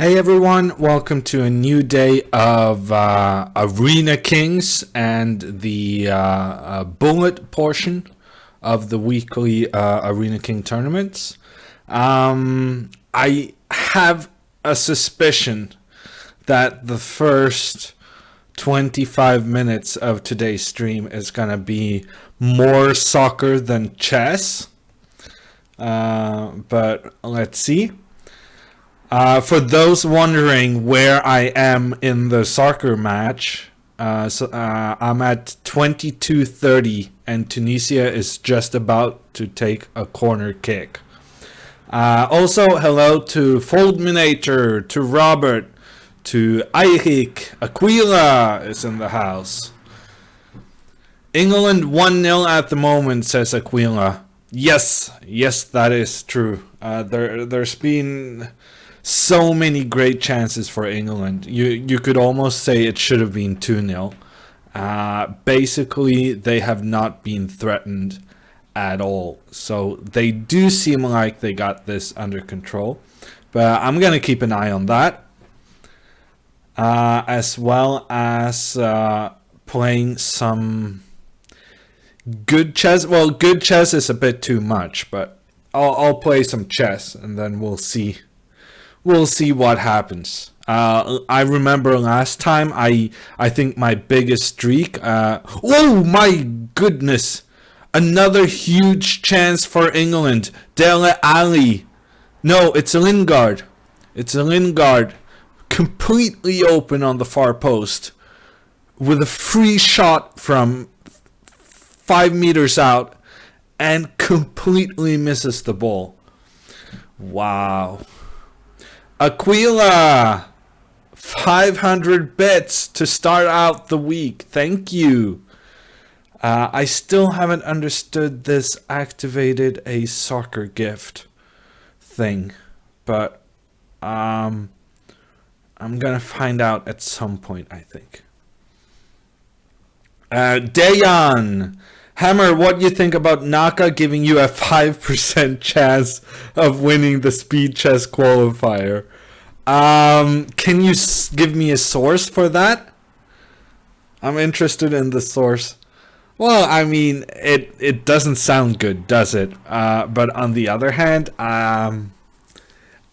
Hey everyone, welcome to a new day of Arena Kings and the bullet portion of the weekly Arena King tournaments. I have a suspicion that the first 25 minutes of today's stream is going to be more soccer than chess, but let's see. For those wondering where I am in the soccer match, I'm at 22:30 and Tunisia is just about to take a corner kick. Also, hello to Foldminator, to Robert, to Eirik. Aquila is in the house. England 1-0 at the moment, says Aquila. Yes, that is true. There's been so many great chances for England. You could almost say it should have been 2-0. Basically, they have not been threatened at all. So they do seem like they got this under control. But I'm going to keep an eye on that. As well as playing some good chess. Well, good chess is a bit too much, but I'll play some chess and then we'll see. We'll see what happens. I remember last time, I think my biggest streak... oh my goodness! Another huge chance for England. Dele Alli. No, it's a Lingard. It's a Lingard. Completely open on the far post. With a free shot from 5 meters out. And completely misses the ball. Wow. Aquila, 500 bits to start out the week. Thank you. I still haven't understood this activated a soccer gift thing, but I'm gonna find out at some point, I think. Dayan, Hammer, what do you think about Naka giving you a 5% chance of winning the speed chess qualifier? Can you give me a source for that? I'm interested in the source. Well, I mean, it doesn't sound good, does it? But on the other hand, I'm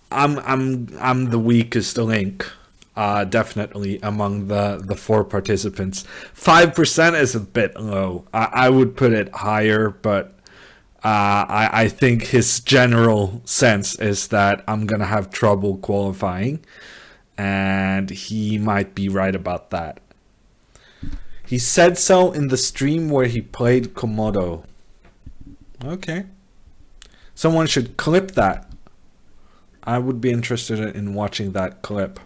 the weakest link. Definitely among the 4 participants. 5% is a bit low. I would put it higher, but I think his general sense is that I'm gonna have trouble qualifying, and he might be right about that. He said so in the stream where he played Komodo. Okay. Someone should clip that. I would be interested in watching that clip.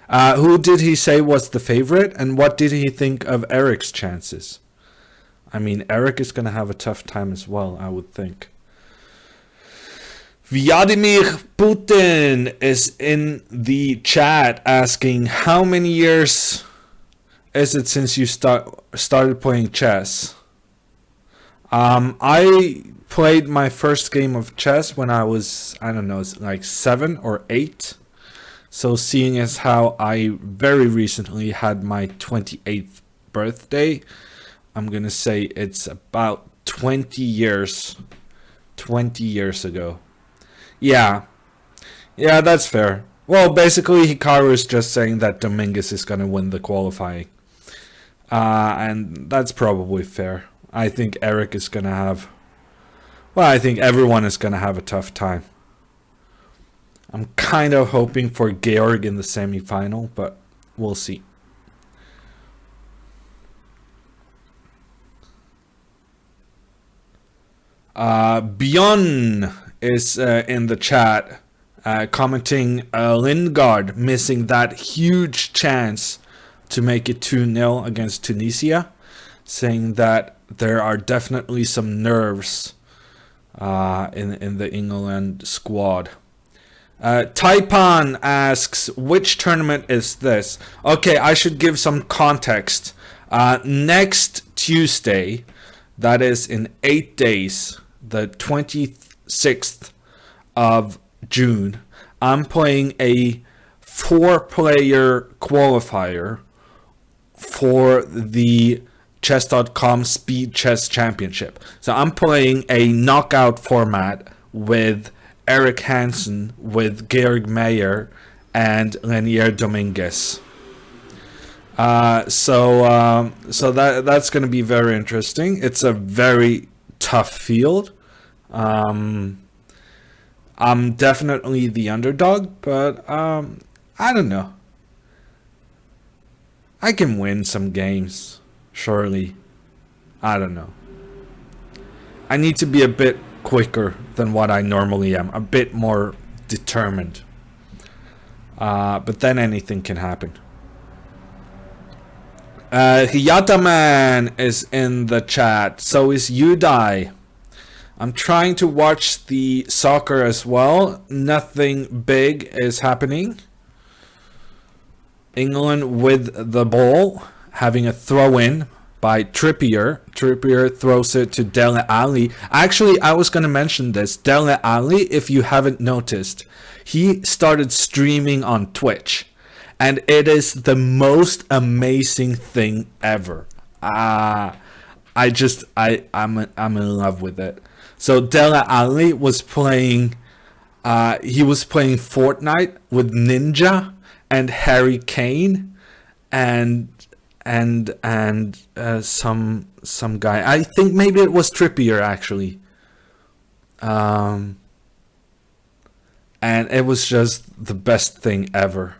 Who did he say was the favorite, and what did he think of Eric's chances? I mean, Eric is going to have a tough time as well, I would think. Vladimir Putin is in the chat asking, how many years is it since you started playing chess? I played my first game of chess when I was, I don't know, like 7 or 8. So seeing as how I very recently had my 28th birthday, I'm going to say it's about 20 years. 20 years ago. Yeah, that's fair. Well, basically, Hikaru is just saying that Dominguez is going to win the qualifying. And that's probably fair. I think Eric is going to have... Well, I think everyone is going to have a tough time. I'm kind of hoping for Georg in the semi-final, but we'll see. Bjorn is in the chat commenting Lingard missing that huge chance to make it 2-0 against Tunisia, saying that there are definitely some nerves in the England squad. Taipan asks, which tournament is this? Okay, I should give some context. Next Tuesday, that is in 8 days, the 26th of June, I'm playing a 4-player qualifier for the chess.com Speed Chess Championship. So I'm playing a knockout format with Eric Hansen, with Georg Mayer, and Lenier Dominguez. So that's going to be very interesting. It's a very tough field. I'm definitely the underdog, but I don't know. I can win some games, surely. I don't know. I need to be a bit quicker than what I normally am, a bit more determined. But then anything can happen. Hiyataman is in the chat. So is Yudai. I'm trying to watch the soccer as well. Nothing big is happening. England with the ball, having a throw-in by Trippier. Trippier throws it to Dele Alli. Actually, I was going to mention this. Dele Alli, if you haven't noticed, he started streaming on Twitch. And it is the most amazing thing ever. I'm in love with it. So Dele Alli was playing Fortnite with Ninja and Harry Kane and some guy. I think maybe it was Trippier actually. And it was just the best thing ever.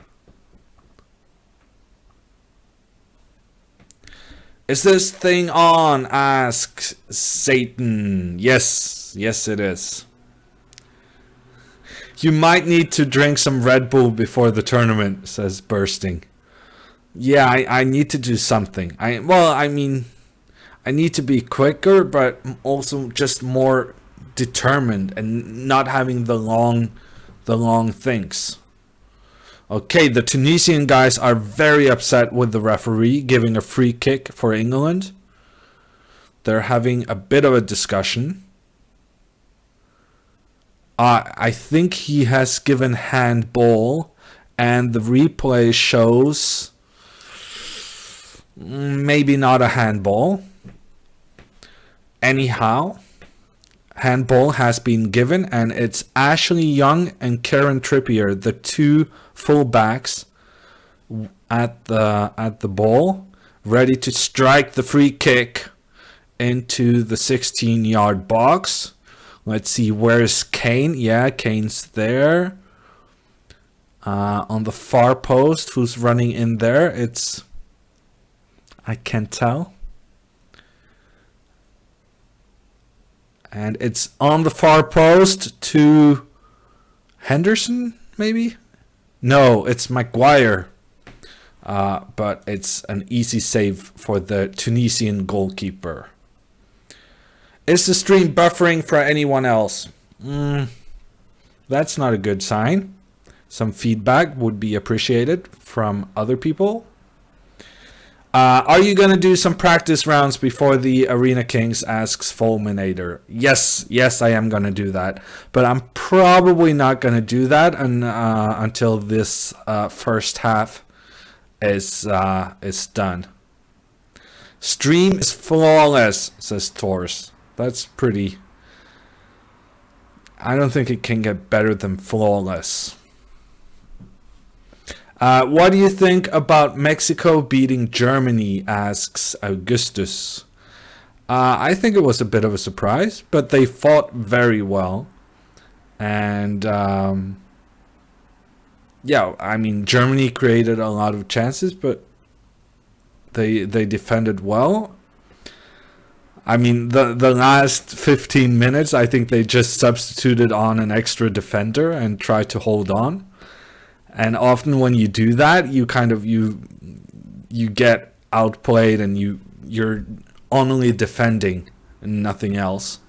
Is this thing on? Asks Satan. Yes, it is. You might need to drink some Red Bull before the tournament, says Bursting. Yeah, I need to do something. I need to be quicker, but also just more determined and not having the long things. Okay, the Tunisian guys are very upset with the referee giving a free kick for England. They're having a bit of a discussion. I think he has given handball, and the replay shows maybe not a handball. Anyhow, handball has been given, and it's Ashley Young and Karen Trippier, the two fullbacks at the ball, ready to strike the free kick into the 16-yard box. Let's see, where's Kane? Yeah, Kane's there. On the far post, who's running in there? I can't tell. And it's on the far post to Henderson, maybe? No, it's Maguire. But it's an easy save for the Tunisian goalkeeper. Is the stream buffering for anyone else? That's not a good sign. Some feedback would be appreciated from other people. Are you going to do some practice rounds before the Arena Kings, asks Fulminator. Yes, I am going to do that. But I'm probably not going to do that until this first half is done. Stream is flawless, says Tors. That's pretty... I don't think it can get better than flawless. What do you think about Mexico beating Germany, asks Augustus. I think it was a bit of a surprise, but they fought very well. And Germany created a lot of chances, but they defended well. I mean, the last 15 minutes, I think they just substituted on an extra defender and tried to hold on. And often when you do that, you get outplayed and you're only defending and nothing else.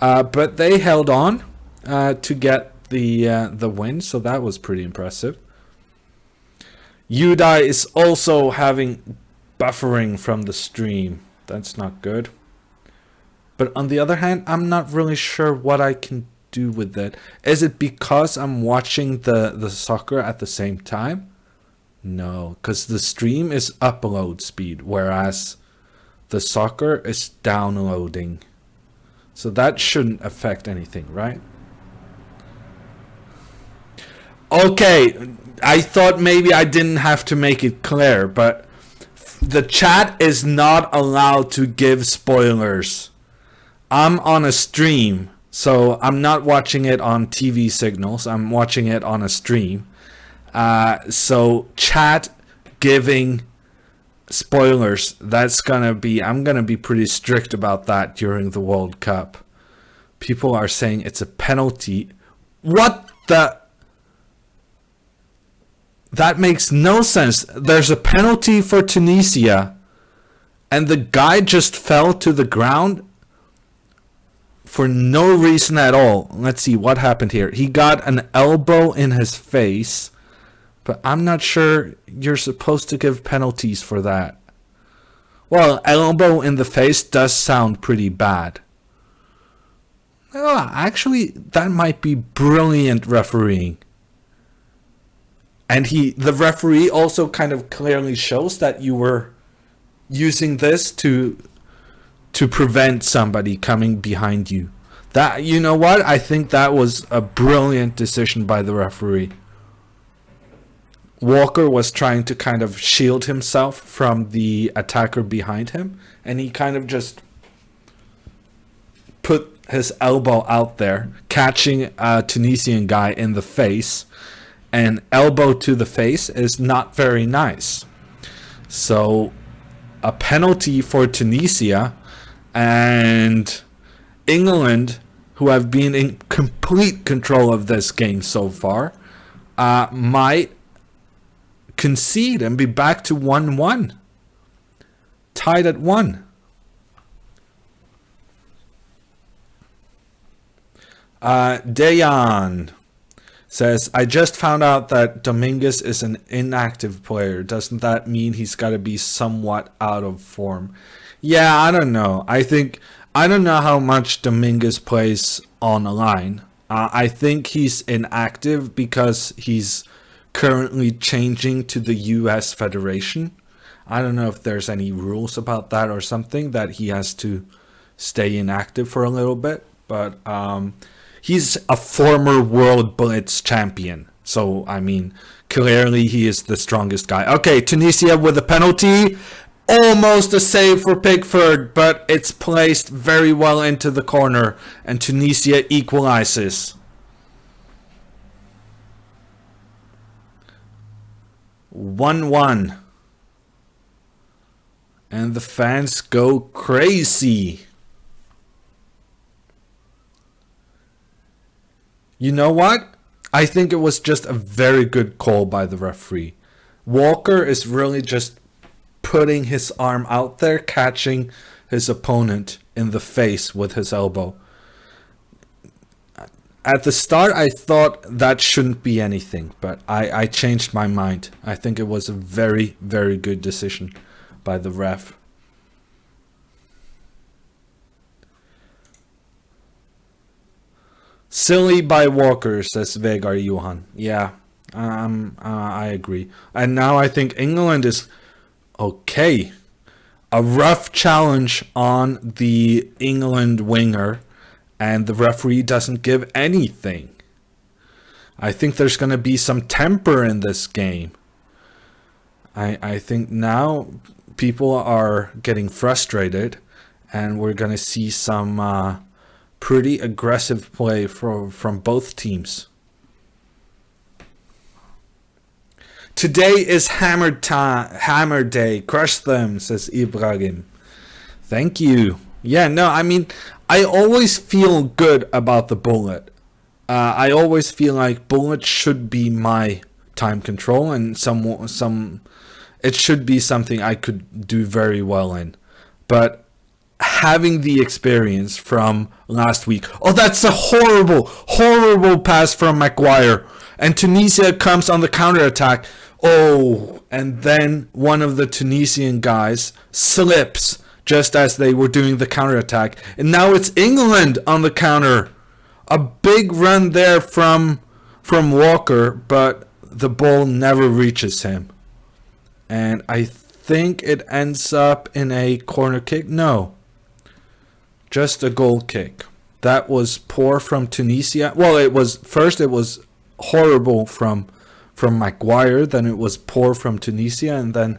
But they held on to get the win, so that was pretty impressive. Udai is also having buffering from the stream. That's not good. But on the other hand, I'm not really sure what I can do with it? Is it because I'm watching the soccer at the same time? No, because the stream is upload speed, whereas the soccer is downloading. So that shouldn't affect anything, right? Okay, I thought maybe I didn't have to make it clear, but the chat is not allowed to give spoilers. I'm on a stream, so I'm not watching it on TV signals. I'm watching it on a stream. So chat giving spoilers, I'm gonna be pretty strict about that during the World Cup. People are saying it's a penalty. What the? That makes no sense. There's a penalty for Tunisia, and the guy just fell to the ground for no reason at all. Let's see what happened here. He got an elbow in his face, but I'm not sure you're supposed to give penalties for that. Well, elbow in the face does sound pretty bad. Oh, actually, that might be brilliant refereeing. And the referee also kind of clearly shows that you were using this to prevent somebody coming behind you. That, you know what? I think that was a brilliant decision by the referee. Walker was trying to kind of shield himself from the attacker behind him, and he kind of just put his elbow out there, catching a Tunisian guy in the face. An elbow to the face is not very nice. So a penalty for Tunisia, and England, who have been in complete control of this game so far, might concede and be back to 1-1. Tied at 1. Dayan says, I just found out that Dominguez is an inactive player. Doesn't that mean he's got to be somewhat out of form? Yeah, I don't know. I don't know how much Dominguez plays on a line. I think he's inactive because he's currently changing to the US Federation. I don't know if there's any rules about that or something, that he has to stay inactive for a little bit. But he's a former World Blitz champion. So, I mean, clearly he is the strongest guy. Okay, Tunisia with a penalty. Almost a save for Pickford, but it's placed very well into the corner, and Tunisia equalizes. 1-1. And the fans go crazy. You know what? I think it was just a very good call by the referee. Walker is really just putting his arm out there, catching his opponent in the face with his elbow. At the start, I thought that shouldn't be anything, but I changed my mind. I think it was a very, very good decision by the ref. Silly by Walker, says Vegar Johan. Yeah, I agree. And now I think England is okay. A rough challenge on the England winger, and the referee doesn't give anything. I think there's going to be some temper in this game. I think now people are getting frustrated, and we're going to see some pretty aggressive play from both teams. Today is hammer day. Crush them, says Ibrahim. Thank you. Yeah, no, I mean, I always feel good about the bullet. I always feel like bullet should be my time control, and it should be something I could do very well in. But having the experience from last week, oh, that's a horrible pass from Maguire, and Tunisia comes on the counterattack. Oh, and then one of the Tunisian guys slips just as they were doing the counterattack, and now it's England on the counter. A big run there from Walker, but the ball never reaches him. And I think it ends up in a corner kick. No, just a goal kick. That was poor from Tunisia. Well, it was horrible from Maguire, then it was poor from Tunisia, and then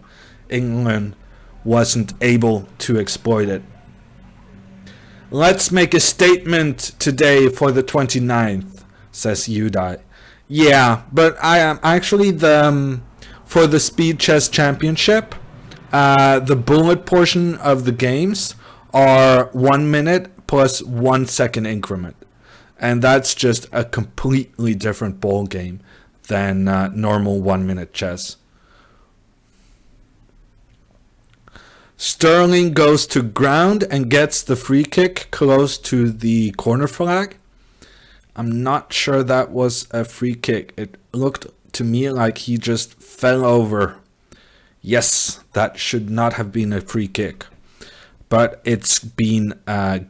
England wasn't able to exploit it. Let's make a statement today for the 29th, says Udai. Yeah, but I am actually for the Speed Chess Championship, the bullet portion of the games are 1 minute plus 1 second increment. And that's just a completely different ball game than normal 1 minute chess. Sterling goes to ground and gets the free kick close to the corner flag. I'm not sure that was a free kick. It looked to me like he just fell over. Yes, that should not have been a free kick. But it's been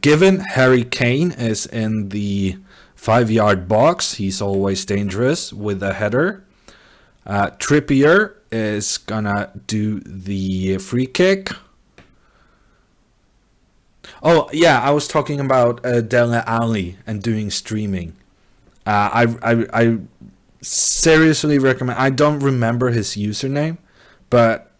given. Harry Kane is in the 5-yard box. He's always dangerous with a header. Trippier is gonna do the free kick. Oh yeah, I was talking about Dele Alli and doing streaming. I seriously recommend. I don't remember his username, but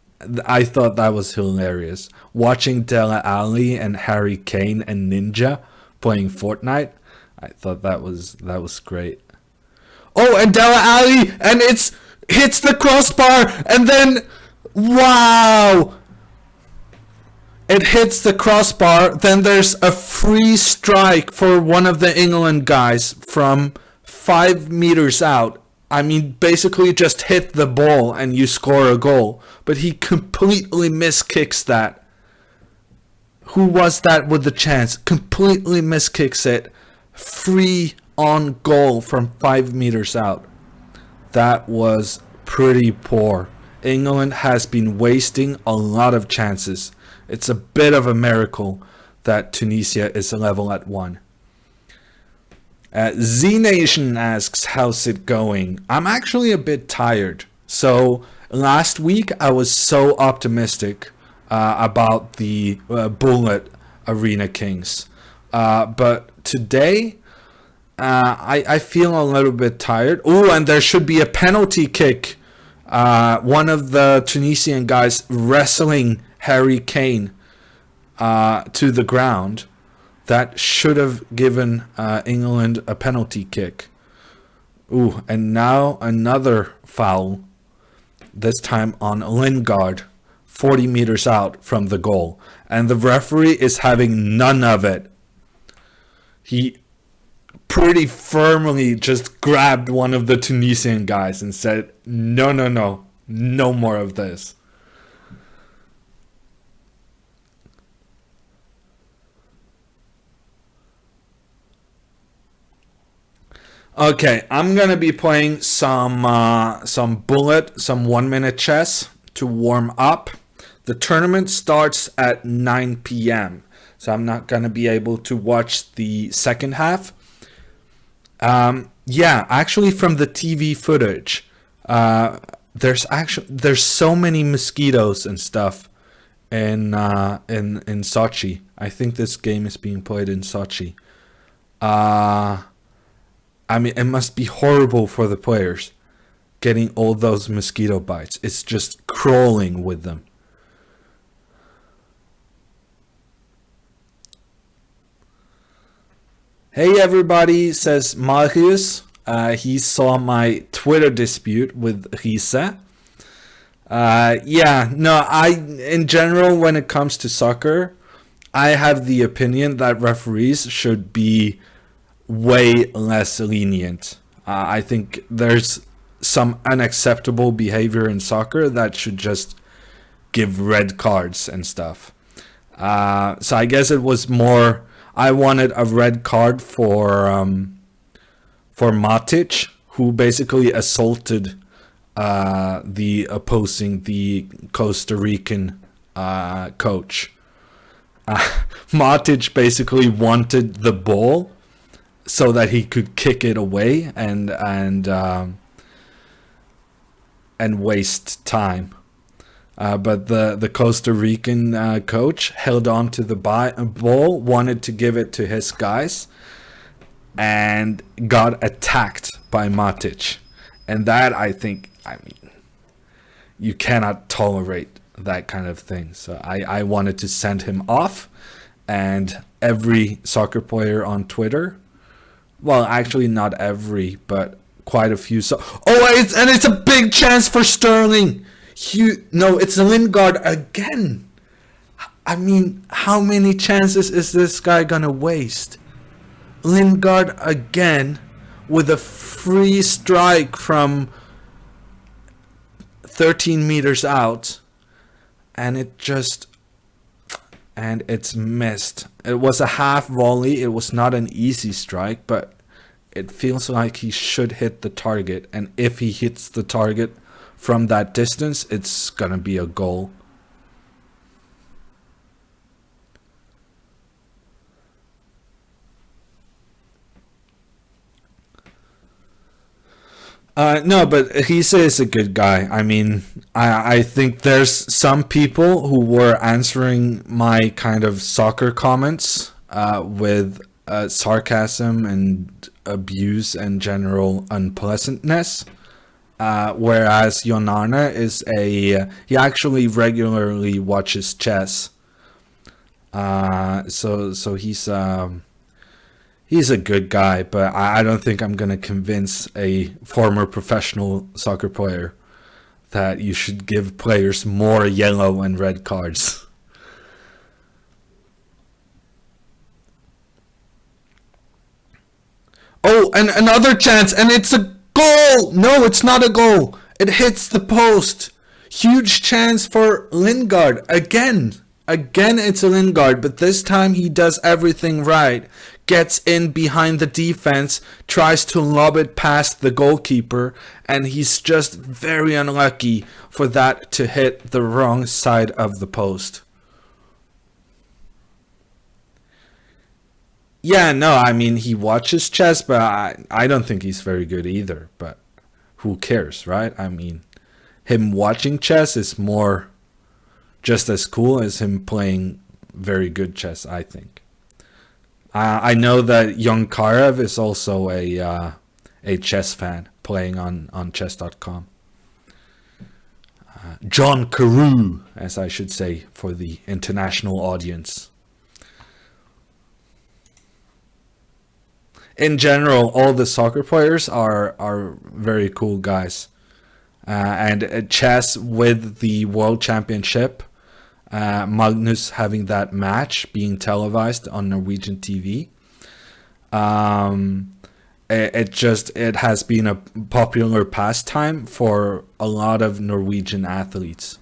I thought that was hilarious. Watching Dele Alli and Harry Kane and Ninja playing Fortnite, I thought that was great. Oh, and Dele Alli, and it's hits the crossbar, and then wow. It hits the crossbar, then there's a free strike for one of the England guys from 5 meters out. I mean, basically just hit the ball and you score a goal. But he completely miskicks that. Who was that with the chance? Completely miskicks it. Free on goal from 5 meters out. That was pretty poor. England has been wasting a lot of chances. It's a bit of a miracle that Tunisia is level at 1. Z Nation asks, how's it going? I'm actually a bit tired. So last week I was so optimistic about the Bullet Arena Kings. But today I feel a little bit tired. Oh, and there should be a penalty kick. One of the Tunisian guys wrestling Harry Kane to the ground. That should have given England a penalty kick. Ooh, and now another foul. This time on Lingard, 40 meters out from the goal. And the referee is having none of it. He pretty firmly just grabbed one of the Tunisian guys and said, no, no more of this. Okay, I'm gonna be playing some 1 minute chess to warm up. The tournament starts at 9 p.m. so I'm not gonna be able to watch the second half. Yeah, actually from the TV footage, there's so many mosquitoes and stuff in Sochi. I think this game is being played in Sochi. I mean, it must be horrible for the players getting all those mosquito bites. It's just crawling with them. Hey everybody, says Marius. He saw my Twitter dispute with Risa. In general, when it comes to soccer, I have the opinion that referees should be way less lenient. I think there's some unacceptable behavior in soccer that should just give red cards and stuff. So I guess it was more, I wanted a red card for Matic, who basically assaulted the Costa Rican coach. Matic basically wanted the ball so that he could kick it away and waste time. But the Costa Rican coach held on to the ball, wanted to give it to his guys, and got attacked by Matic. And that, I mean, you cannot tolerate that kind of thing. So I wanted to send him off, and every soccer player on Twitter, well, actually not every, but quite a few. So, it's a big chance for Sterling. No, it's Lingard again. I mean, how many chances is this guy gonna waste? Lingard again with a free strike from 13 meters out, and it's missed. It was a half volley. It was not an easy strike, but it feels like he should hit the target, and if he hits the target from that distance, it's gonna be a goal. No, but he says a good guy. I mean, I think there's some people who were answering my kind of soccer comments with sarcasm and abuse and general unpleasantness. Whereas Jon Arne is he actually regularly watches chess. So he's a good guy, but I don't think I'm gonna convince a former professional soccer player that you should give players more yellow and red cards. Oh, and another chance, and it's a goal! No, it's not a goal. It hits the post. Huge chance for Lingard. Again, it's a Lingard, but this time he does everything right. Gets in behind the defense, tries to lob it past the goalkeeper, and he's just very unlucky for that to hit the wrong side of the post. Yeah, no, I mean, he watches chess, but I don't think he's very good either. But who cares, right? I mean, him watching chess is more just as cool as him playing very good chess, I think. I know that Young Karev is also a chess fan, playing on chess.com. John Carew, as I should say, for the international audience. In general, all the soccer players are very cool guys. And chess with the World Championship, Magnus having that match being televised on Norwegian TV. It has been a popular pastime for a lot of Norwegian athletes,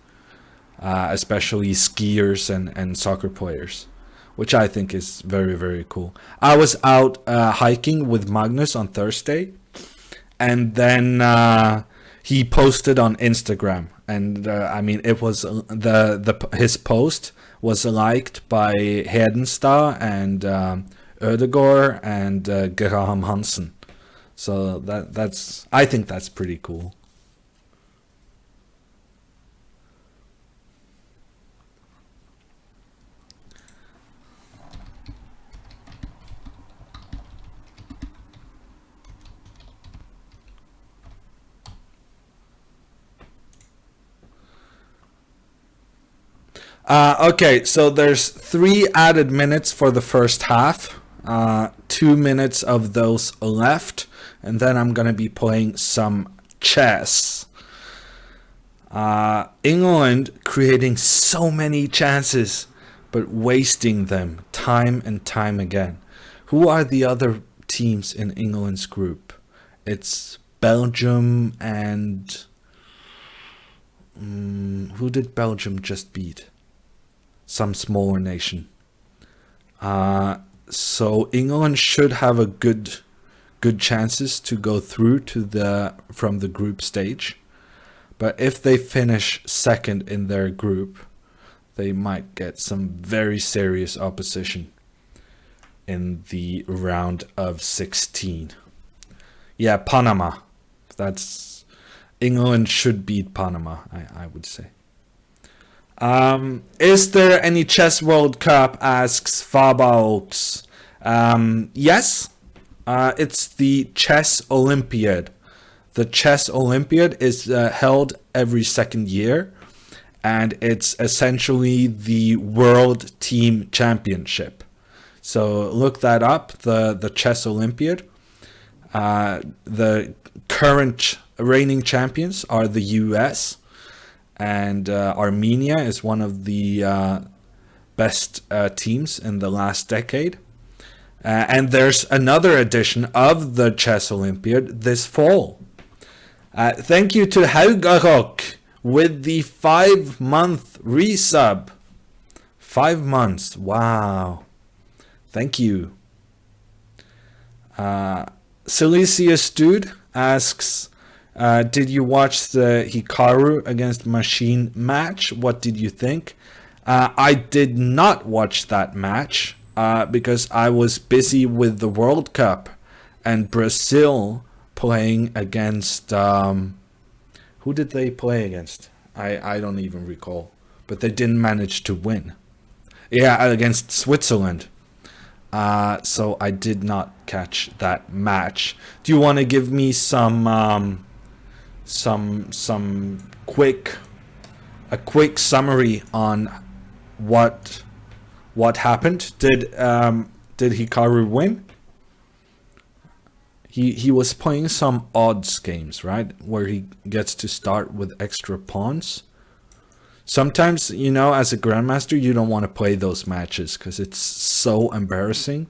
especially skiers and soccer players, which I think is very, very cool. I was out hiking with Magnus on Thursday, and then he posted on Instagram, and I mean, it was his post was liked by Hedenstad and Ødegaard and Graham Hansen. So I think that's pretty cool. Okay, so there's 3 added minutes for the first half. 2 minutes of those left, and then I'm gonna be playing some chess. England creating so many chances, but wasting them time and time again. Who are the other teams in England's group? It's Belgium and who did Belgium just beat? Some smaller nation. So England should have a good chances to go through from the group stage. But if they finish second in their group, they might get some very serious opposition. in the round of 16. Yeah, Panama. That's England should beat Panama, I would say. Is there any chess World Cup? Asks Fabalks. Yes. It's the Chess Olympiad. The Chess Olympiad is held every second year, and it's essentially the World Team Championship. So look that up, the Chess Olympiad. The current reigning champions are the US, and Armenia is one of the best teams in the last decade. And there's another edition of the Chess Olympiad this fall. Thank you to Haugarok with the 5-month resub. 5 months, wow. Thank you. Silesius Dude asks, did you watch the Hikaru against Machine match? What did you think? I did not watch that match because I was busy with the World Cup and Brazil playing against... who did they play against? I don't even recall. But they didn't manage to win. Yeah, against Switzerland. So I did not catch that match. Do you want to give me some quick summary on what happened? Did Hikaru win? He was playing some odds games, right? Where he gets to start with extra pawns. Sometimes, you know, as a grandmaster, you don't want to play those matches because it's so embarrassing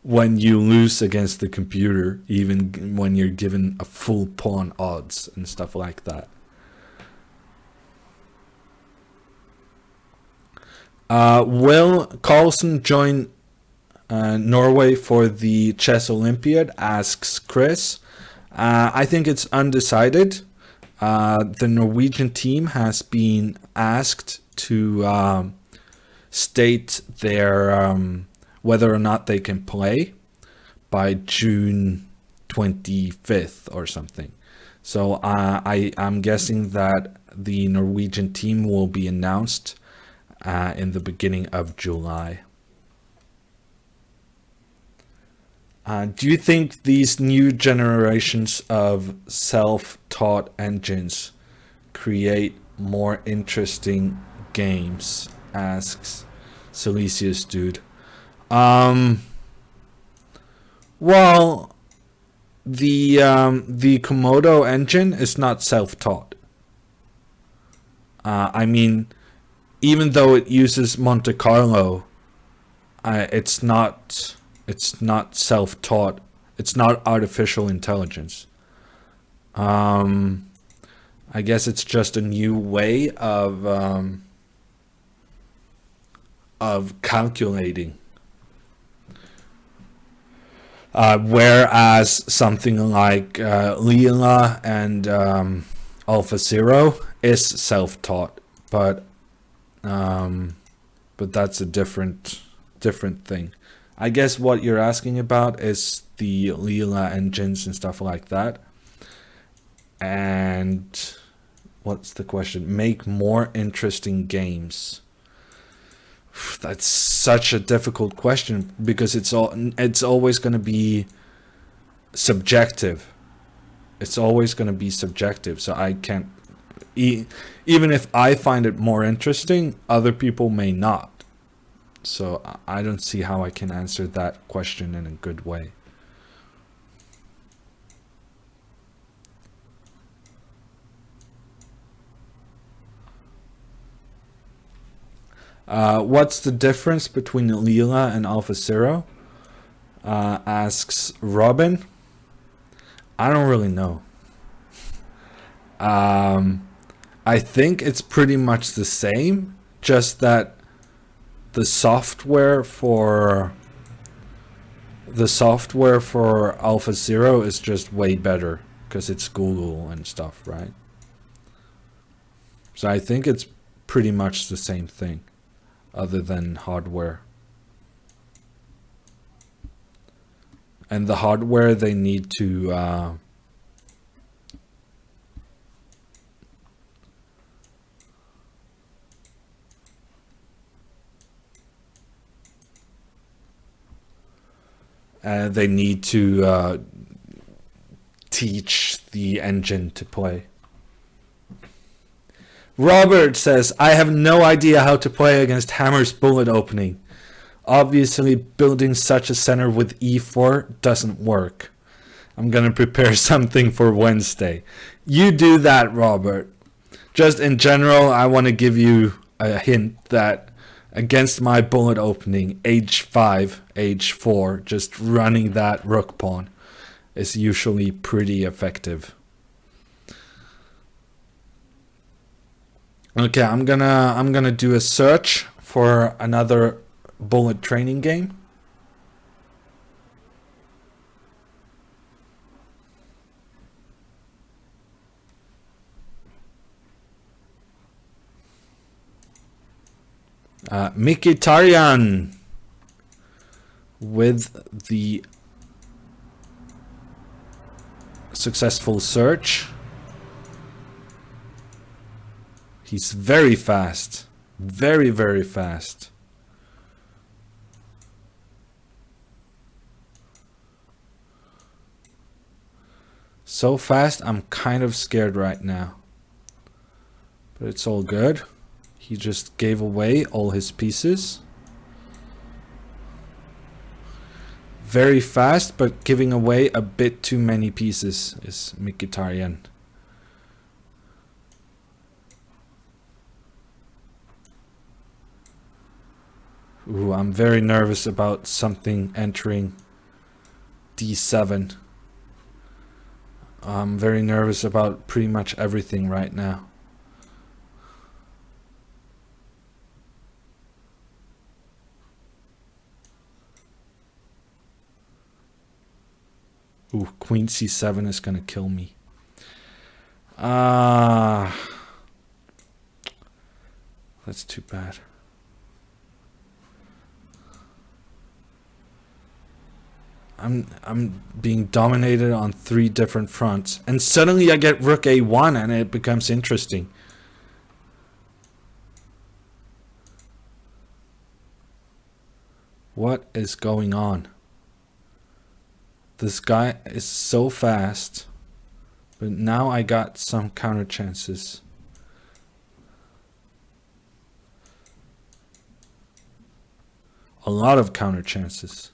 when you lose against the computer, even when you're given a full pawn odds and stuff like that. Will Carlsen join Norway for the Chess Olympiad? Asks Chris. I think it's undecided. The Norwegian team has been asked to state their whether or not they can play by June 25th or something. So I'm guessing that the Norwegian team will be announced in the beginning of July. Do you think these new generations of self-taught engines create more interesting games? Asks Silesius Dude. Well, the Komodo engine is not self-taught. I mean, even though it uses Monte Carlo, it's not self-taught. It's not artificial intelligence. I guess it's just a new way of calculating. Whereas something like Leela and AlphaZero is self-taught, but that's a different thing. I guess what you're asking about is the Leela engines and stuff like that. And what's the question? Make more interesting games. That's such a difficult question because it's always going to be subjective. It's always going to be subjective. So I can't, even if I find it more interesting, other people may not. So I don't see how I can answer that question in a good way. What's the difference between Leela and AlphaZero? Asks Robin. I don't really know. I think it's pretty much the same, just that the software for AlphaZero is just way better because it's Google and stuff, right? So I think it's pretty much the same thing, other than hardware. And the hardware they need to teach the engine to play. Robert says, I have no idea how to play against Hammer's bullet opening. Obviously, building such a center with e4 doesn't work. I'm gonna prepare something for Wednesday. You do that, Robert. Just in general, I want to give you a hint that against my bullet opening, h5, h4, just running that rook pawn is usually pretty effective. Okay, I'm gonna do a search for another bullet training game. Mkhitaryan with the successful search. He's very fast. Very, very fast. So fast, I'm kind of scared right now. But it's all good. He just gave away all his pieces. Very fast, but giving away a bit too many pieces is Mkhitaryan. Ooh, I'm very nervous about something entering d7. I'm very nervous about pretty much everything right now. Ooh, queen c7 is gonna kill me. That's too bad. I'm being dominated on 3 different fronts, and suddenly I get rook a1 and it becomes interesting. What is going on? This guy is so fast, but now I got some counter chances. A lot of counter chances.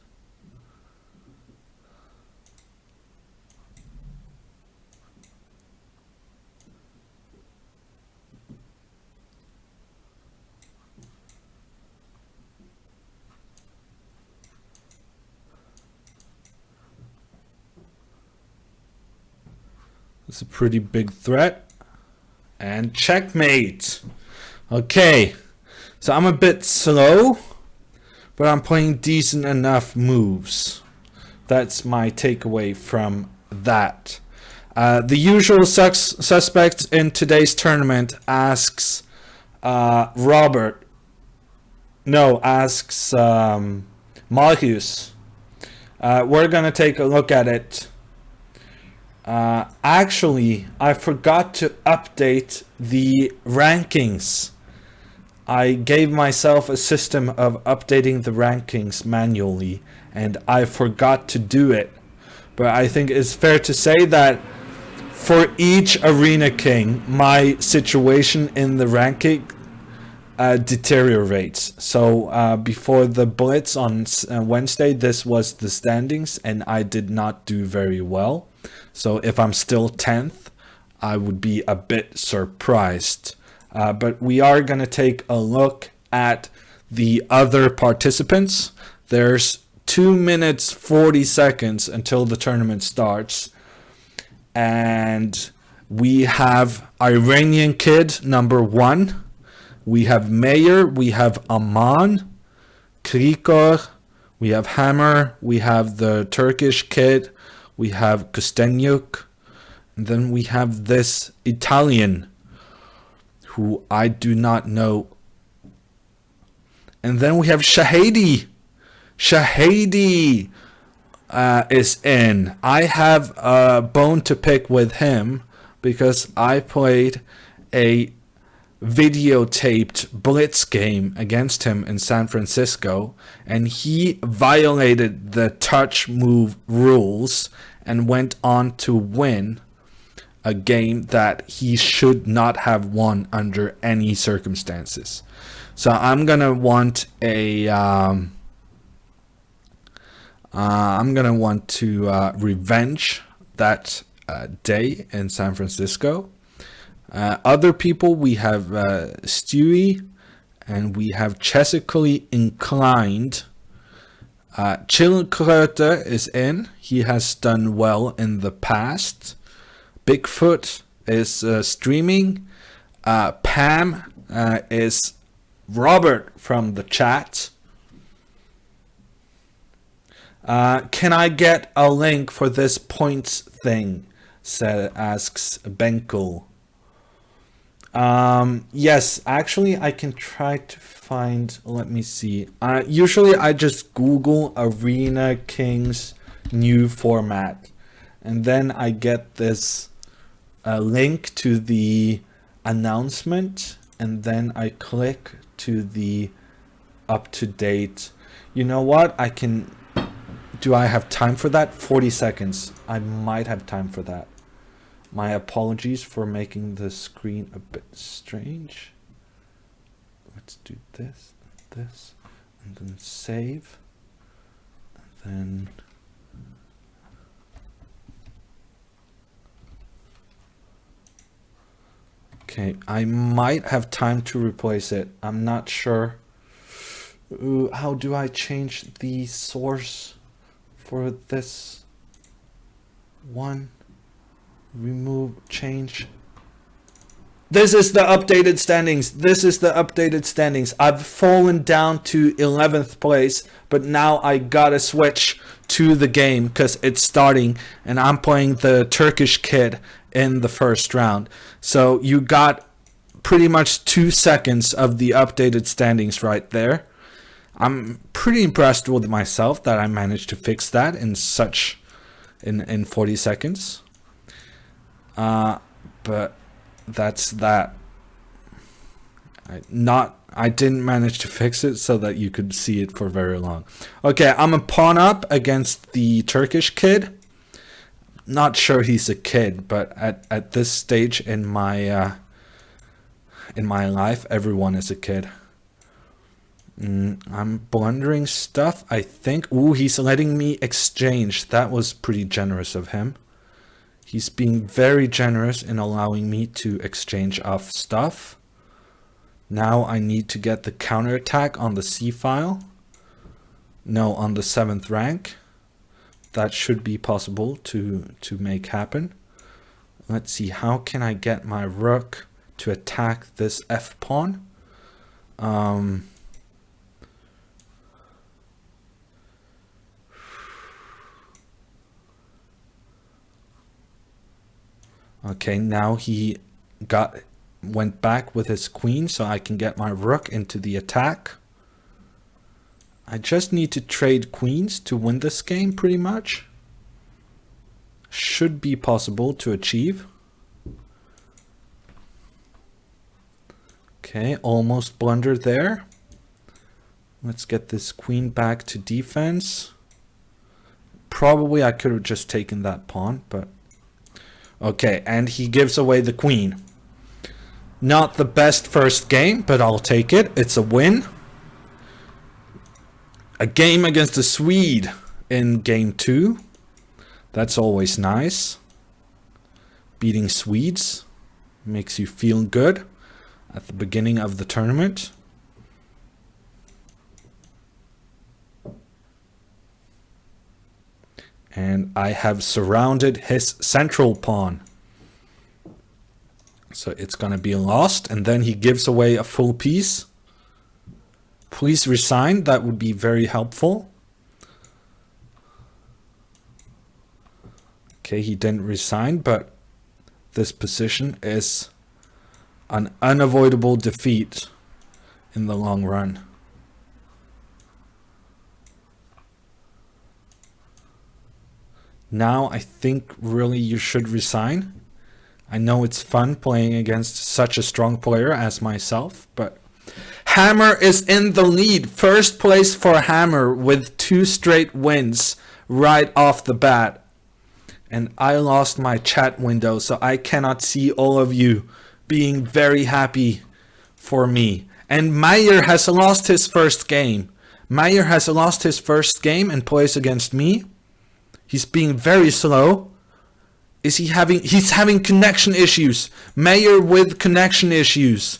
It's a pretty big threat. And checkmate. Okay. So I'm a bit slow, but I'm playing decent enough moves. That's my takeaway from that. The usual suspects in today's tournament asks Marius. We're going to take a look at it. Actually, I forgot to update the rankings. I gave myself a system of updating the rankings manually, and I forgot to do it. But I think it's fair to say that for each Arena King, my situation in the ranking deteriorates. So before the Blitz on Wednesday, this was the standings, and I did not do very well. So if I'm still 10th, I would be a bit surprised. But we are going to take a look at the other participants. There's 2 minutes 40 seconds until the tournament starts. And we have Iranian Kid number 1. We have Mayer. We have Aman, Krikor. We have Hammer. We have the Turkish Kid. We have Kostenyuk, and then we have this Italian, who I do not know. And then we have Shahidi. Shahidi! is in. I have a bone to pick with him because I played a videotaped blitz game against him in San Francisco, and he violated the touch move rules and went on to win a game that he should not have won under any circumstances. So I'm gonna want to revenge that day in San Francisco. Other people, we have Stewie, and we have chessically inclined. Chillkröte is in. He has done well in the past. Bigfoot is streaming. Pam is Robert from the chat. Can I get a link for this points thing? Asks Benko. Yes, actually I can try to find, let me see. Usually I just Google Arena Kings new format, and then I get this link to the announcement, and then I click to the up to date. You know what? Do I have time for that? 40 seconds. I might have time for that. My apologies for making the screen a bit strange. Let's do this, and then save. And then okay, I might have time to replace it. I'm not sure. How do I change the source for this one? Remove, change. This is the updated standings. I've fallen down to 11th place, but now I gotta switch to the game because it's starting, and I'm playing the Turkish kid in the first round. So you got pretty much 2 seconds of the updated standings right there. I'm pretty impressed with myself that I managed to fix that in 40 seconds. But that's that. I didn't manage to fix it so that you could see it for very long. Okay, I'm a pawn up against the Turkish kid. Not sure he's a kid, but at this stage in my life, everyone is a kid. I'm blundering stuff, I think. Ooh, he's letting me exchange. That was pretty generous of him. He's being very generous in allowing me to exchange off stuff. Now I need to get the counterattack on the C file. No, on the 7th rank. That should be possible to make happen. Let's see, how can I get my rook to attack this F pawn? Okay, now he went back with his queen, so I can get my rook into the attack. I just need to trade queens to win this game, pretty much. Should be possible to achieve. Okay, almost blundered there. Let's get this queen back to defense. Probably I could have just taken that pawn, but... Okay, and he gives away the queen. Not the best first game, but I'll take it. It's a win. A game against a Swede in game 2. That's always nice. Beating Swedes makes you feel good at the beginning of the tournament. And I have surrounded his central pawn. So it's going to be lost. And then he gives away a full piece. Please resign. That would be very helpful. Okay, he didn't resign, but this position is an unavoidable defeat in the long run. Now I think really you should resign. I know it's fun playing against such a strong player as myself, but Hammer is in the lead. First place for Hammer with 2 straight wins right off the bat. And I lost my chat window, so I cannot see all of you being very happy for me. And Meyer has lost his first game. Meyer has lost his first game and plays against me. He's being very slow. He's having connection issues. Meyer with connection issues.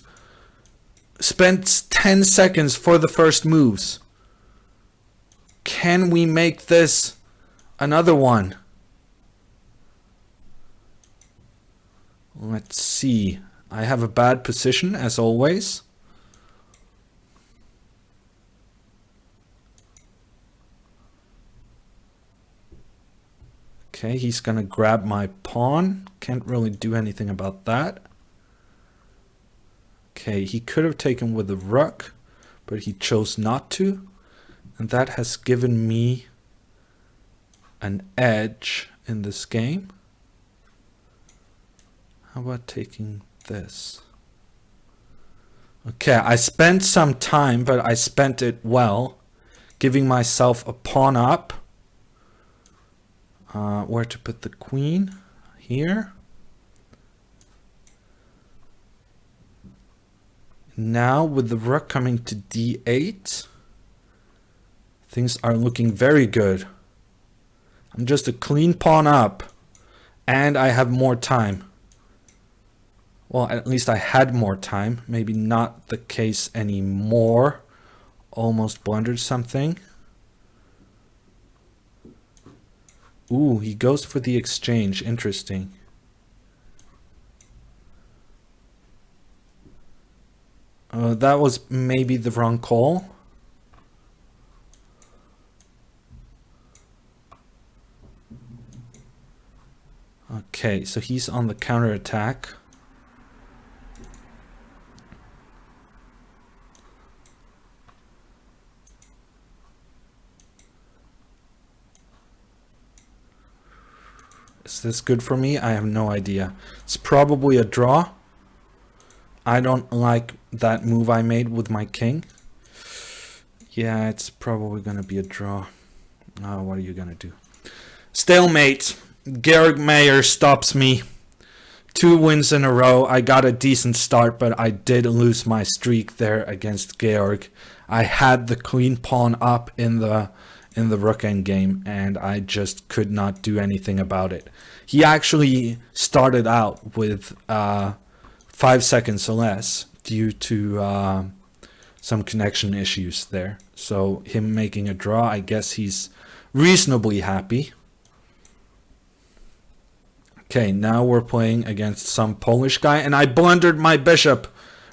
Spent 10 seconds for the first moves. Can we make this another one? Let's see. I have a bad position as always. Okay, he's gonna grab my pawn. Can't really do anything about that. Okay, he could have taken with the rook, but he chose not to. And that has given me an edge in this game. How about taking this? Okay, I spent some time, but I spent it well. Giving myself a pawn up. Where to put the queen? Here. Now with the rook coming to d8, things are looking very good. I'm just a clean pawn up, and I have more time. Well, at least I had more time. Maybe not the case anymore. Almost blundered something. Ooh, he goes for the exchange. Interesting. That was maybe the wrong call. Okay, so he's on the counterattack. Is this good for me? I have no idea. It's probably a draw. I don't like that move I made with my king. Yeah, it's probably gonna be a draw. Oh, what are you gonna do? Stalemate. Georg Mayer stops me. 2 wins in a row. I got a decent start, but I did lose my streak there against Georg. I had the queen pawn up in the rook end game, and I just could not do anything about it. He actually started out with 5 seconds or less due to some connection issues there. So him making a draw, I guess he's reasonably happy. Okay, now we're playing against some Polish guy, and I blundered my bishop.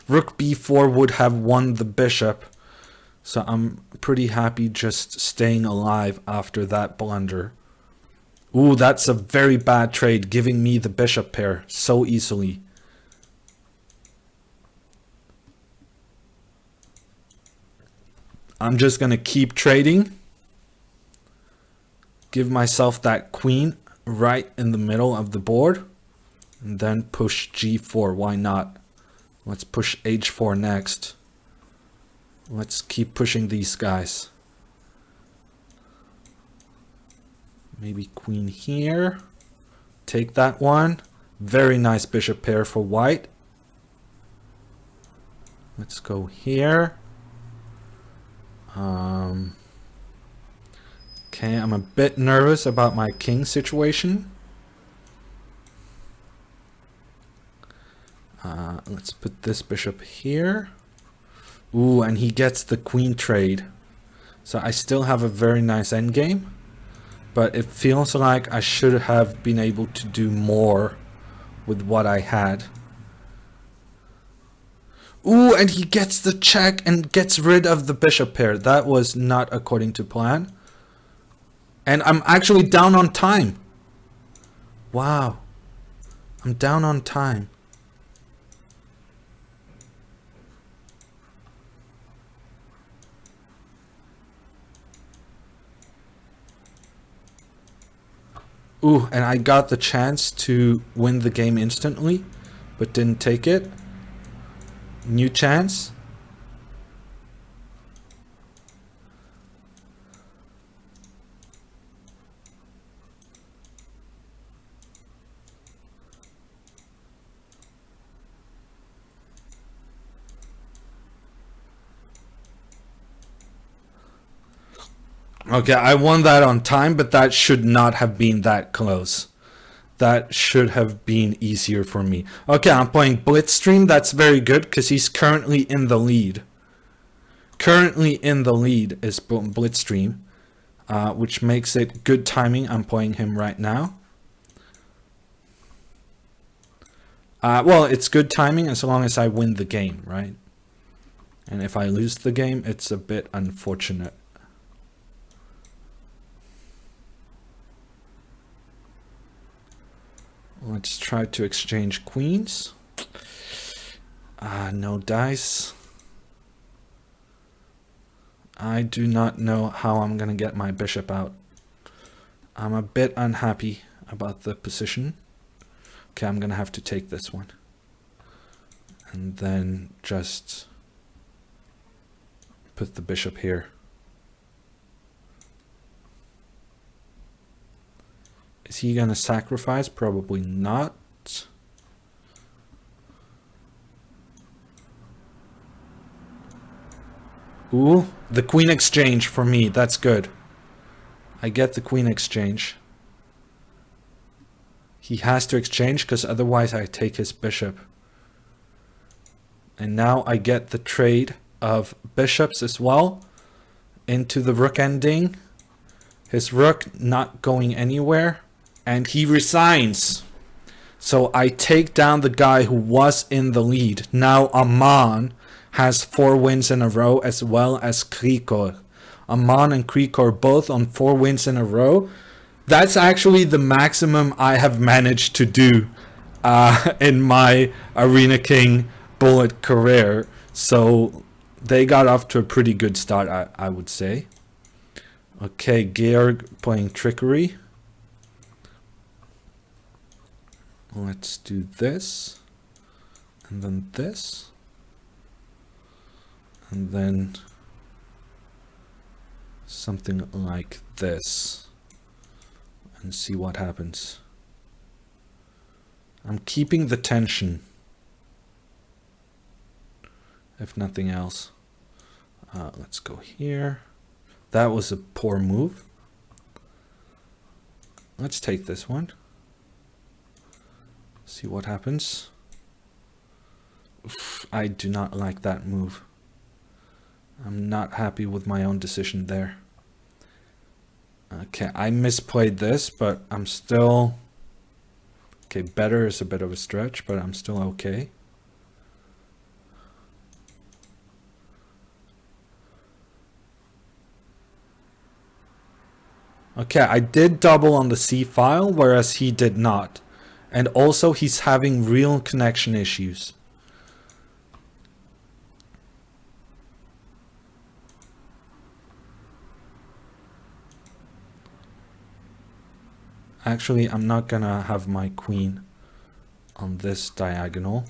Rook b4 would have won the bishop. So I'm pretty happy just staying alive after that blunder. Ooh, that's a very bad trade, giving me the bishop pair so easily. I'm just gonna keep trading. Give myself that queen right in the middle of the board. And then push g4, why not? Let's push h4 next. Let's keep pushing these guys. Maybe queen here. Take that one. Very nice bishop pair for white. Let's go here. Okay, I'm a bit nervous about my king situation. Let's put this bishop here. Ooh, and he gets the queen trade. So I still have a very nice endgame. But it feels like I should have been able to do more with what I had. Ooh, and he gets the check and gets rid of the bishop pair. That was not according to plan. And I'm actually down on time. Wow. I'm down on time. Ooh, and I got the chance to win the game instantly, but didn't take it. New chance. Okay, I won that on time, but that should not have been that close. That should have been easier for me. Okay, I'm playing Blitzstream. That's very good because he's currently in the lead. Currently in the lead is Blitzstream, which makes it good timing. I'm playing him right now. Well, it's good timing as long as I win the game, right? And if I lose the game, it's a bit unfortunate. Let's try to exchange queens. No dice. I do not know how I'm gonna get my bishop out. I'm a bit unhappy about the position. Okay, I'm gonna have to take this one. And then just put the bishop here. Is he gonna sacrifice? Probably not. Ooh, the queen exchange for me. That's good. I get the queen exchange. He has to exchange because otherwise I take his bishop. And now I get the trade of bishops as well into the rook ending. His rook not going anywhere. And he resigns. So I take down the guy who was in the lead. Now Aman has 4 wins in a row as well as Krikor. Aman and Krikor both on 4 wins in a row. That's actually the maximum I have managed to do in my Arena King bullet career. So they got off to a pretty good start, I would say. Okay, Georg playing trickery. Let's do this, and then this, and then something like this, and see what happens. I'm keeping the tension, if nothing else. Let's go here. That was a poor move. Let's take this one. See what happens. Oof, I do not like that move. I'm not happy with my own decision there. Okay, I misplayed this, but I'm still... Okay, better is a bit of a stretch, but I'm still okay. Okay, I did double on the C file, whereas he did not. And also he's having real connection issues. Actually, I'm not gonna have my queen on this diagonal.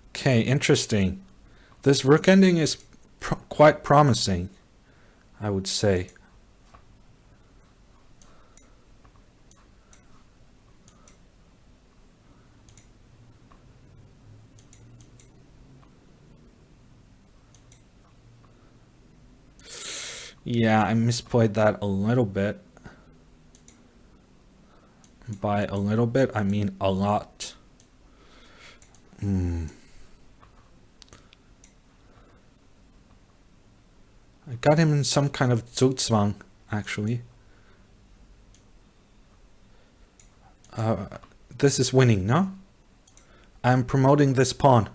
Okay, interesting. This rook ending is quite promising, I would say. Yeah, I misplayed that a little bit. By a little bit, I mean a lot. I got him in some kind of Zugzwang, actually. This is winning, no? I'm promoting this pawn.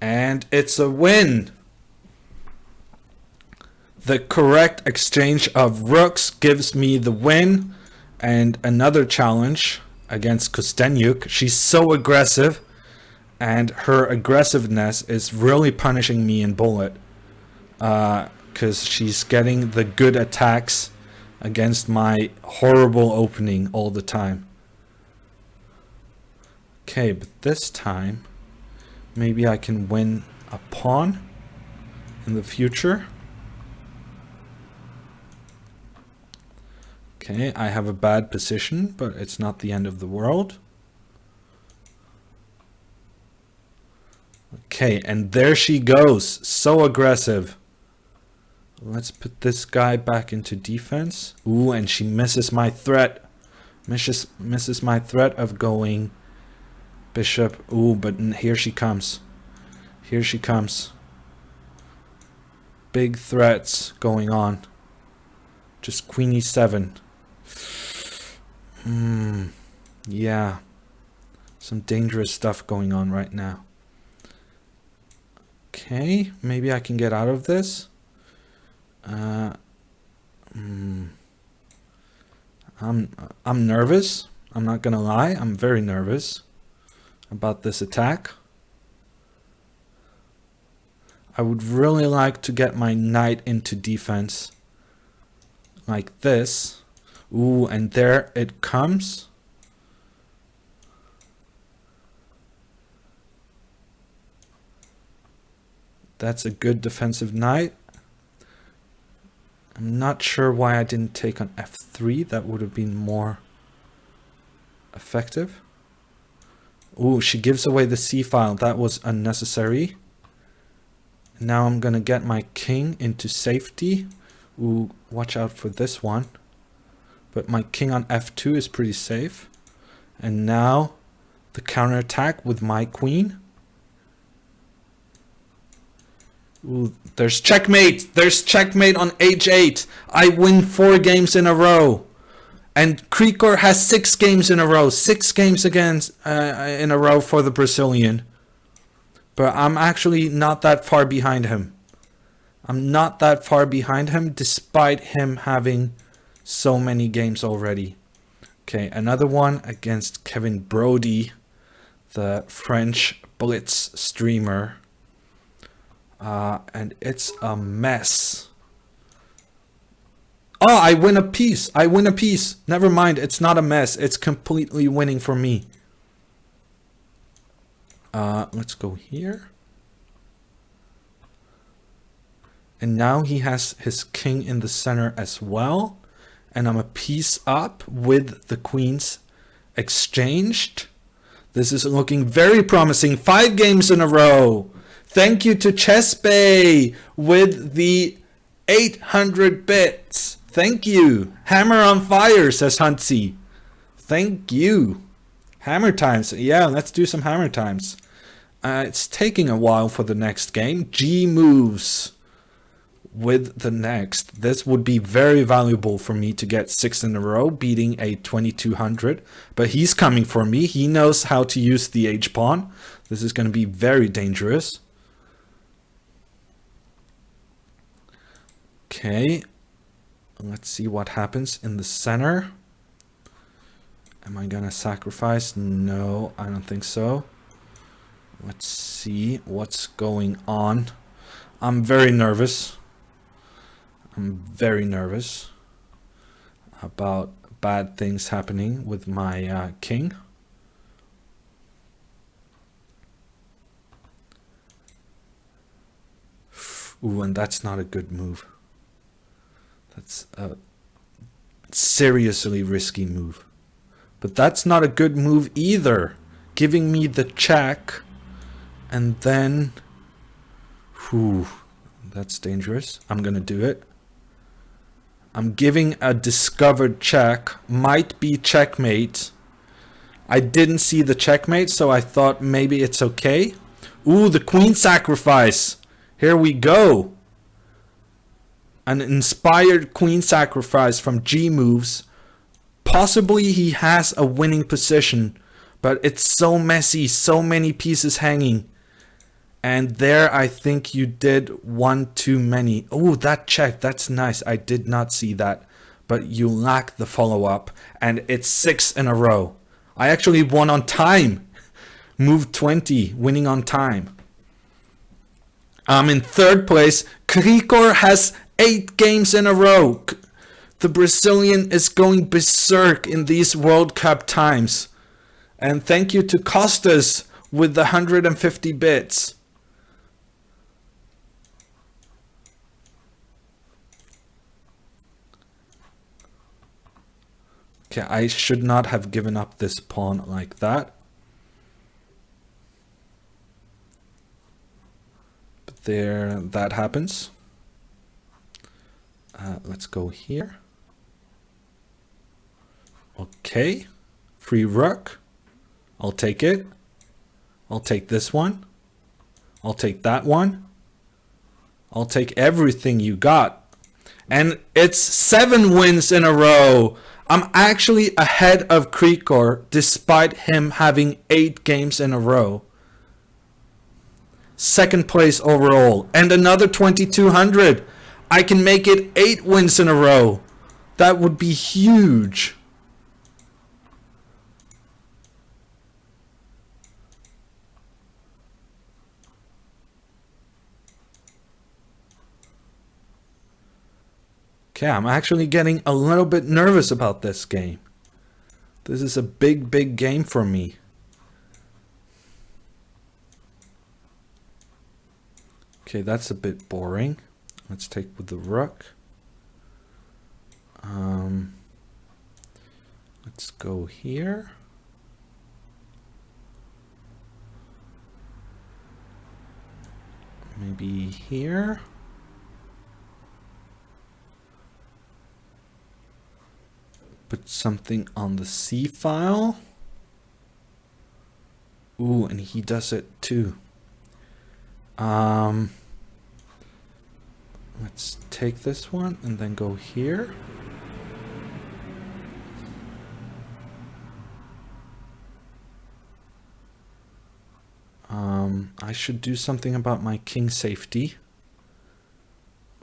And it's a win. The correct exchange of rooks gives me the win and another challenge. against Kostenyuk. She's so aggressive, and her aggressiveness is really punishing me in bullet. Because she's getting the good attacks against my horrible opening all the time. Okay, but this time, maybe I can win a pawn in the future. Okay, I have a bad position, but it's not the end of the world. Okay, and there she goes, so aggressive. Let's put this guy back into defense. Ooh, and she misses my threat. Misses my threat of going bishop. Ooh, but here she comes. Here she comes. Big threats going on. Just queen e7. Yeah. Some dangerous stuff going on right now. Okay, maybe I can get out of this. I'm nervous. I'm not gonna lie. I'm very nervous about this attack. I would really like to get my knight into defense like this. Ooh, and there it comes. That's a good defensive knight. I'm not sure why I didn't take on f3. That would have been more effective. Ooh, she gives away the c-file. That was unnecessary. Now I'm gonna get my king into safety. Ooh, watch out for this one. But my king on f2 is pretty safe. And now the counterattack with my queen. Ooh, there's checkmate. There's checkmate on h8. I win 4 games in a row. And Krikor has 6 games in a row. 6 games against in a row for the Brazilian. But I'm actually not that far behind him. I'm not that far behind him despite him having so many games already. Okay, another one against Kevin Brody, the French Blitz streamer. And it's a mess. Oh, I win a piece. I win a piece. Never mind. It's not a mess. It's completely winning for me. Let's go here. And now he has his king in the center as well. And I'm a piece up with the queens exchanged. This is looking very promising. 5 games in a row. Thank you to Chessbay with the 800 bits. Thank you. Hammer on fire, says Huntzy. Thank you. Hammer times. Yeah, let's do some hammer times. It's taking a while for the next game. G moves with the next. This would be very valuable for me to get 6 in a row, beating a 2200. But he's coming for me. He knows how to use the H-pawn. This is going to be very dangerous. Okay, let's see what happens in the center. Am I gonna sacrifice? No, I don't think so. Let's see what's going on. I'm very nervous. I'm very nervous about bad things happening with my king. Ooh, and that's not a good move. That's a seriously risky move. But that's not a good move either. Giving me the check and then... Whew, that's dangerous. I'm gonna do it. I'm giving a discovered check. Might be checkmate. I didn't see the checkmate, so I thought maybe it's okay. Ooh, the queen sacrifice. Here we go. An inspired queen sacrifice from G moves. Possibly he has a winning position, but it's so messy, so many pieces hanging. And there I think you did one too many. Oh, that check, that's nice. I did not see that, but you lack the follow-up, and it's 6 in a row. I actually won on time. Move 20, winning on time. I'm in third place. Krikor has 8 games in a row. The Brazilian is going berserk in these World Cup times. And thank you to Costas with the 150 bits. Okay, I should not have given up this pawn like that. But there, that happens. Let's go here. Okay, free rook. I'll take it. I'll take this one. I'll take that one. I'll take everything you got. And it's 7 wins in a row. I'm actually ahead of Krikor despite him having 8 games in a row. Second place overall and another 2200. I can make it 8 wins in a row. That would be huge. Okay, I'm actually getting a little bit nervous about this game. This is a big, big game for me. Okay, that's a bit boring. Let's take with the rook. Let's go here. Maybe here. Put something on the C file. Ooh, and he does it too. Let's take this one and then go here. I should do something about my king safety.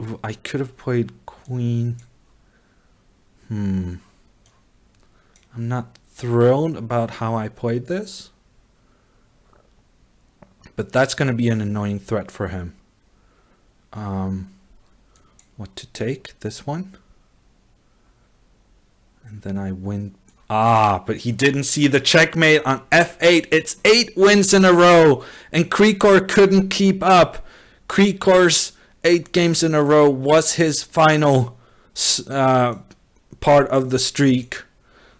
Ooh, I could have played queen. I'm not thrilled about how I played this. But that's going to be an annoying threat for him. What to take? This one. And then I win. Ah, but he didn't see the checkmate on f8. It's 8 wins in a row. And Krikor couldn't keep up. Krikor's 8 games in a row was his final part of the streak.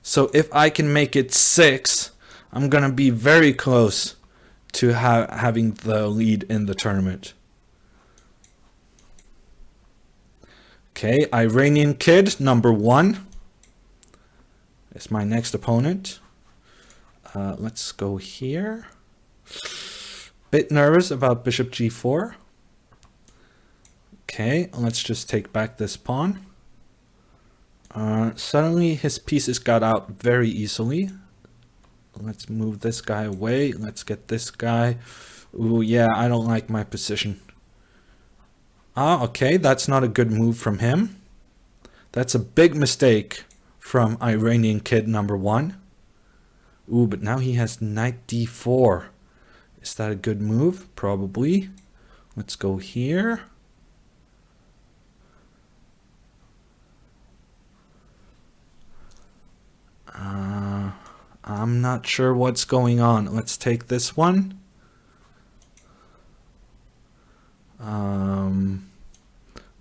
So if I can make it 6, I'm going to be very close to having the lead in the tournament. Okay, Iranian Kid, number 1. Is my next opponent. Let's go here. Bit nervous about bishop g4. Okay, let's just take back this pawn. Suddenly his pieces got out very easily. Let's move this guy away. Let's get this guy. Ooh, yeah, I don't like my position. Ah, okay, that's not a good move from him. That's a big mistake from Iranian Kid number 1. Ooh, but now he has knight d4. Is that a good move? Probably. Let's go here. I'm not sure what's going on. Let's take this one.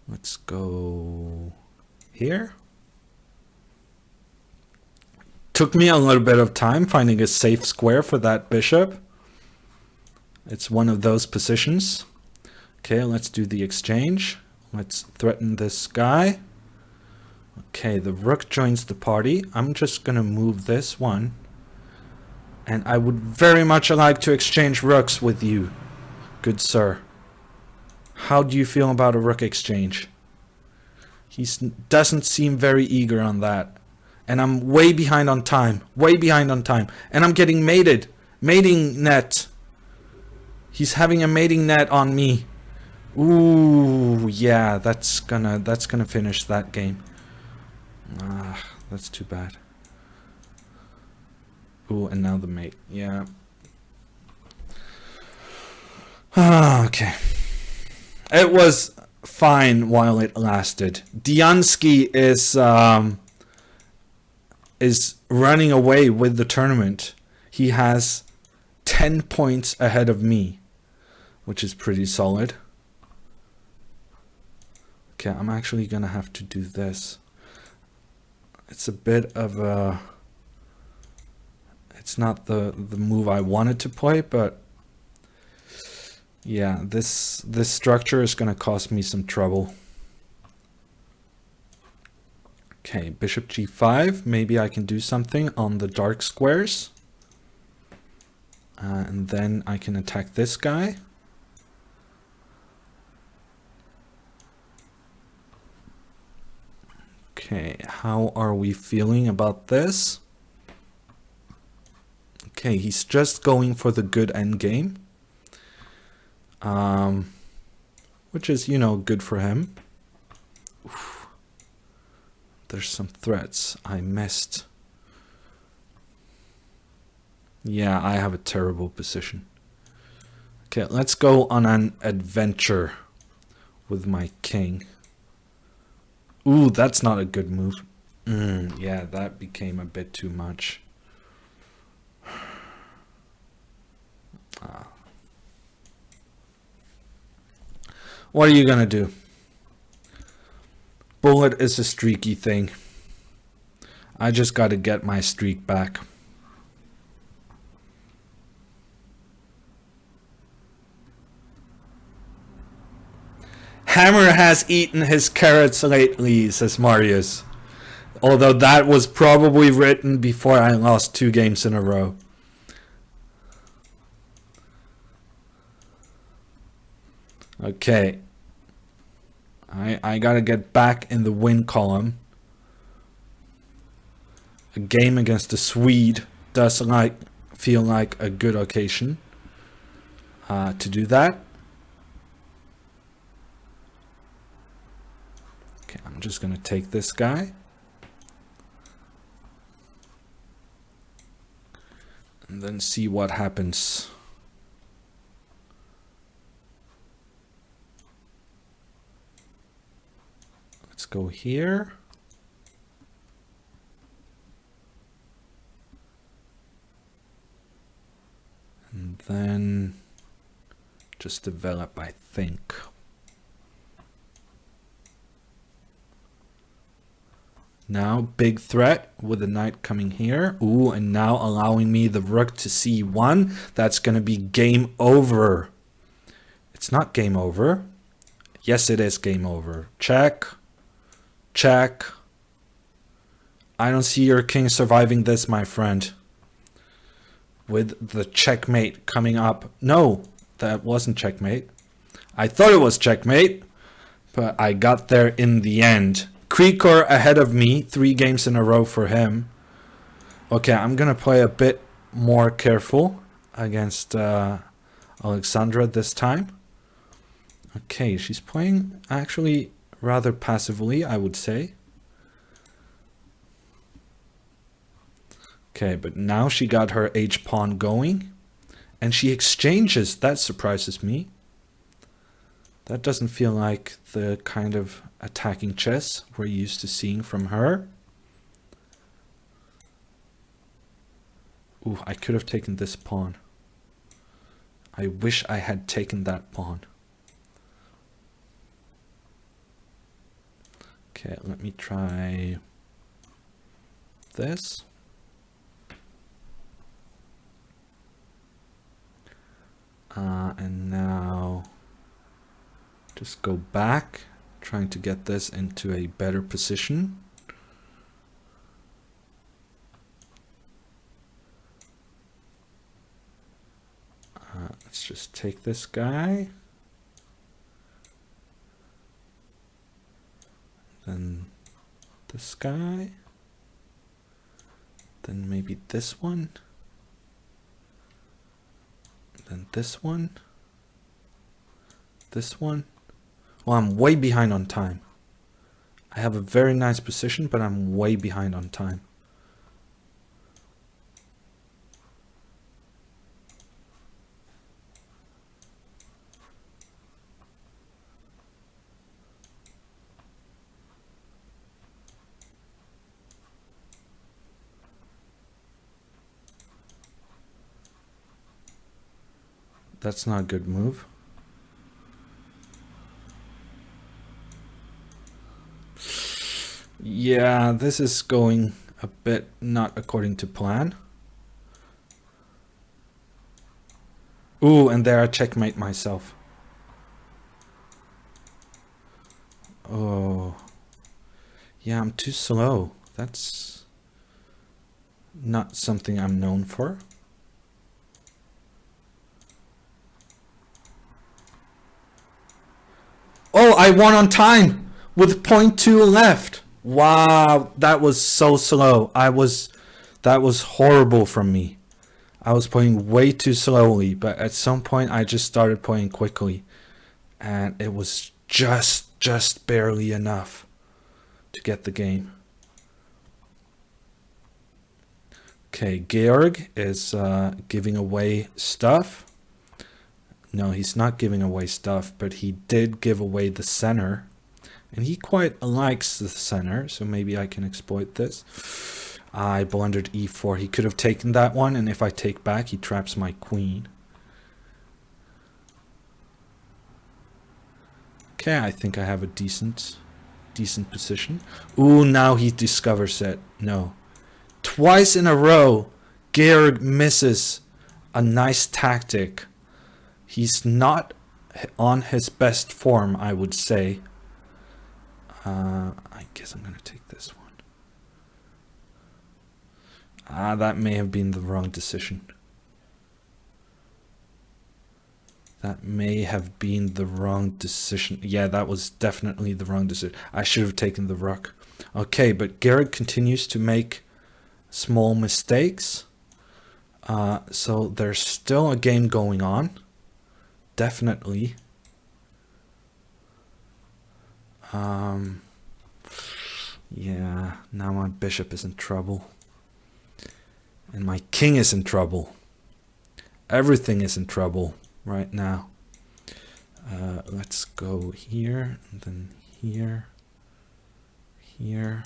Let's go here. Took me a little bit of time finding a safe square for that bishop. It's one of those positions. Okay, let's do the exchange. Let's threaten this guy. Okay, the rook joins the party. I'm just gonna move this one. And I would very much like to exchange rooks with you, good sir. How do you feel about a rook exchange? He doesn't seem very eager on that. And I'm way behind on time. Way behind on time. And I'm getting mated. Mating net. He's having a mating net on me. Ooh, yeah, that's gonna finish that game. Ah, that's too bad. Ooh, and now the mate. Yeah. Okay. It was fine while it lasted. Diansky is running away with the tournament. He has 10 points ahead of me, which is pretty solid. Okay, I'm actually gonna have to do this. It's a bit of a... It's not the move I wanted to play, but yeah, this structure is gonna cause me some trouble. Okay, bishop g5. Maybe I can do something on the dark squares. And then I can attack this guy. Okay, how are we feeling about this? Okay, he's just going for the good endgame. Which is, you know, good for him. Oof. There's some threats I missed. Yeah, I have a terrible position. Okay, let's go on an adventure with my king. Ooh, that's not a good move. Yeah, that became a bit too much. What are you gonna do? Bullet is a streaky thing. I just gotta get my streak back. Hammer has eaten his carrots lately, says Marius. Although that was probably written before I lost 2 games in a row. Okay. I gotta get back in the win column. A game against a Swede does feel like a good occasion to do that. Okay, I'm just gonna take this guy. And then see what happens. Let's go here. And then just develop, I think. Now, big threat with the knight coming here. Ooh, and now allowing me the rook to c1. That's going to be game over. It's not game over. Yes, it is game over. Check. Check. I don't see your king surviving this, my friend. With the checkmate coming up. No, that wasn't checkmate. I thought it was checkmate, but I got there in the end. Krikor ahead of me, 3 games in a row for him. Okay, I'm gonna play a bit more careful against Alexandra this time. Okay, she's playing actually rather passively, I would say. Okay, but now she got her h-pawn going. And she exchanges. That surprises me. That doesn't feel like the kind of attacking chess we're used to seeing from her. Ooh, I could have taken this pawn. I wish I had taken that pawn. Okay, let me try this. And now just go back, trying to get this into a better position. Let's just take this guy. Then this guy. Then maybe this one. Then this one. This one. Well, I'm way behind on time. I have a very nice position, but I'm way behind on time. That's not a good move. Yeah, this is going a bit not according to plan. Ooh, and there I checkmate myself. Oh. Yeah, I'm too slow. That's not something I'm known for. Oh, I won on time with 0.2 left. Wow, that was so slow. That was horrible from me. I was playing way too slowly, but at some point I just started playing quickly, and it was just barely enough to get the game. Okay, Georg is giving away stuff. No, he's not giving away stuff, but he did give away the center. And he quite likes the center, so maybe I can exploit this. I blundered e4. He could have taken that one, and if I take back, he traps my queen. Okay, I think I have a decent position. Ooh, now he discovers it. No. Twice in a row, Georg misses a nice tactic. He's not on his best form, I would say. I guess I'm gonna take this one. That may have been the wrong decision. That may have been the wrong decision. Yeah, that was definitely the wrong decision. I should have taken the rook. Okay, but Georg continues to make small mistakes. So there's still a game going on. Definitely. Yeah, now my bishop is in trouble. And my king is in trouble. Everything is in trouble right now. Let's go here, and then here, here.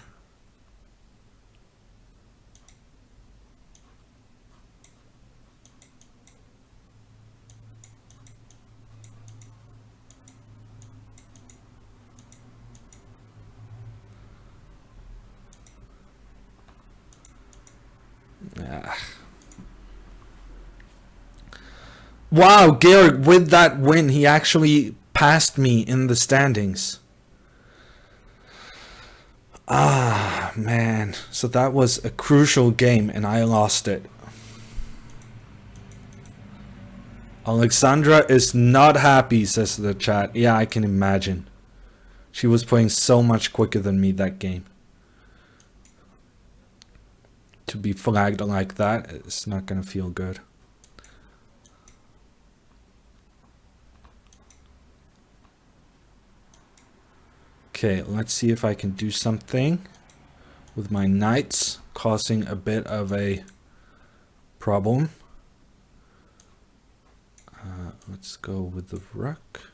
Wow, Georg, with that win, he actually passed me in the standings. Ah, man. So that was a crucial game, and I lost it. Alexandra is not happy, says the chat. Yeah, I can imagine. She was playing so much quicker than me that game. To be flagged like that, it's not gonna feel good. Okay, let's see if I can do something with my knights, causing a bit of a problem. Let's go with the rook.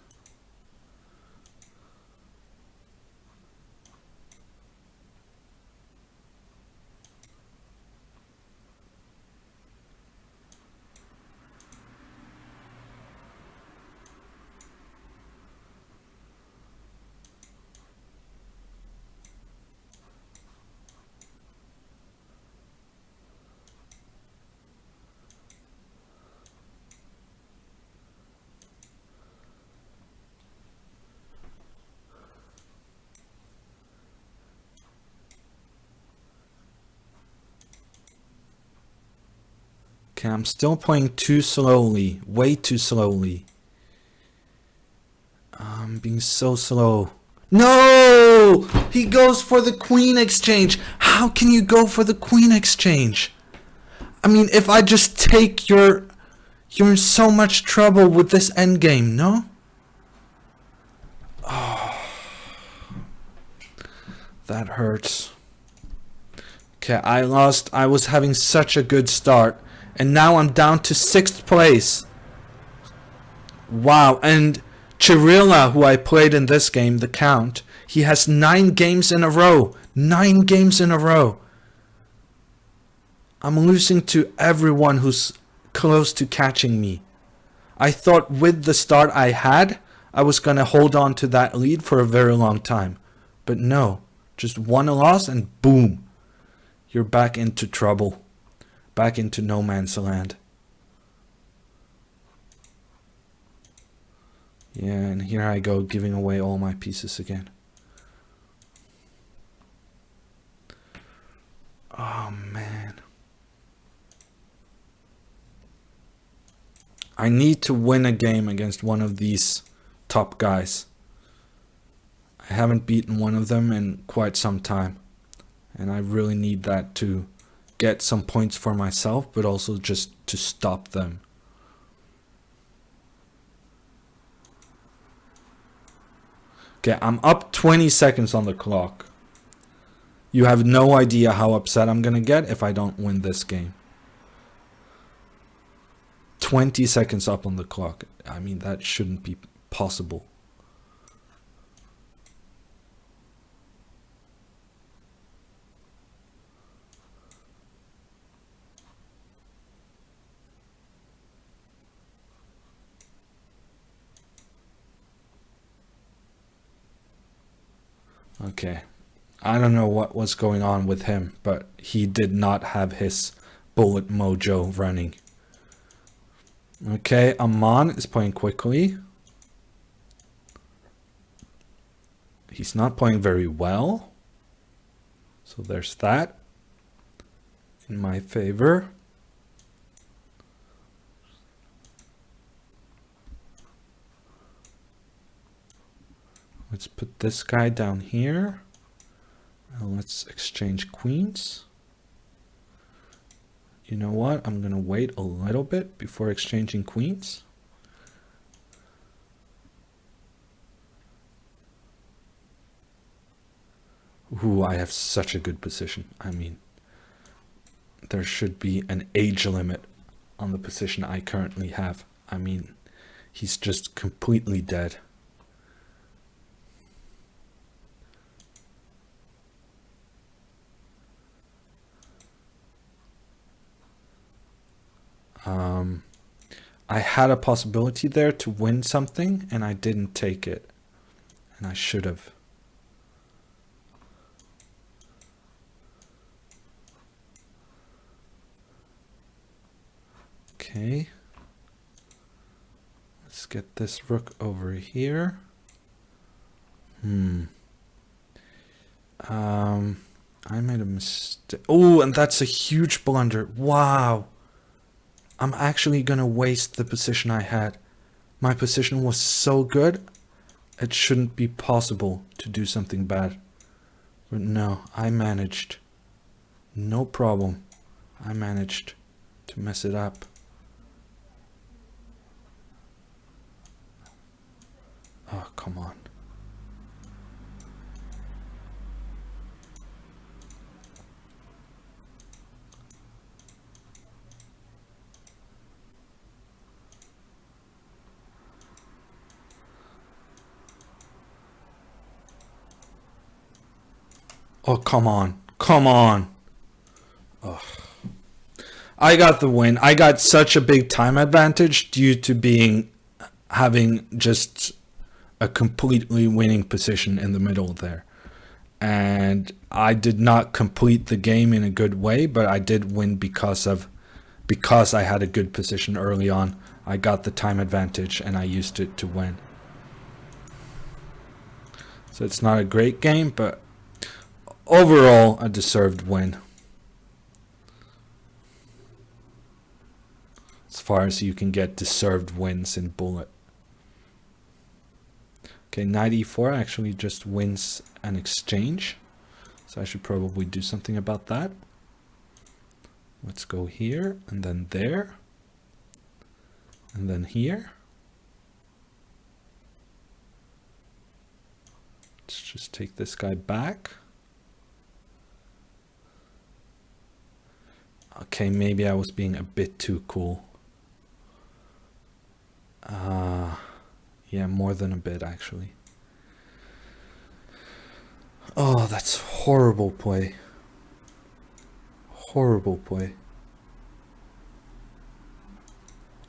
Okay, I'm still playing too slowly, way too slowly. I'm being so slow. No! He goes for the queen exchange. How can you go for the queen exchange? I mean, if I just take you're in so much trouble with this endgame, no? Oh, that hurts. Okay, I lost. I was having such a good start. And now I'm down to 6th place. Wow, and Chirilla, who I played in this game, the Count, he has 9 games in a row. 9 games in a row. I'm losing to everyone who's close to catching me. I thought with the start I had, I was going to hold on to that lead for a very long time. But no, just one loss and boom, you're back into trouble. Back into no man's land. Yeah, and here I go giving away all my pieces again. Oh man. I need to win a game against one of these top guys. I haven't beaten one of them in quite some time. And I really need that to get some points for myself, but also just to stop them. Okay, I'm up 20 seconds on the clock. You have no idea how upset I'm gonna get if I don't win this game. 20 seconds up on the clock. I mean, that shouldn't be possible. Okay. I don't know what was going on with him, but he did not have his bullet mojo running. Okay, Amon is playing quickly. He's not playing very well. So there's that in my favor. Let's put this guy down here. And let's exchange queens. You know what? I'm gonna wait a little bit before exchanging queens. Ooh, I have such a good position. I mean, there should be an age limit on the position I currently have. I mean, he's just completely dead. I had a possibility there to win something and I didn't take it. And I should have. Okay. Let's get this rook over here. I made a mistake. Oh, and that's a huge blunder. Wow. I'm actually gonna waste the position I had. My position was so good, it shouldn't be possible to do something bad. But no, I managed. No problem. I managed to mess it up. Oh, come on. Oh, come on. Come on. Ugh. I got the win. I got such a big time advantage due to having just a completely winning position in the middle there. And I did not complete the game in a good way, but I did win because I had a good position early on. I got the time advantage and I used it to win. So it's not a great game, but overall, a deserved win. As far as you can get deserved wins in bullet. Okay, knight e4 actually just wins an exchange. So I should probably do something about that. Let's go here, and then there. And then here. Let's just take this guy back. Okay, maybe I was being a bit too cool. Yeah, more than a bit, actually. Oh, that's horrible play. Horrible play.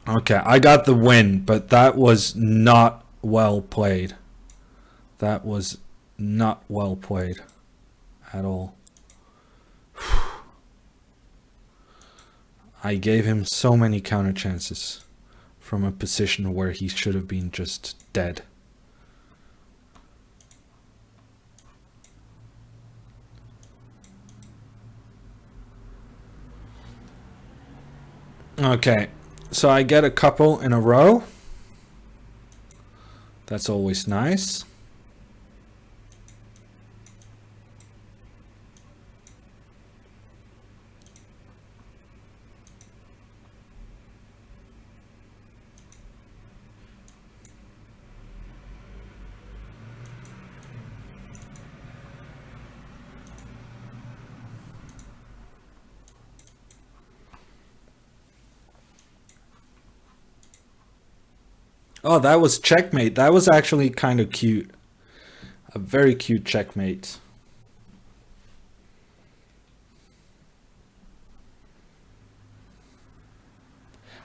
Okay, I got the win, but that was not well played. That was not well played at all. I gave him so many counter chances from a position where he should have been just dead. Okay, so I get a couple in a row. That's always nice. Oh, that was checkmate. That was actually kind of cute. A very cute checkmate.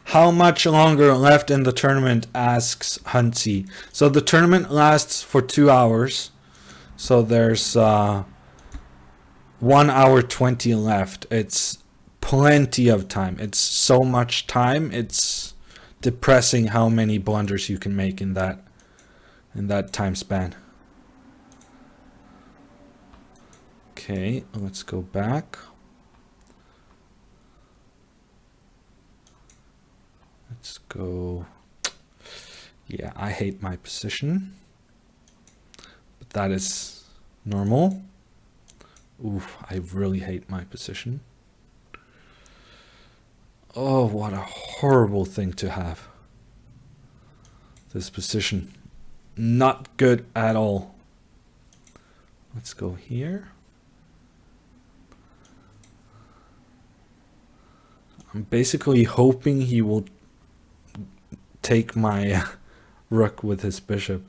How much longer left in the tournament, asks Huntsy. So the tournament lasts for 2 hours. So there's 1 hour 20 left. It's plenty of time. It's so much time. It's depressing how many blunders you can make in that time span. Okay, let's go back. Let's go. Yeah, I hate my position, but that is normal. Ooh, I really hate my position. Oh, what a horrible thing to have. This position. Not good at all. Let's go here. I'm basically hoping he will take my rook with his bishop.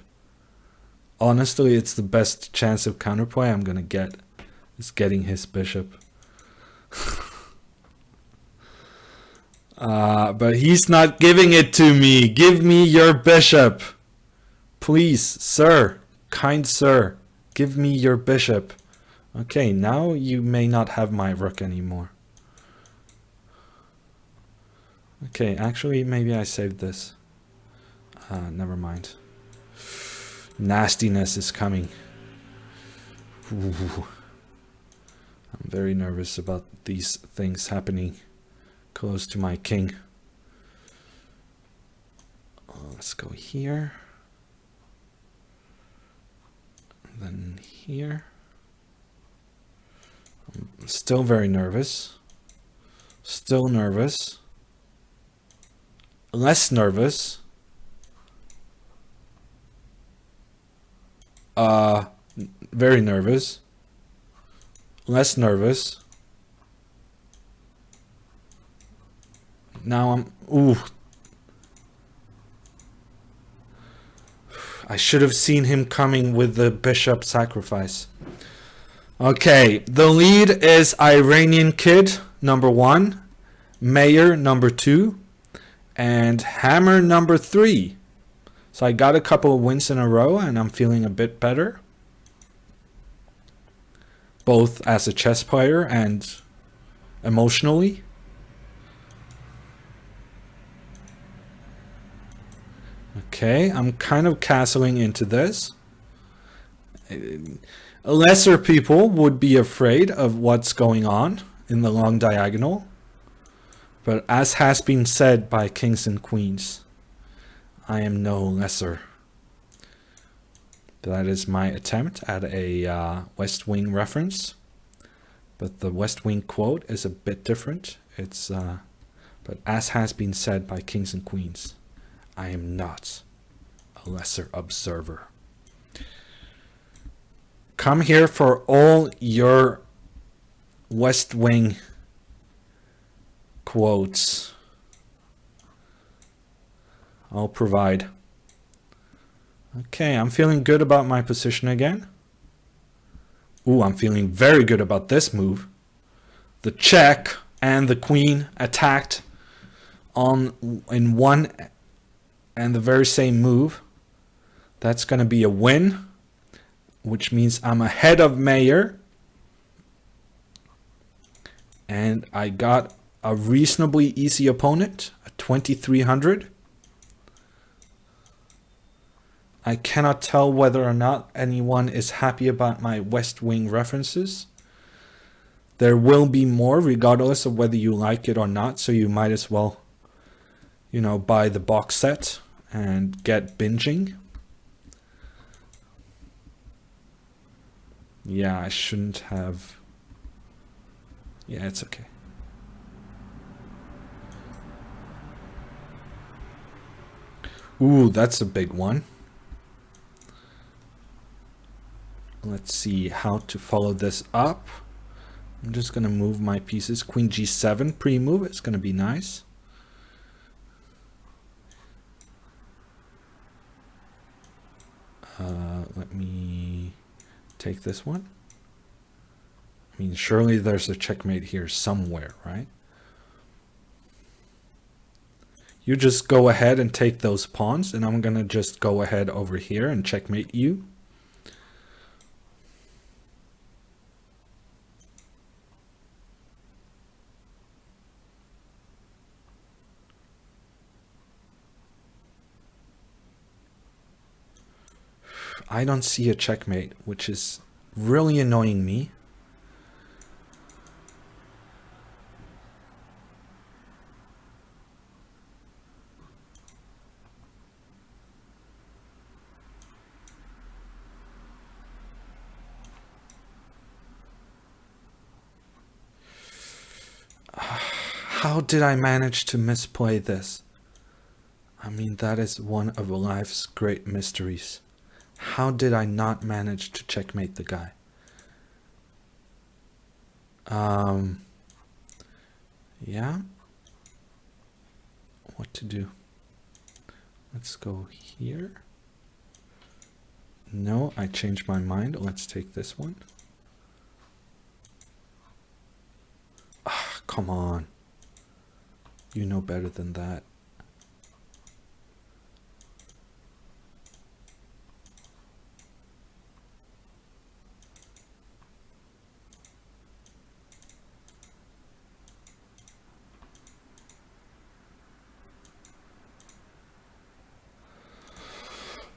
Honestly, it's the best chance of counterplay I'm gonna get, is getting his bishop. But he's not giving it to me. Give me your bishop. Please, sir. Kind sir. Give me your bishop. Okay, now you may not have my rook anymore. Okay, actually, maybe I saved this. Never mind. Nastiness is coming. Ooh. I'm very nervous about these things happening close to my king. Let's go here. Then here. I'm still very nervous. Still nervous. Less nervous. Very nervous. Less nervous. Now I'm... Ooh. I should have seen him coming with the bishop sacrifice. Okay, the lead is Iranian Kid, number 1. Mayor, number 2. And Hammer, number 3. So I got a couple of wins in a row and I'm feeling a bit better. Both as a chess player and emotionally. Okay, I'm kind of castling into this. Lesser people would be afraid of what's going on in the long diagonal. But as has been said by kings and queens, I am no lesser. That is my attempt at a West Wing reference. But the West Wing quote is a bit different. It's but as has been said by kings and queens, I am not a lesser observer. Come here for all your West Wing quotes. I'll provide. Okay, I'm feeling good about my position again. Ooh, I'm feeling very good about this move. The check and the queen attacked in one and the very same move. That's going to be a win, which means I'm ahead of Mayer. And I got a reasonably easy opponent, a 2300. I cannot tell whether or not anyone is happy about my West Wing references. There will be more regardless of whether you like it or not, so you might as well, you know, buy the box set and get binging. Yeah, I shouldn't have. Yeah, it's okay. Ooh, that's a big one. Let's see how to follow this up. I'm just going to move my pieces. Queen g7 pre-move. It's going to be nice. Let me take this one. I mean, surely there's a checkmate here somewhere, right? You just go ahead and take those pawns, and I'm going to just go ahead over here and checkmate you. I don't see a checkmate, which is really annoying me. How did I manage to misplay this? I mean, that is one of life's great mysteries. How did I not manage to checkmate the guy? Yeah. What to do? Let's go here. No, I changed my mind. Let's take this one. Ah, come on. You know better than that.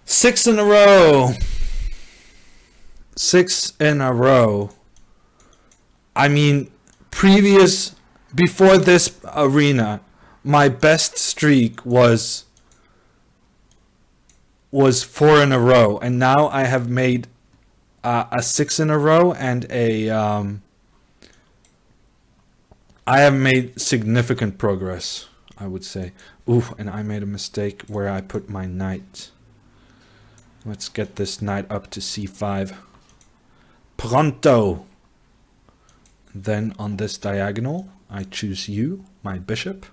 Six in a row. 6 in a row. I mean, before this arena, my best streak was 4 in a row, and now I have made a 6 in a row, and I have made significant progress, I would say. Ooh, and I made a mistake where I put my knight. Let's get this knight up to c5. Pronto! Then on this diagonal, I choose you, my bishop.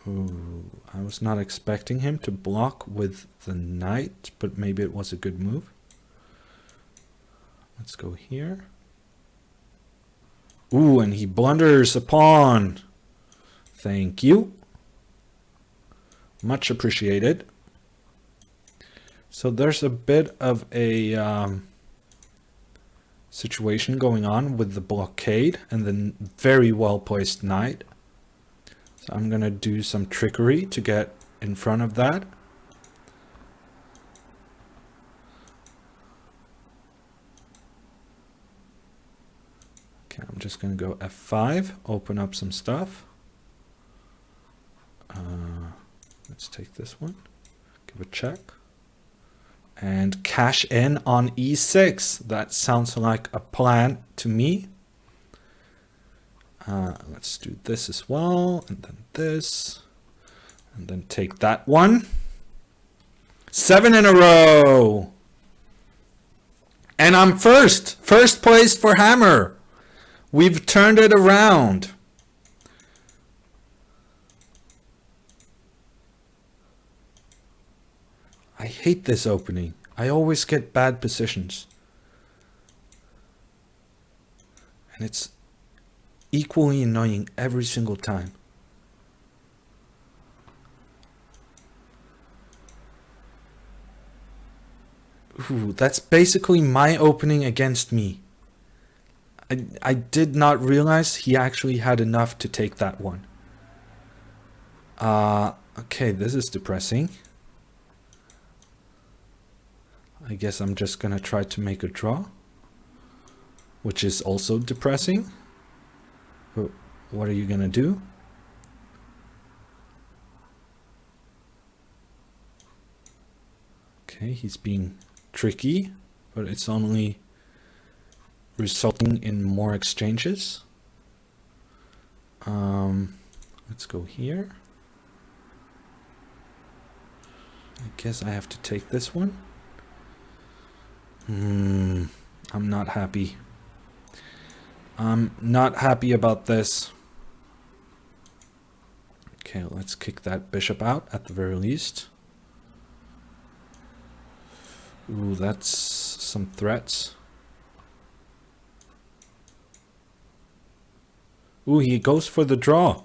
Ooh, I was not expecting him to block with the knight, but maybe it was a good move. Let's go here. Ooh, and he blunders a pawn. Thank you. Much appreciated. So there's a bit of a situation going on with the blockade and the very well placed knight. So I'm gonna do some trickery to get in front of that. Okay, I'm just gonna go f5, open up some stuff. Let's take this one, give a check, and cash in on e6. That sounds like a plan to me. Let's do this as well, and then this, and then take that one. 7 in a row. And I'm first place for Hammer. We've turned it around. I hate this opening. I always get bad positions. And equally annoying every single time. Ooh, that's basically my opening against me. I did not realize he actually had enough to take that one. Okay, this is depressing. I guess I'm just gonna try to make a draw, which is also depressing. But what are you gonna do? Okay, he's being tricky, but it's only resulting in more exchanges. Let's go here. I guess I have to take this one. I'm not happy. I'm not happy about this. Okay, let's kick that bishop out at the very least. Ooh, that's some threats. Ooh, he goes for the draw.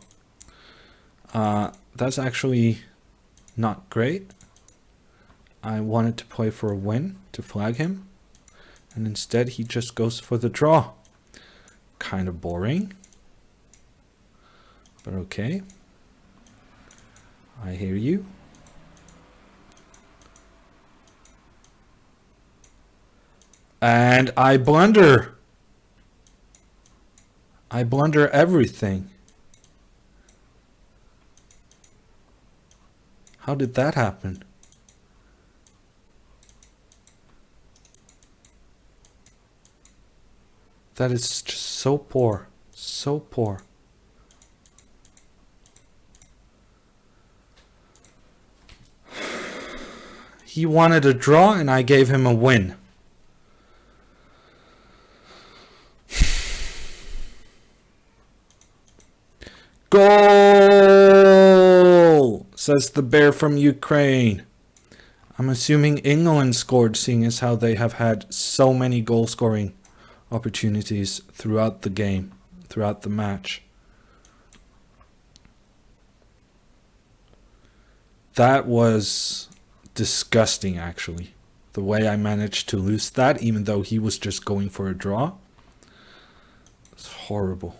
That's actually not great. I wanted to play for a win to flag him, and instead he just goes for the draw. Kind of boring, but okay. I hear you. And I blunder. I blunder everything. How did that happen? That is just so poor. So poor. He wanted a draw and I gave him a win. Goal! Says the bear from Ukraine. I'm assuming England scored, seeing as how they have had so many goal scoring opportunities throughout the game, throughout the match. That was disgusting, actually. The way I managed to lose that, even though he was just going for a draw. It's horrible.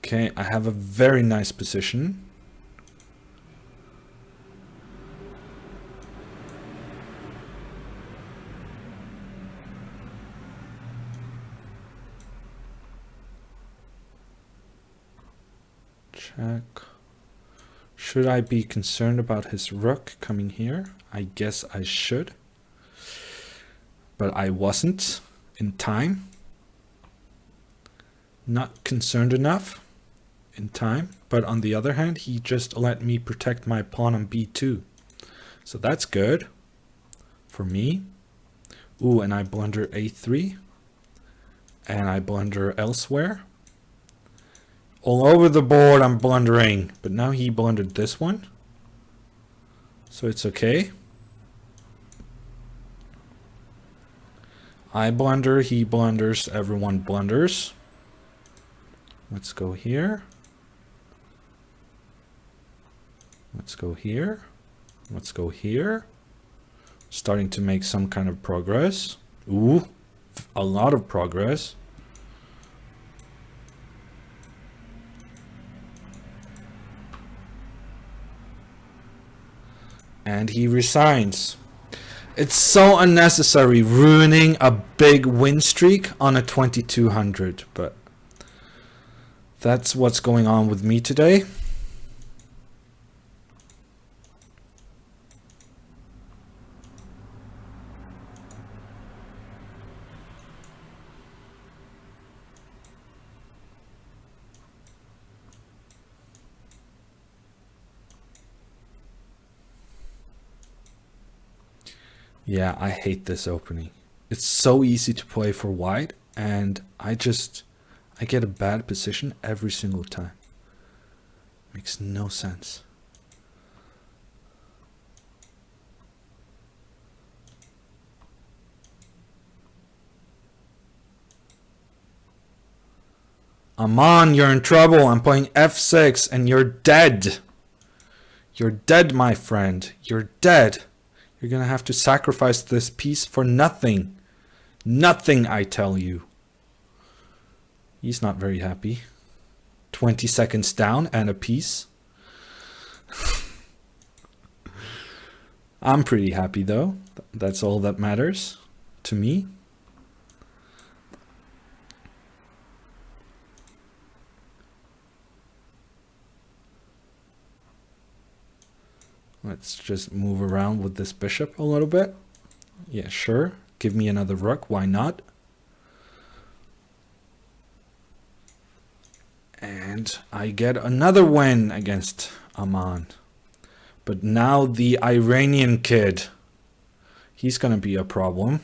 Okay, I have a very nice position. Check. Should I be concerned about his rook coming here? I guess I should. But I wasn't in time. Not concerned enough in time. But on the other hand, he just let me protect my pawn on b2. So that's good for me. Ooh, and I blunder a3. And I blunder elsewhere. All over the board I'm blundering. But now he blundered this one. So it's okay. I blunder, he blunders, everyone blunders. Let's go here. Let's go here. Let's go here. Starting to make some kind of progress. Ooh, a lot of progress. And he resigns. It's so unnecessary, ruining a big win streak on a 2200, but that's what's going on with me today. Yeah, I hate this opening. It's so easy to play for white, and I I get a bad position every single time. Makes no sense. Aman, you're in trouble. I'm playing f6 and you're dead. You're dead, my friend. You're dead. You're gonna have to sacrifice this piece for nothing. Nothing, I tell you. He's not very happy. 20 seconds down and a piece. I'm pretty happy though. That's all that matters to me. Let's just move around with this bishop a little bit. Yeah, sure. Give me another rook. Why not? And I get another win against Aman. But now the Iranian kid, he's going to be a problem.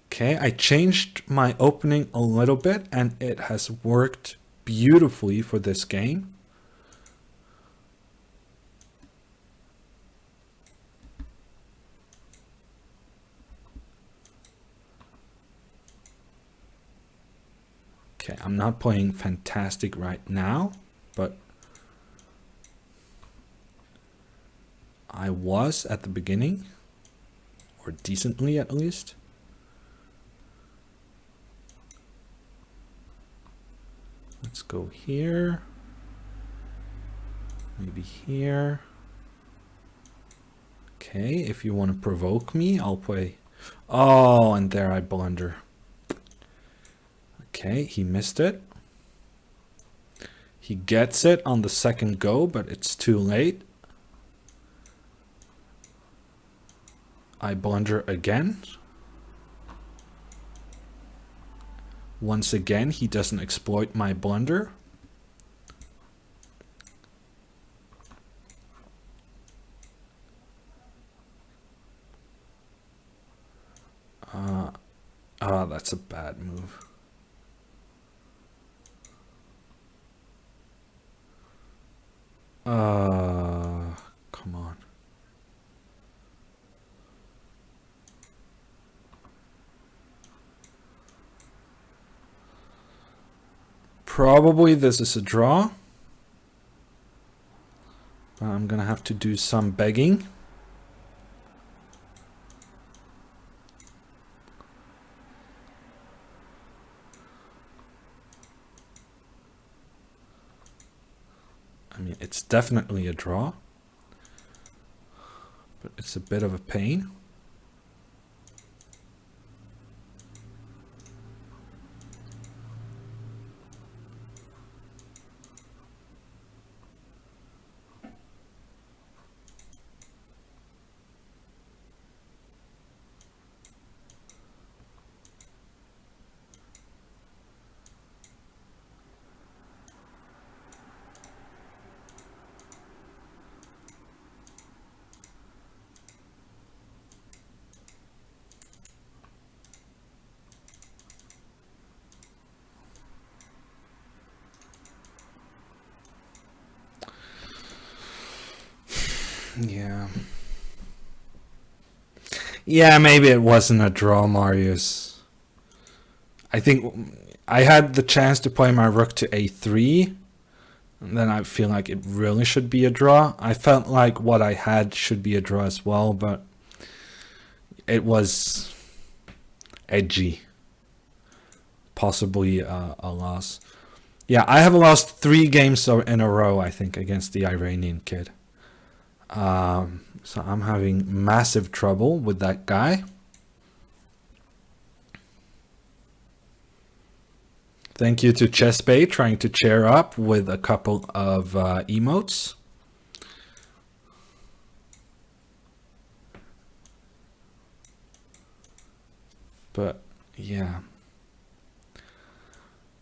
Okay, I changed my opening a little bit and it has worked beautifully for this game. Okay, I'm not playing fantastic right now, but I was at the beginning, or decently at least. Let's go here, maybe here. Okay, if you want to provoke me, I'll play. Oh, and there I blunder. Okay, he missed it. He gets it on the second go, but it's too late. I blunder again. Once again, he doesn't exploit my blunder. That's a bad move. Come on. Probably this is a draw. But I'm gonna have to do some begging. I mean, it's definitely a draw, but it's a bit of a pain. Yeah, maybe it wasn't a draw, Marius. I think I had the chance to play my rook to a3, and then I feel like it really should be a draw. I felt like what I had should be a draw as well, but it was edgy. Possibly a loss. Yeah, I have lost 3 games in a row, I think, against the Iranian kid. So I'm having massive trouble with that guy. Thank you to Chessbay trying to cheer up with a couple of emotes. But yeah,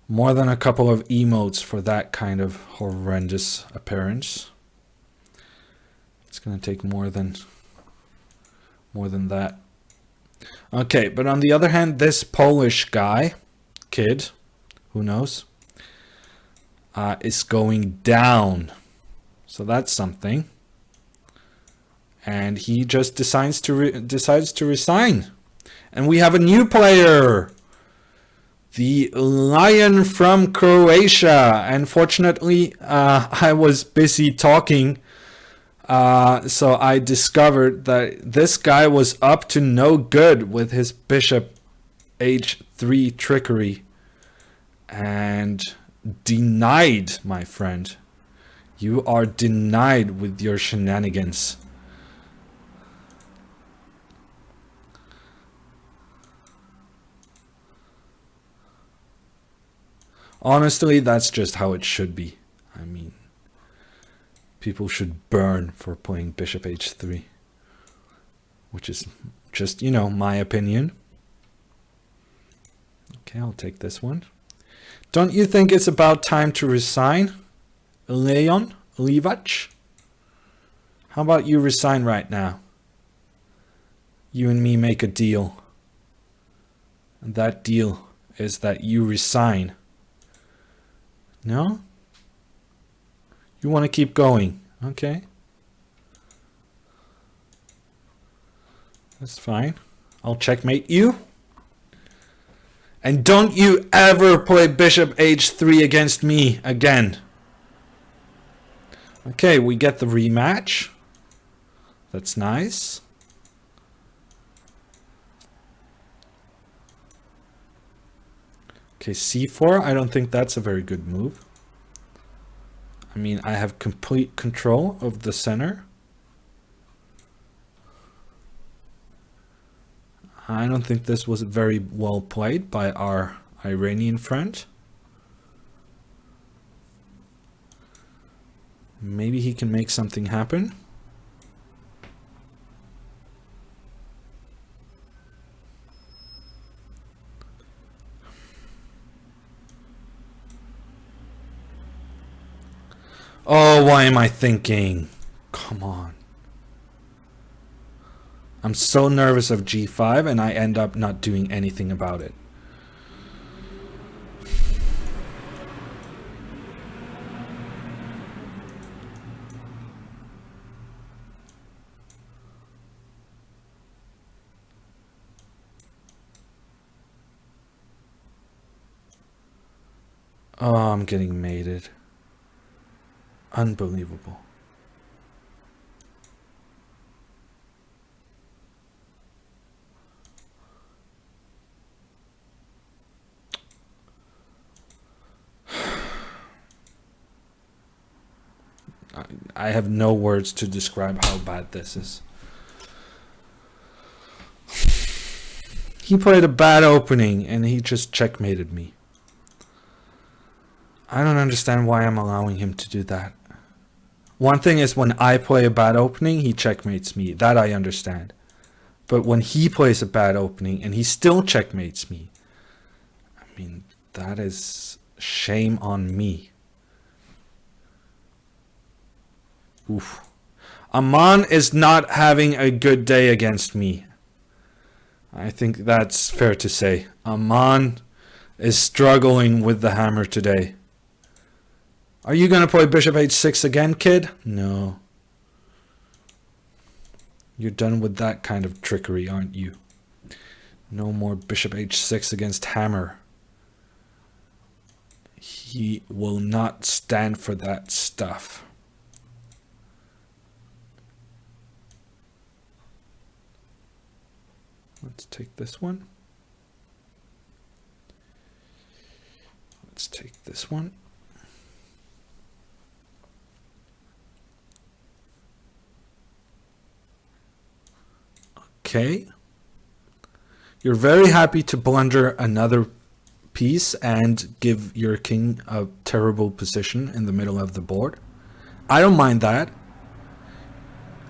more than a couple of emotes for that kind of horrendous appearance. It's gonna take more than that. Okay, but on the other hand, this Polish guy, kid, who knows, is going down. So that's something. And he just decides to resign. And we have a new player, the Lion from Croatia. Unfortunately, I was busy talking, so I discovered that this guy was up to no good with his bishop h3 trickery. And denied, my friend. You are denied with your shenanigans. Honestly, that's just how it should be. I mean, people should burn for playing bishop h3. Which is just, you know, my opinion. Okay, I'll take this one. Don't you think it's about time to resign, Leon Livac? How about you resign right now? You and me make a deal. And that deal is that you resign. No? You want to keep going? Okay. That's fine. I'll checkmate you. And don't you ever play bishop h3 against me again. Okay, we get the rematch. That's nice. Okay, c4. I don't think that's a very good move. I mean, I have complete control of the center. I don't think this was very well played by our Iranian friend. Maybe he can make something happen. Oh, why am I thinking? Come on. I'm so nervous of g5 and I end up not doing anything about it. Oh, I'm getting mated. Unbelievable. I have no words to describe how bad this is. He played a bad opening and he just checkmated me. I don't understand why I'm allowing him to do that. One thing is when I play a bad opening, he checkmates me. That I understand. But when he plays a bad opening and he still checkmates me, I mean, that is shame on me. Oof. Aman is not having a good day against me. I think that's fair to say. Aman is struggling with the hammer today. Are you going to play bishop h6 again, kid? No. You're done with that kind of trickery, aren't you? No more bishop h6 against hammer. He will not stand for that stuff. Let's take this one. Let's take this one. Okay. You're very happy to blunder another piece and give your king a terrible position in the middle of the board. I don't mind that.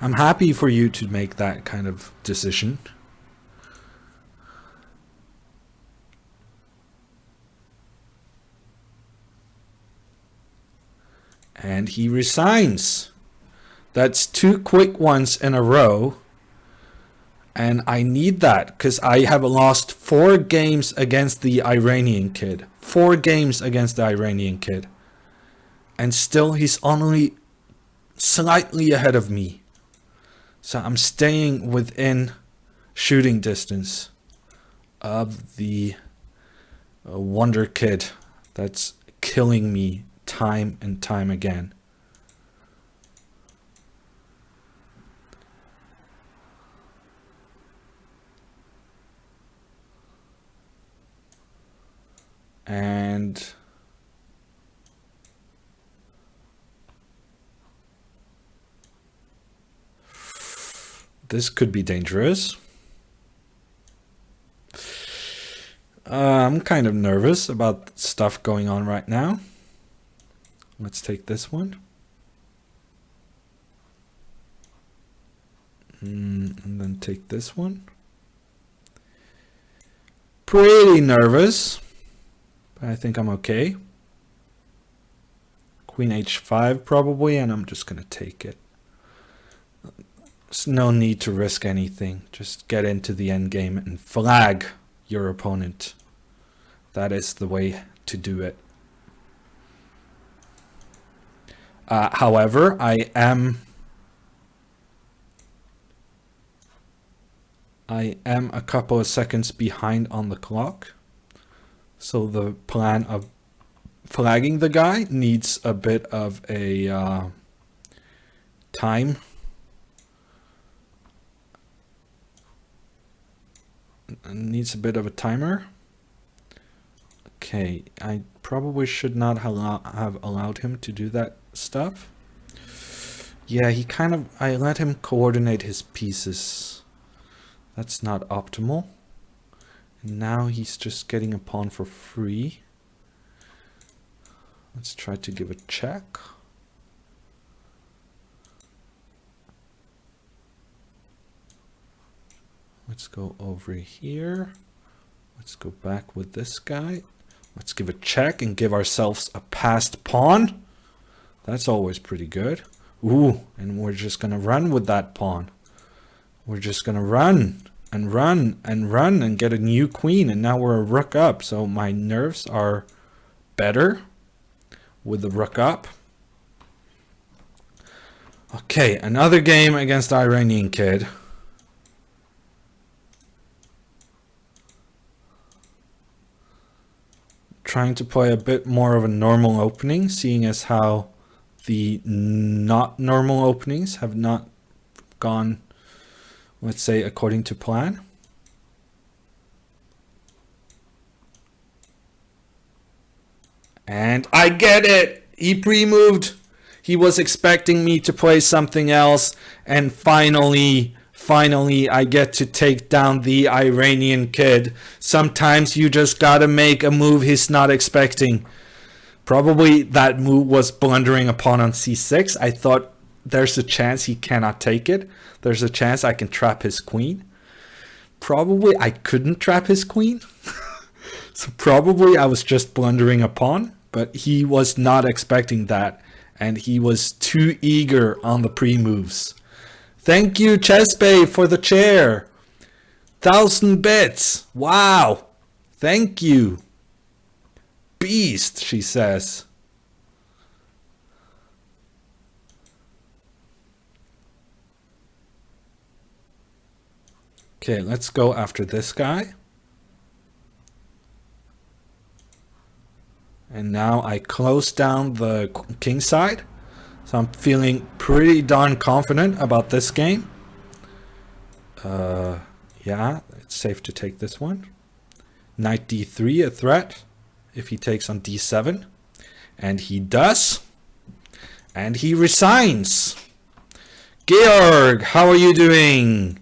I'm happy for you to make that kind of decision. And he resigns. That's 2 quick ones in a row. And I need that because I have lost 4 games against the Iranian kid. 4 games against the Iranian kid. And still he's only slightly ahead of me. So I'm staying within shooting distance of the wonder kid that's killing me time and time again. And this could be dangerous. I'm kind of nervous about stuff going on right now. Let's take this one. And then take this one. Pretty nervous, but I think I'm okay. Queen h5 probably, and I'm just gonna take it. There's no need to risk anything. Just get into the endgame and flag your opponent. That is the way to do it. However, I am a couple of seconds behind on the clock. So the plan of flagging the guy needs a bit of a time. Needs a bit of a timer. Okay, I probably should not have allowed him to do that stuff. Yeah, I let him coordinate his pieces. That's not optimal. And now he's just getting a pawn for free. Let's try to give a check. Let's go over here. Let's go back with this guy. Let's give a check and give ourselves a passed pawn. That's always pretty good. Ooh, and we're just gonna run with that pawn. We're just gonna run and run and run and get a new queen, and now we're a rook up. So my nerves are better with the rook up. Okay, another game against the Iranian kid. Trying to play a bit more of a normal opening, seeing as how the not normal openings have not gone, let's say, according to plan. And I get it! He pre-moved. He was expecting me to play something else, and finally I get to take down the Iranian kid. Sometimes you just gotta make a move he's not expecting. Probably that move was blundering a pawn on c6. I thought there's a chance he cannot take it. There's a chance I can trap his queen. Probably I couldn't trap his queen. So probably I was just blundering a pawn, but he was not expecting that. And he was too eager on the pre-moves. Thank you, Chesbay, for the chair. 1,000 bits. Wow. Thank you. Beast, she says. Okay, let's go after this guy. And now I close down the king side. So I'm feeling pretty darn confident about this game. Yeah, it's safe to take this one. Knight d3, a threat if he takes on d7. And he does. And he resigns. Georg, how are you doing?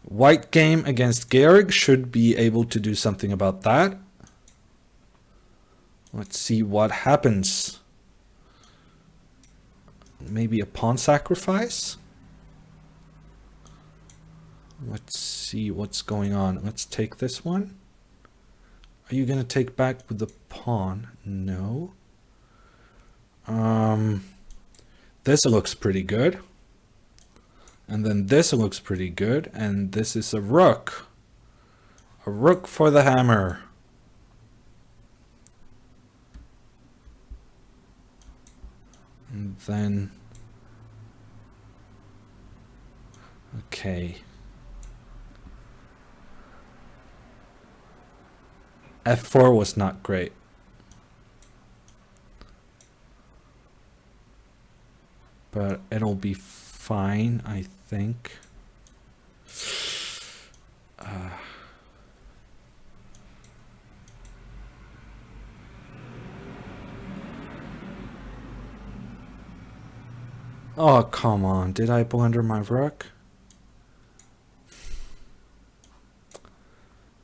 White game against Georg should be able to do something about that. Let's see what happens. Maybe a pawn sacrifice? Let's see what's going on. Let's take this one. Are you going to take back with the pawn? No. This looks pretty good. And then this looks pretty good. And this is a rook. A rook for the hammer. And then... Okay. F4 was not great. But it'll be fine, I think. Oh, come on. Did I blunder my rook?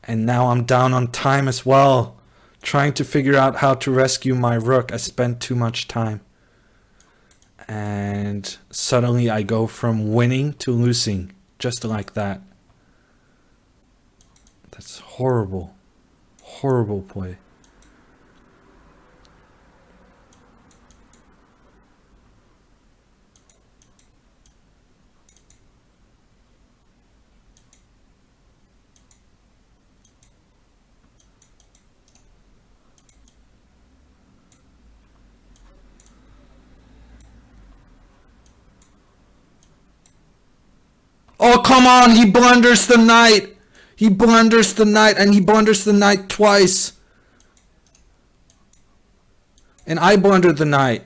And now I'm down on time as well. Trying to figure out how to rescue my rook. I spent too much time. And suddenly I go from winning to losing. Just like that. That's horrible. Horrible play. Oh, come on, he blunders the knight. He blunders the knight, and he blunders the knight twice. And I blundered the knight.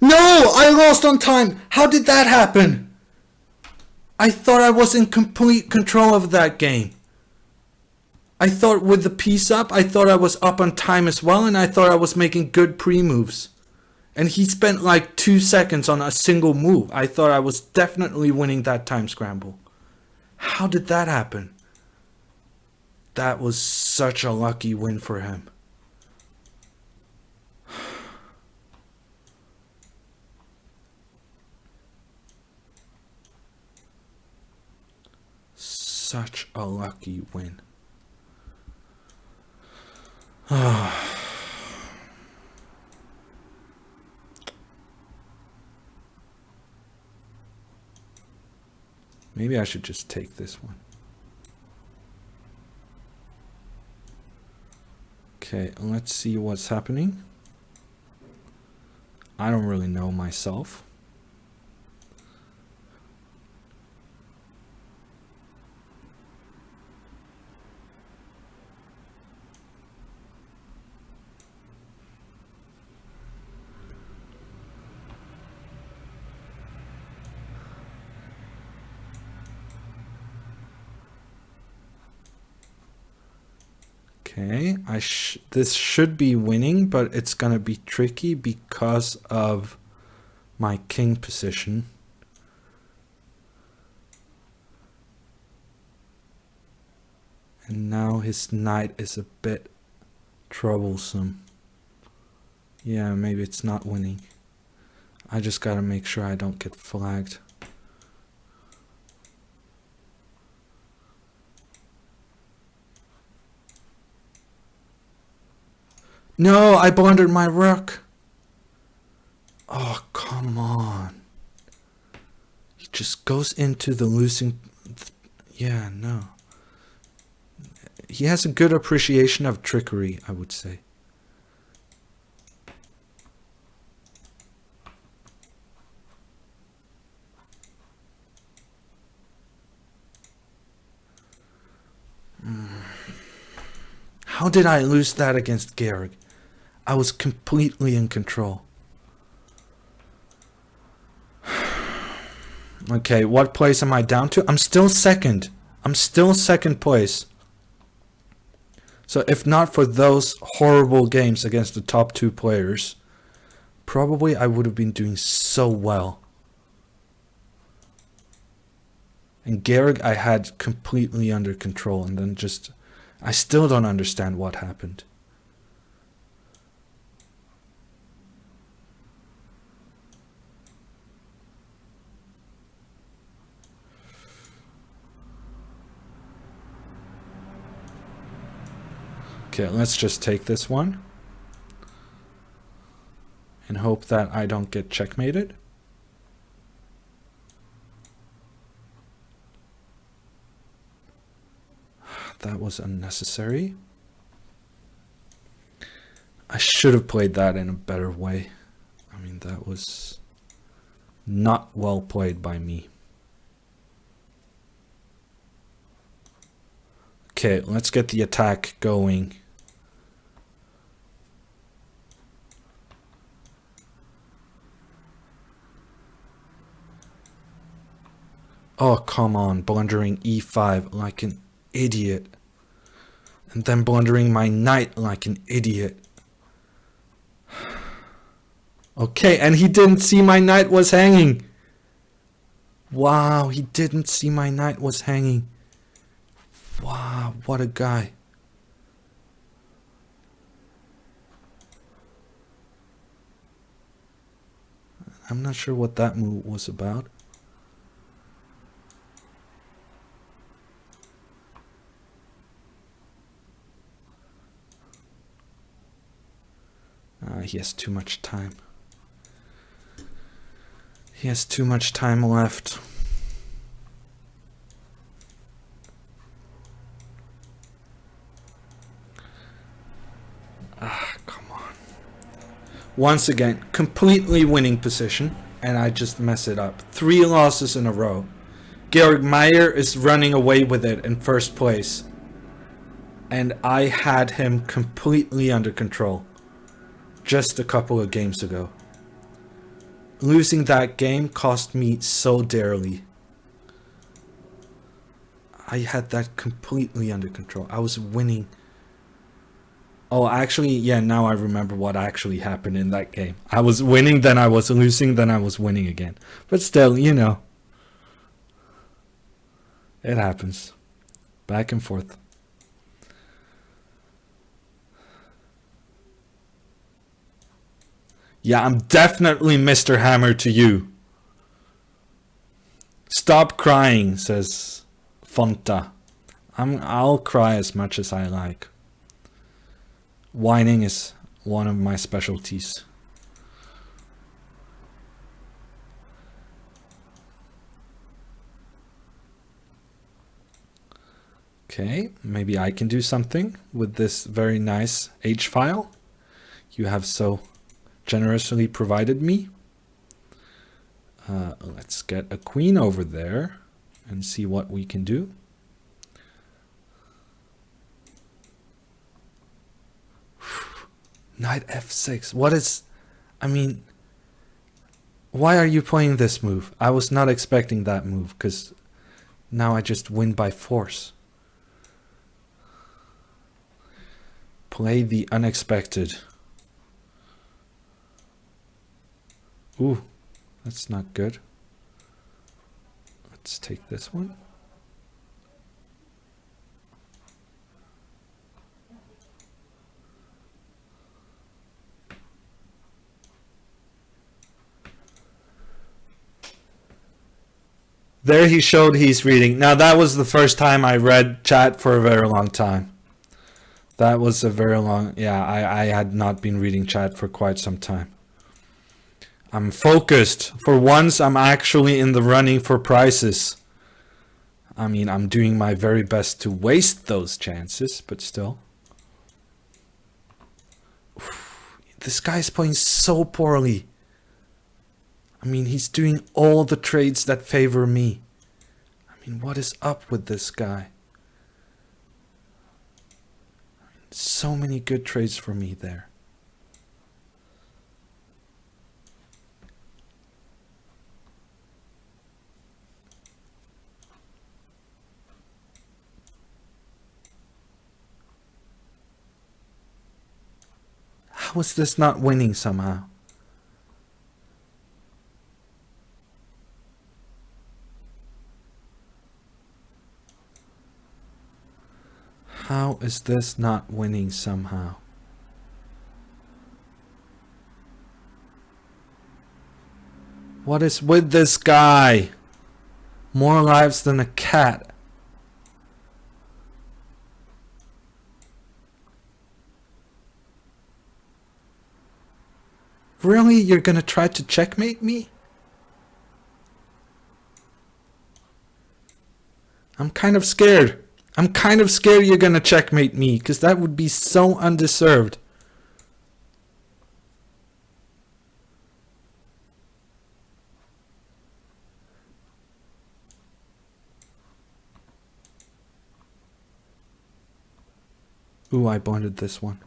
No, I lost on time. How did that happen? I thought I was in complete control of that game. I thought with the piece up, I thought I was up on time as well, and I thought I was making good pre-moves. And he spent like 2 seconds on a single move. I thought I was definitely winning that time scramble. How did that happen? That was such a lucky win for him. Such a lucky win. Maybe I should just take this one. Okay, let's see what's happening. I don't really know myself. Okay, this should be winning, but it's gonna be tricky because of my king position. And now his knight is a bit troublesome. Yeah, maybe it's not winning. I just gotta make sure I don't get flagged. No, I blundered my rook. Oh, come on. He just goes into the losing... Yeah, no. He has a good appreciation of trickery, I would say. How did I lose that against Georg? I was completely in control. Okay, what place am I down to? I'm still second. I'm still second place. So if not for those horrible games against the top 2 players, probably I would have been doing so well. And Georg I had completely under control, and then just... I still don't understand what happened. Okay, let's just take this one. And hope that I don't get checkmated. That was unnecessary. I should have played that in a better way. I mean, that was not well played by me. Okay, let's get the attack going. Oh, come on, blundering e5 like an idiot. And then blundering my knight like an idiot. Okay, and he didn't see my knight was hanging. Wow, he didn't see my knight was hanging. Wow, what a guy. I'm not sure what that move was about. He has too much time. He has too much time left. Come on. Once again, completely winning position, and I just mess it up. 3 losses in a row. Georg Meyer is running away with it in first place. And I had him completely under control. Just a couple of games ago. Losing that game cost me so dearly. I had that completely under control. I was winning. Oh, actually, yeah, now I remember what actually happened in that game. I was winning, then I was losing, then I was winning again. But still, you know. It happens. Back and forth. Yeah, I'm definitely Mr. Hammer to you. Stop crying, says Fonta. I'll cry as much as I like. Whining is one of my specialties. Okay, maybe I can do something with this very nice H file you have so generously provided me. Let's get a queen over there and see what we can do. Knight f6. What is... I mean... Why are you playing this move? I was not expecting that move, because now I just win by force. Play the unexpected. Ooh, that's not good. Let's take this one. There he showed he's reading. Now that was the first time I read chat for a very long time. That was a very long... Yeah, I had not been reading chat for quite some time. I'm focused. For once, I'm actually in the running for prizes. I mean, I'm doing my very best to waste those chances, but still. This guy's playing so poorly. I mean, he's doing all the trades that favor me. I mean, what is up with this guy? So many good trades for me there. How is this not winning somehow? How is this not winning somehow? What is with this guy? More lives than a cat. Really? You're gonna try to checkmate me? I'm kind of scared. I'm kind of scared you're gonna checkmate me, because that would be so undeserved. Ooh, I blundered this one.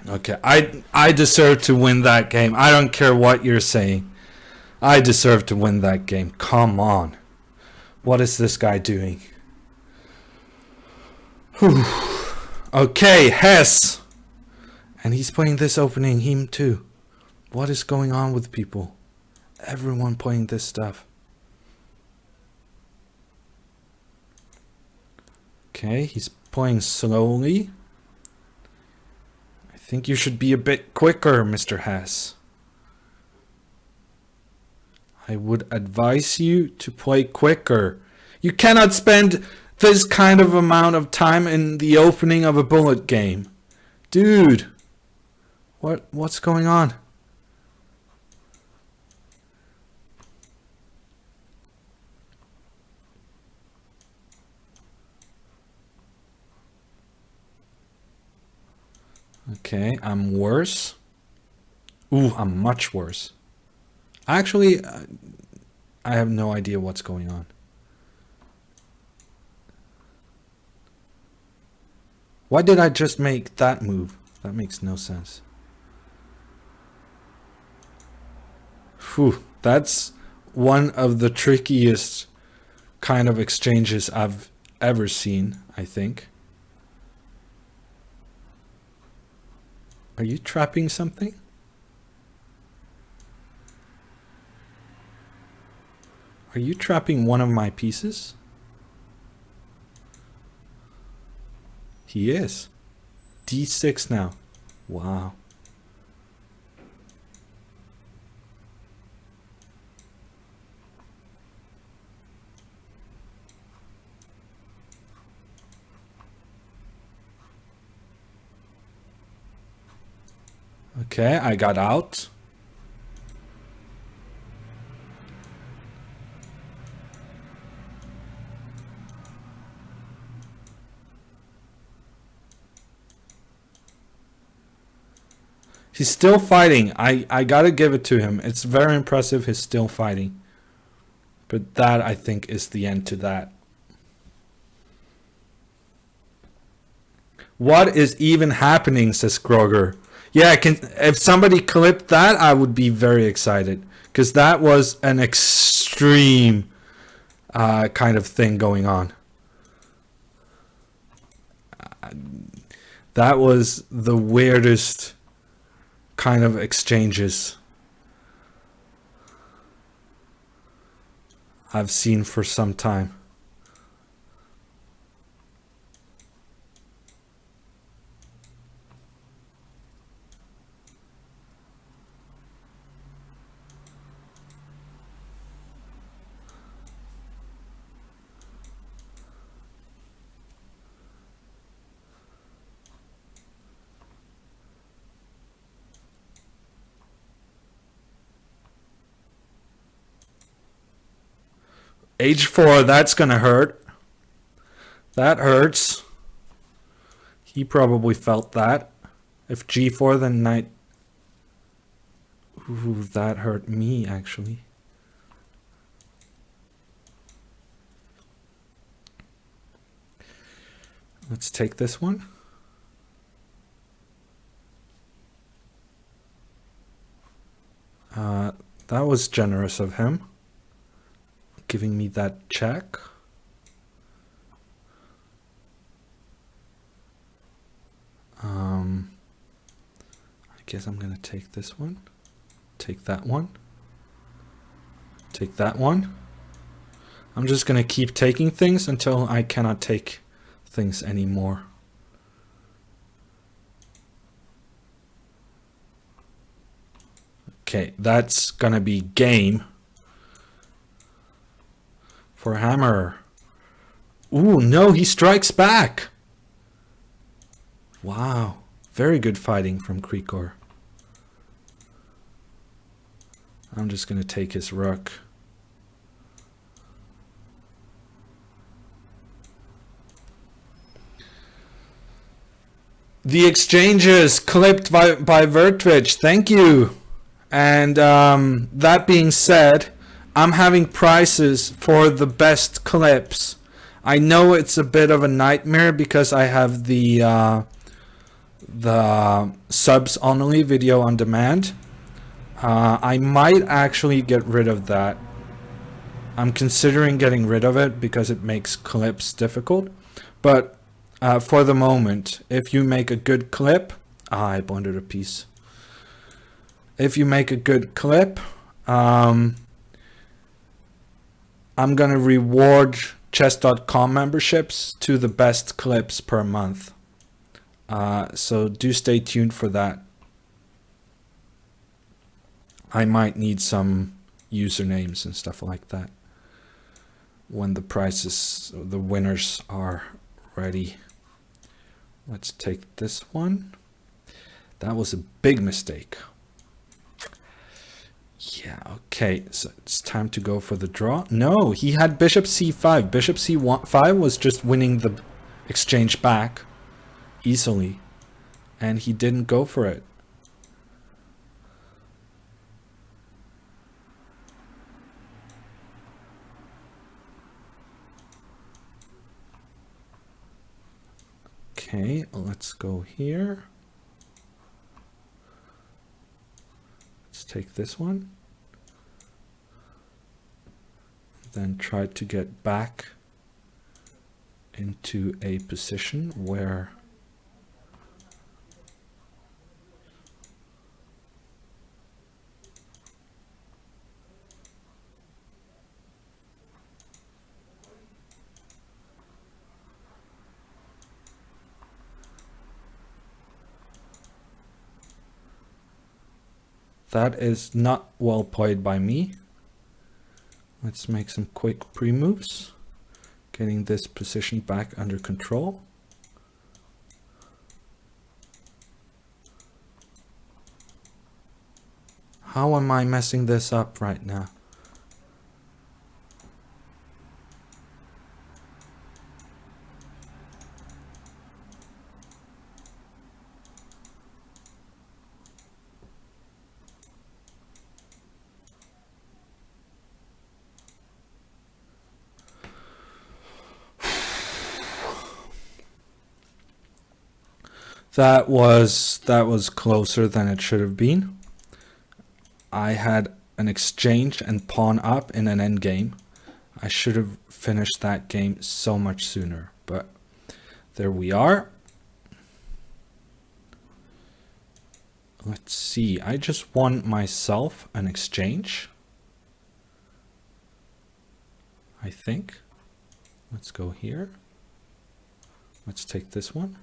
Okay, I deserve to win that game. I don't care what you're saying. I deserve to win that game. Come on. What is this guy doing? Whew. Okay, Hess. And he's playing this opening hymn too. What is going on with people? Everyone playing this stuff. Okay, he's playing slowly. I think you should be a bit quicker, Mr. Hess. I would advise you to play quicker. You cannot spend this kind of amount of time in the opening of a bullet game. Dude, what's going on? Okay, I'm worse. Ooh, I'm much worse. Actually, I have no idea what's going on. Why did I just make that move? That makes no sense. Whew, that's one of the trickiest kind of exchanges I've ever seen, I think. Are you trapping something? Are you trapping one of my pieces? He is. D6 now. Wow. Okay, I got out. He's still fighting. I gotta give it to him. It's very impressive he's still fighting. But that, I think, is the end to that. What is even happening, says Kroger. Yeah, if somebody clipped that, I would be very excited. Because that was an extreme kind of thing going on. That was the weirdest kind of exchanges I've seen for some time. H4, that's gonna hurt. That hurts. He probably felt that. If G4, then knight. Ooh, that hurt me, actually. Let's take this one. That was generous of him. Giving me that check. I guess I'm gonna take this one, take that one, take that one. I'm just gonna keep taking things until I cannot take things anymore. Okay, that's gonna be game for Hammer. Ooh, no, he strikes back. Wow, very good fighting from Krikor. I'm just gonna take his rook. The exchanges clipped by Vertwitch. Thank you. And that being said, I'm having prizes for the best clips. I know it's a bit of a nightmare because I have the subs only video on demand. I might actually get rid of that. I'm considering getting rid of it because it makes clips difficult. But for the moment, if you make a good clip, I blundered a piece. If you make a good clip, I'm gonna reward chess.com memberships to the best clips per month. So do stay tuned for that. I might need some usernames and stuff like that when the prizes, the winners are ready. Let's take this one. That was a big mistake. Yeah, okay, so it's time to go for the draw. No, he had bishop c5. Bishop c5 was just winning the exchange back easily, and he didn't go for it. Okay, let's go here. Let's take this one. Then try to get back into a position where that is not well played by me. Let's make some quick pre-moves, getting this position back under control. How am I messing this up right now? That was closer than it should have been. I had an exchange and pawn up in an endgame. I should have finished that game so much sooner, but there we are. Let's see, I just won myself an exchange, I think. Let's go here. Let's take this one.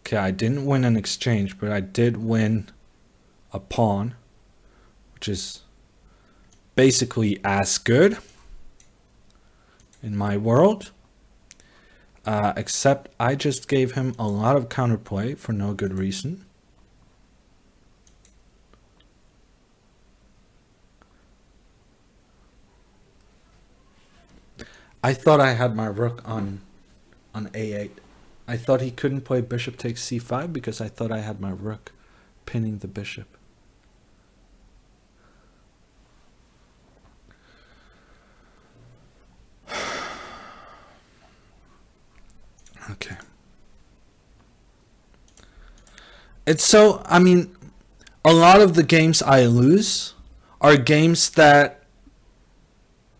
Okay, I didn't win an exchange, but I did win a pawn, which is basically as good in my world. Except I just gave him a lot of counterplay for no good reason. I thought I had my rook on a8. I thought he couldn't play bishop takes c5 because I thought I had my rook pinning the bishop. Okay. It's so, I mean, a lot of the games I lose are games that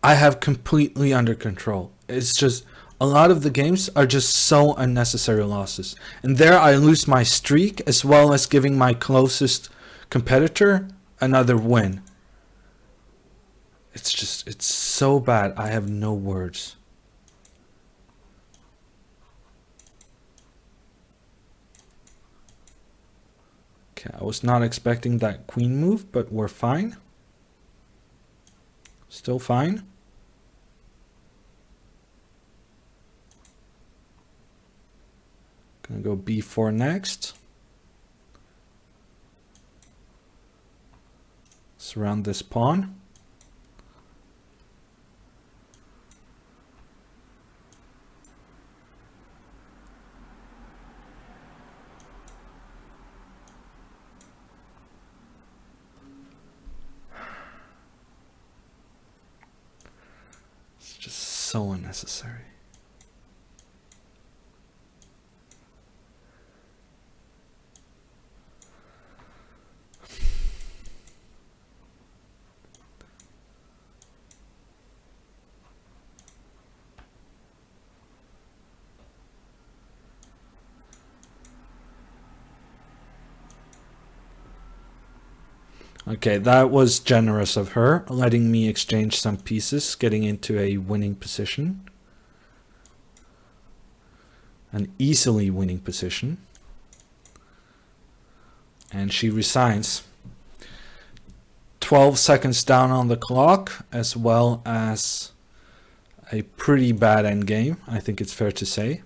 I have completely under control. It's just, a lot of the games are just so unnecessary losses. And there I lose my streak as well as giving my closest competitor another win. It's so bad. I have no words. Okay, I was not expecting that queen move, but we're fine. Still fine. Gonna go b4 next. Surround this pawn. It's just so unnecessary. Okay, that was generous of her, letting me exchange some pieces, getting into a winning position. An easily winning position. And she resigns. 12 seconds down on the clock, as well as a pretty bad endgame, I think it's fair to say.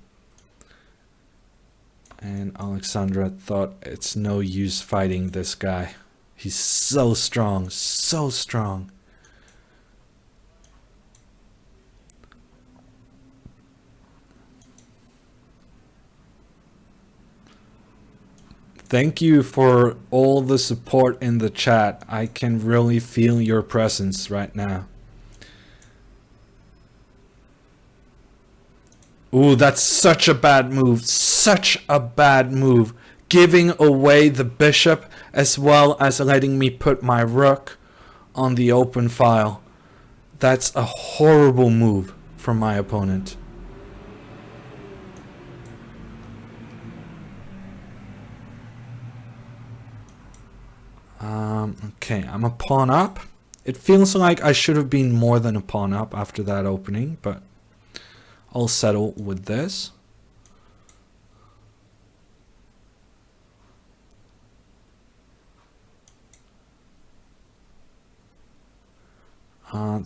And Alexandra thought it's no use fighting this guy. He's so strong, so strong. Thank you for all the support in the chat. I can really feel your presence right now. Ooh, that's such a bad move. Such a bad move. Giving away the bishop as well as letting me put my rook on the open file. That's a horrible move from my opponent. Okay, I'm a pawn up. It feels like I should have been more than a pawn up after that opening, but I'll settle with this.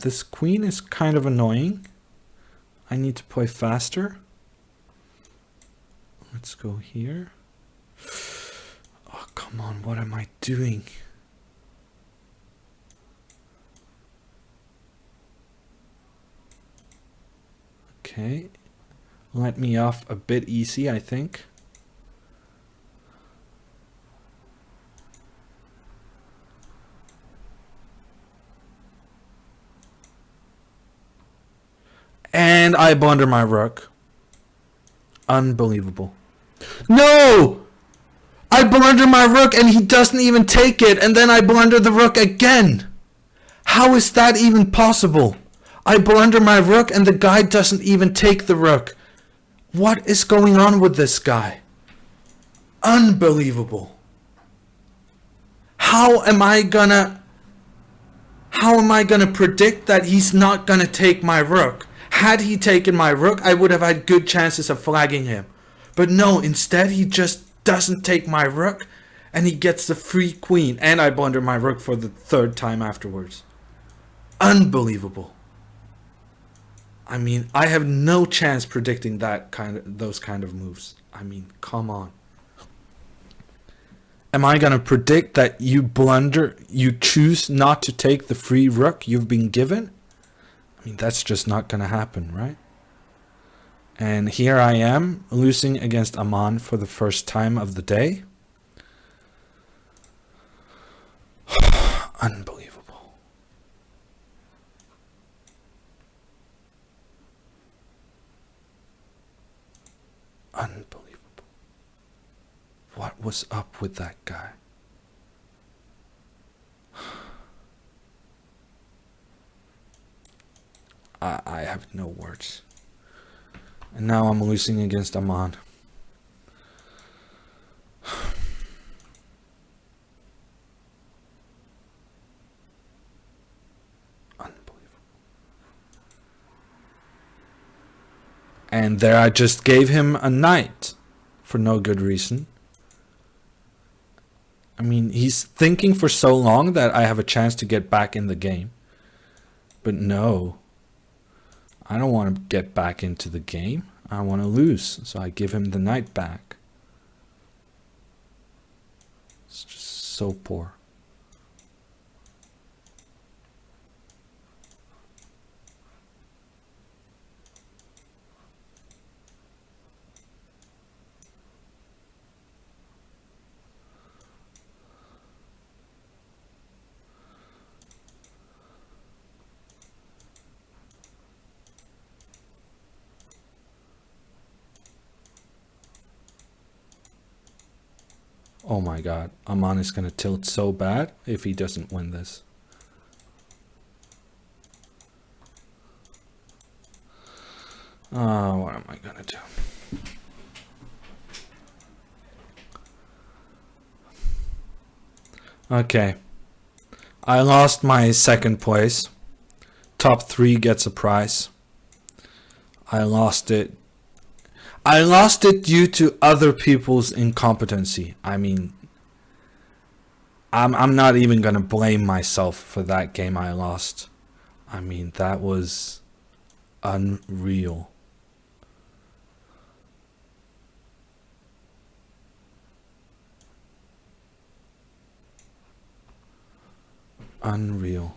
This queen is kind of annoying. I need to play faster. Let's go here. Oh, come on, what am I doing? Okay, let me off a bit easy, I think. And I blunder my rook. Unbelievable. No! I blunder my rook and he doesn't even take it, and then I blunder the rook again. How is that even possible? I blunder my rook and the guy doesn't even take the rook. What is going on with this guy? Unbelievable. How am I gonna predict that he's not gonna take my rook? Had he taken my rook, I would have had good chances of flagging him. But no, instead he just doesn't take my rook and he gets the free queen, and I blunder my rook for the third time afterwards. Unbelievable. I mean, I have no chance predicting those kind of moves. I mean, come on. Am I gonna predict that you choose not to take the free rook you've been given? I mean, that's just not gonna happen, right? And here I am, losing against Aman for the first time of the day. Unbelievable. Unbelievable. What was up with that guy? I have no words. And now I'm losing against Amon. Unbelievable. And there I just gave him a knight for no good reason. I mean, he's thinking for so long that I have a chance to get back in the game. But no. I don't want to get back into the game. I want to lose. So I give him the knight back. It's just so poor. Oh my god, Amon is going to tilt so bad if he doesn't win this. Oh, what am I going to do? Okay. I lost my second place. Top 3 gets a prize. I lost it. I lost it due to other people's incompetency. I mean, I'm not even gonna blame myself for that game I lost. I mean, that was unreal. Unreal.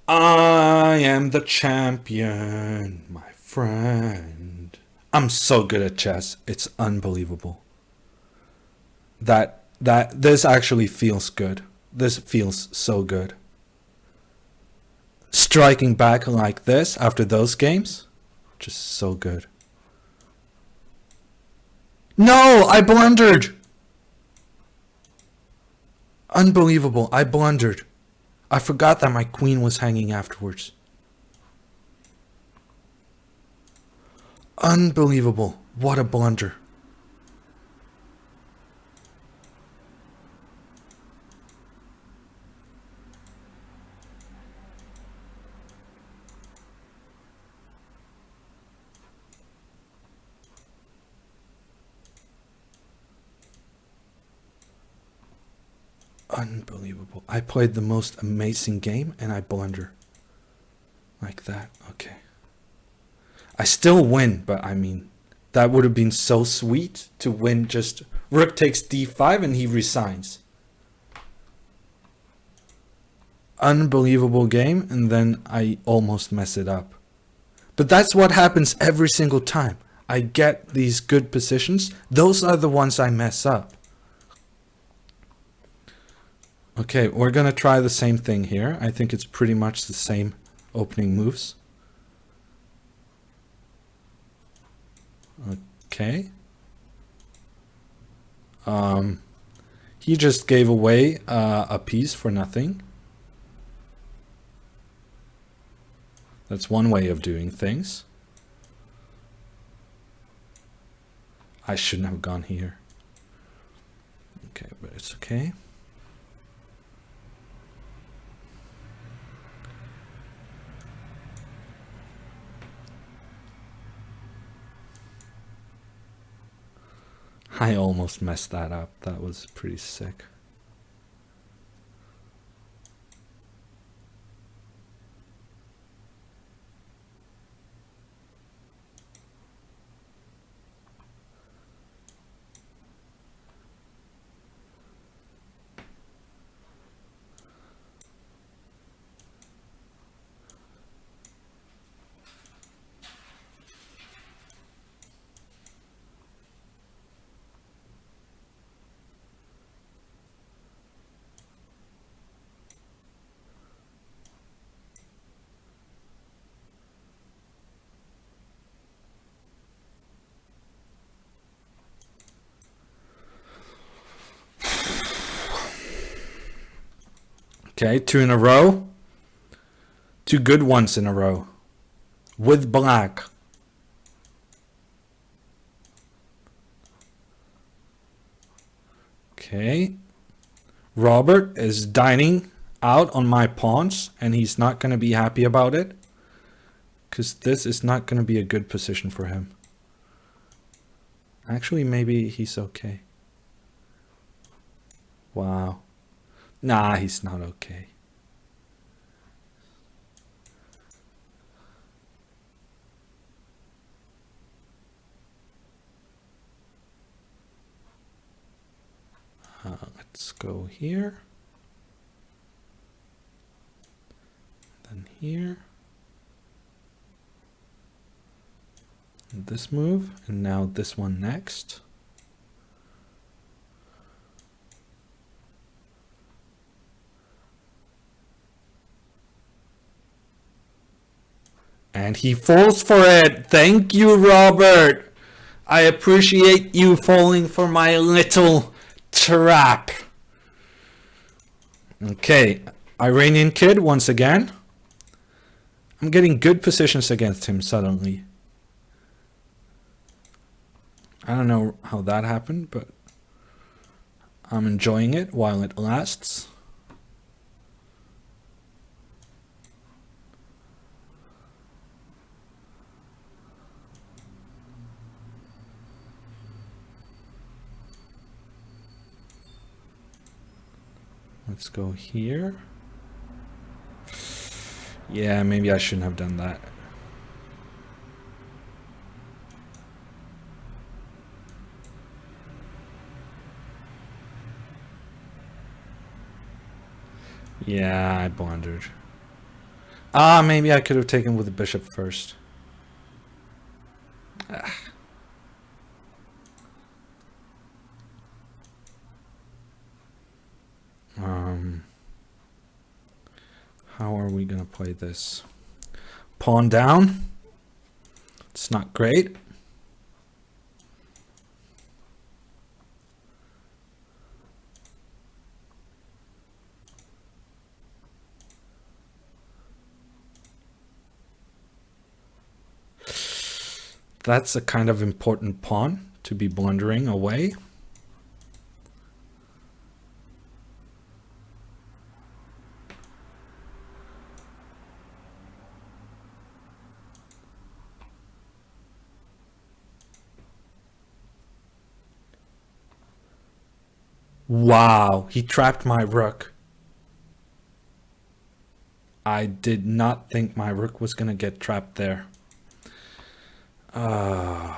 I am the champion, my friend. I'm so good at chess. It's unbelievable. That this actually feels good. This feels so good. Striking back like this after those games, just so good. No, I blundered. Unbelievable. I blundered. I forgot that my queen was hanging afterwards. Unbelievable. What a blunder. Unbelievable. I played the most amazing game and I blunder. Like that. Okay. I still win, but I mean, that would have been so sweet to win just rook takes d5 and he resigns. Unbelievable game, and then I almost mess it up. But that's what happens every single time. I get these good positions. Those are the ones I mess up. Okay, we're going to try the same thing here. I think it's pretty much the same opening moves. Okay. He just gave away a piece for nothing. That's one way of doing things. I shouldn't have gone here. Okay, but it's okay. I almost messed that up. That was pretty sick. Okay, 2 in a row. 2 good ones in a row. With black. Okay. Robert is dining out on my pawns, and he's not going to be happy about it. Because this is not going to be a good position for him. Actually, maybe he's okay. Wow. Nah, he's not okay. Let's go here. Then here. And this move. And now this one next. And he falls for it. Thank you, Robert. I appreciate you falling for my little trap. Okay, Iranian kid once again. I'm getting good positions against him suddenly. I don't know how that happened, but I'm enjoying it while it lasts. Let's go here. Yeah, maybe I shouldn't have done that. Yeah, I blundered. Maybe I could have taken with the bishop first. How are we gonna play this? Pawn down. It's not great. That's a kind of important pawn to be blundering away. Wow, he trapped my rook. I did not think my rook was gonna get trapped there. Come on.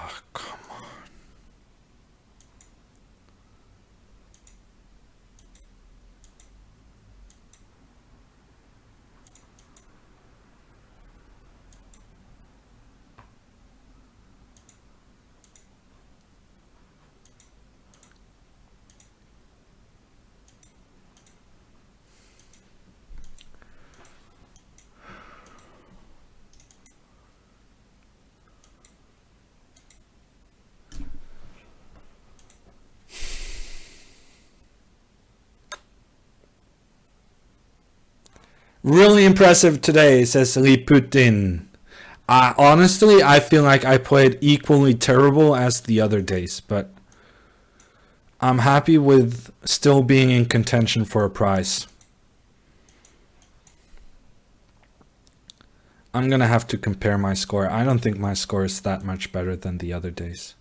Really impressive today, says Liputin. Honestly, I feel like I played equally terrible as the other days, but I'm happy with still being in contention for a prize. I'm gonna have to compare my score. I don't think my score is that much better than the other days.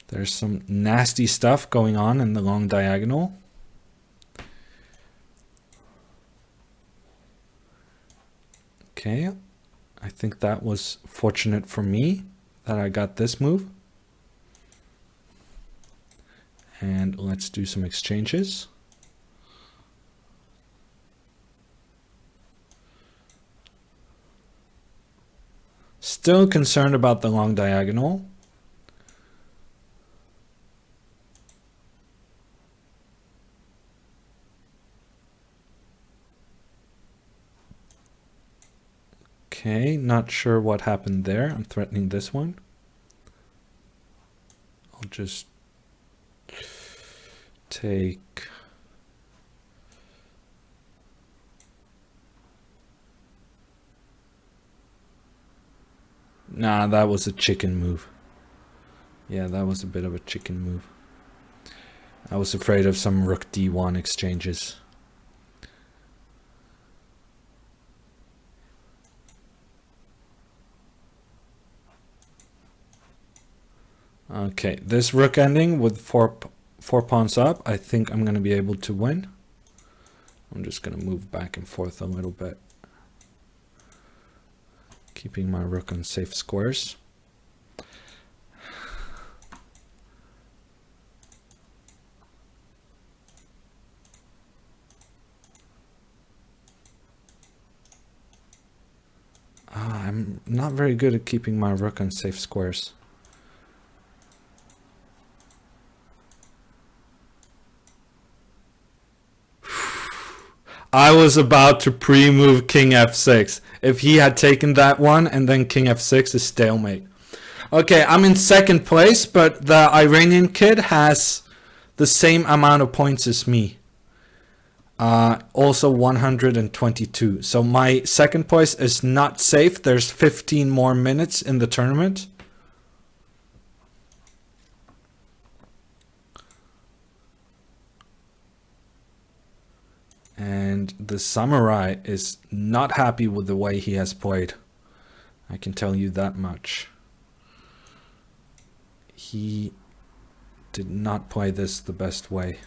There's some nasty stuff going on in the long diagonal. Okay, I think that was fortunate for me that I got this move. And let's do some exchanges. Still concerned about the long diagonal. Okay, not sure what happened there. I'm threatening this one. I'll just take... Nah, that was a chicken move. Yeah, that was a bit of a chicken move. I was afraid of some rook d1 exchanges. Okay, this rook ending with four pawns up, I think I'm going to be able to win. I'm just going to move back and forth a little bit, keeping my rook on safe squares. I'm not very good at keeping my rook on safe squares. I was about to pre-move king f6. If he had taken that one and then king f6 is stalemate. Okay, I'm in second place, but the Iranian kid has the same amount of points as me. Also 122. So my second place is not safe. There's 15 more minutes in the tournament. And the samurai is not happy with the way he has played. I can tell you that much. He did not play this the best way.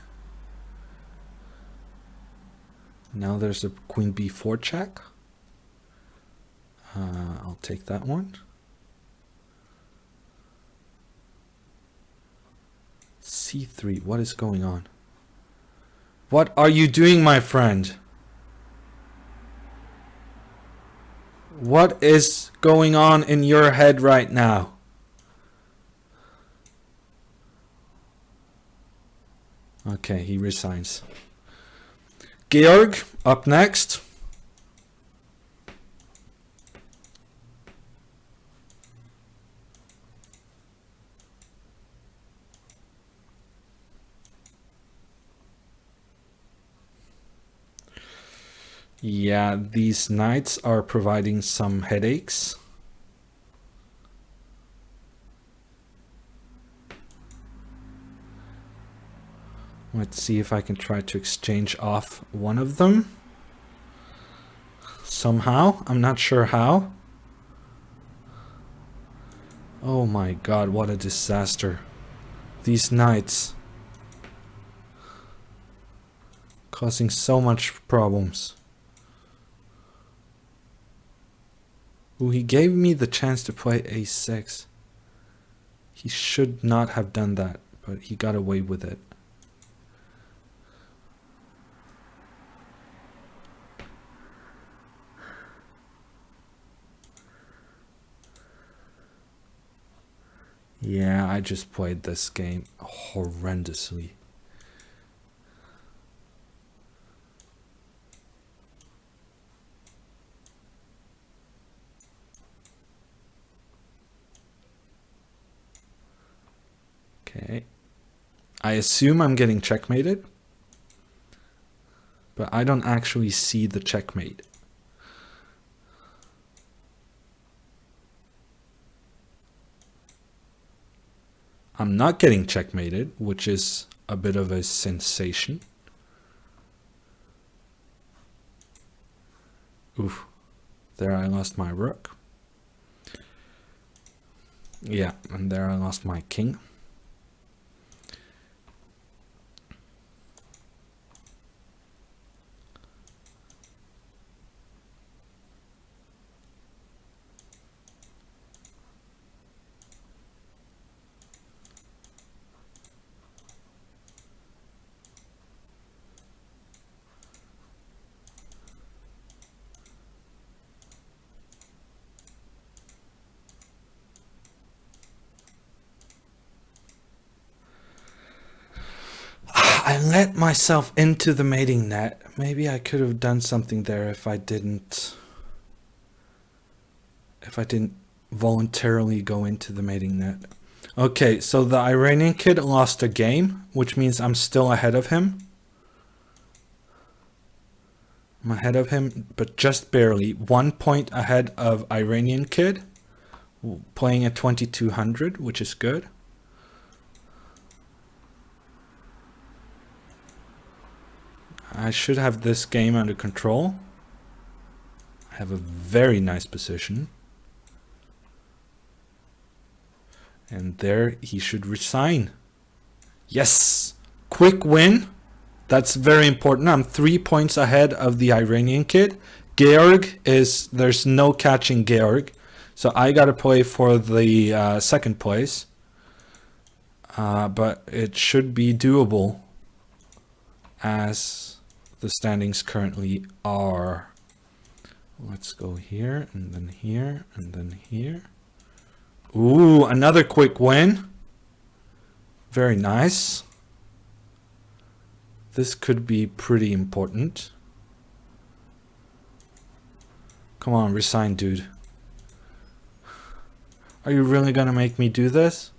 Now there's a queen b4 check. I'll take that one. c3, what is going on? What are you doing, my friend? What is going on in your head right now? Okay, he resigns. Georg, up next. Yeah, these knights are providing some headaches. Let's see if I can try to exchange off one of them. Somehow, I'm not sure how. Oh my god, what a disaster. These knights. Causing so much problems. Ooh, he gave me the chance to play a6. He should not have done that, but he got away with it. Yeah, I just played this game horrendously. Okay. I assume I'm getting checkmated, but I don't actually see the checkmate. I'm not getting checkmated, which is a bit of a sensation. Oof. There I lost my rook. Yeah, and there I lost my king. I let myself into the mating net. Maybe I could have done something there if I didn't if I didn't voluntarily go into the mating net. Okay, so the Iranian kid lost a game, which means I'm still ahead of him. I'm ahead of him, but just barely. 1 point ahead of Iranian kid, playing at 2200, which is good. I should have this game under control. I have a very nice position. And there he should resign. Yes! Quick win. That's very important. I'm 3 points ahead of the Iranian kid. Georg is, there's no catching Georg. So I got to play for the second place. But it should be doable as the standings currently are. Let's go here and then here and then here. Ooh, another quick win. Very nice. This could be pretty important. Come on, resign, dude. Are you really gonna make me do this?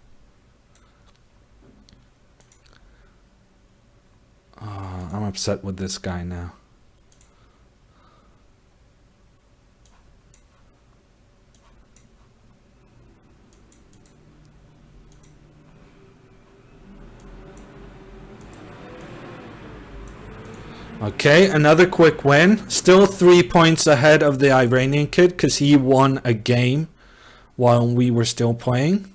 I'm upset with this guy now. Okay, another quick win. Still 3 points ahead of the Iranian kid because he won a game while we were still playing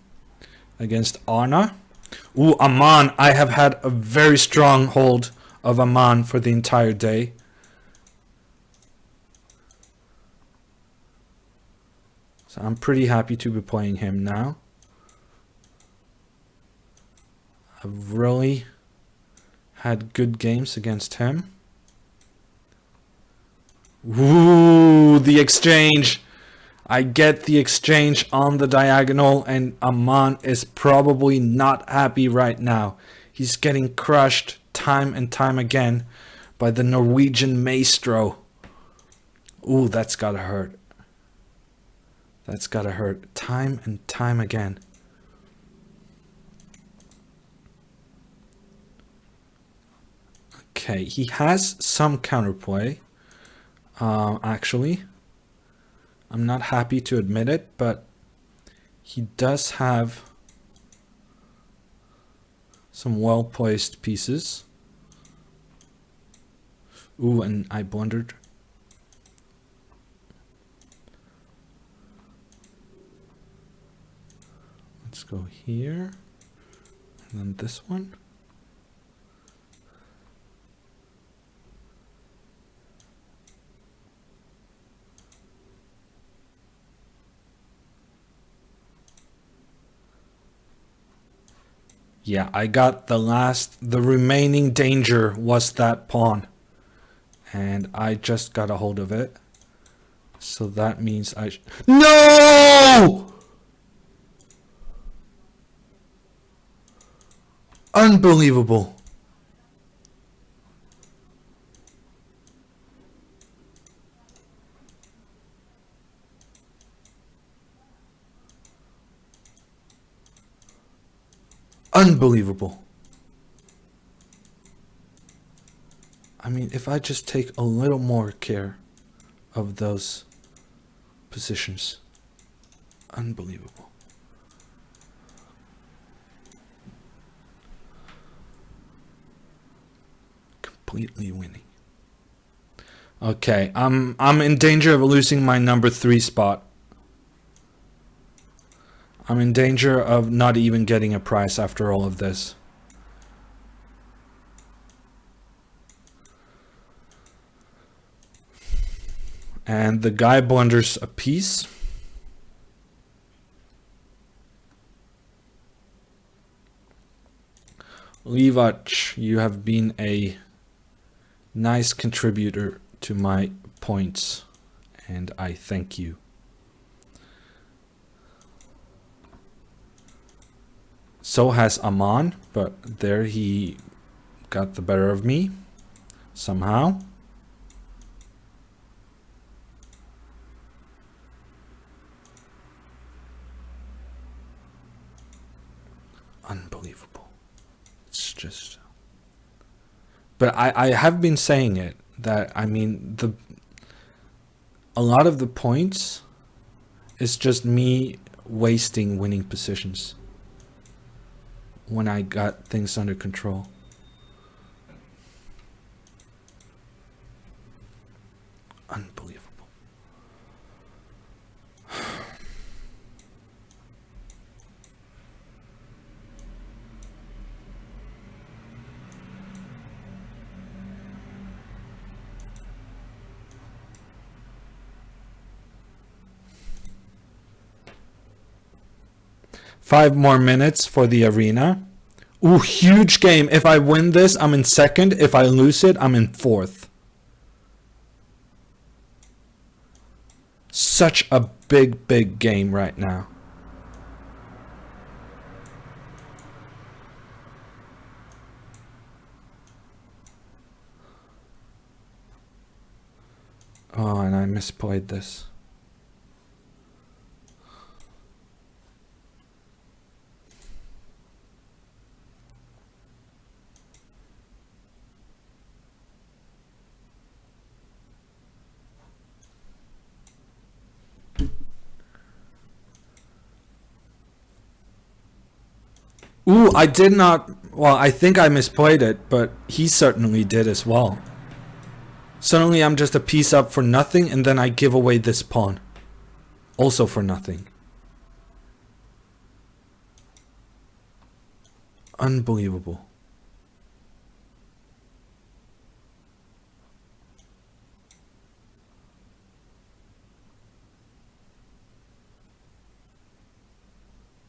against Arna. Ooh, Aman. I have had a very strong hold of Aman for the entire day. So I'm pretty happy to be playing him now. I've really had good games against him. Ooh, the exchange. I get the exchange on the diagonal, and Aman is probably not happy right now. He's getting crushed time and time again by the Norwegian maestro. Ooh, that's gotta hurt. That's gotta hurt time and time again. Okay, he has some counterplay. Actually, I'm not happy to admit it, but he does have some well-placed pieces. Ooh, and I blundered. Let's go here, and then this one. Yeah, I got the remaining danger was that pawn. And I just got a hold of it. So that means No! Unbelievable. Unbelievable. I mean, if I just take a little more care of those positions. Unbelievable. Completely winning. Okay, I'm in danger of losing my number 3 spot. I'm in danger of not even getting a prize after all of this. And the guy blunders a piece. Livac, you have been a nice contributor to my points, and I thank you. So has Aman, but there he got the better of me somehow. just... But I have been saying it, that, I mean, a lot of the points is just me wasting winning positions when I got things under control. Unbelievable. Five more minutes for the arena. Ooh, huge game. If I win this, I'm in second. If I lose it, I'm in fourth. Such a big game right now. Oh, and I misplayed this. Ooh, I did not... Well, I think I misplayed it, but he certainly did as well. Suddenly I'm just a piece up for nothing, and then I give away this pawn. Also for nothing. Unbelievable.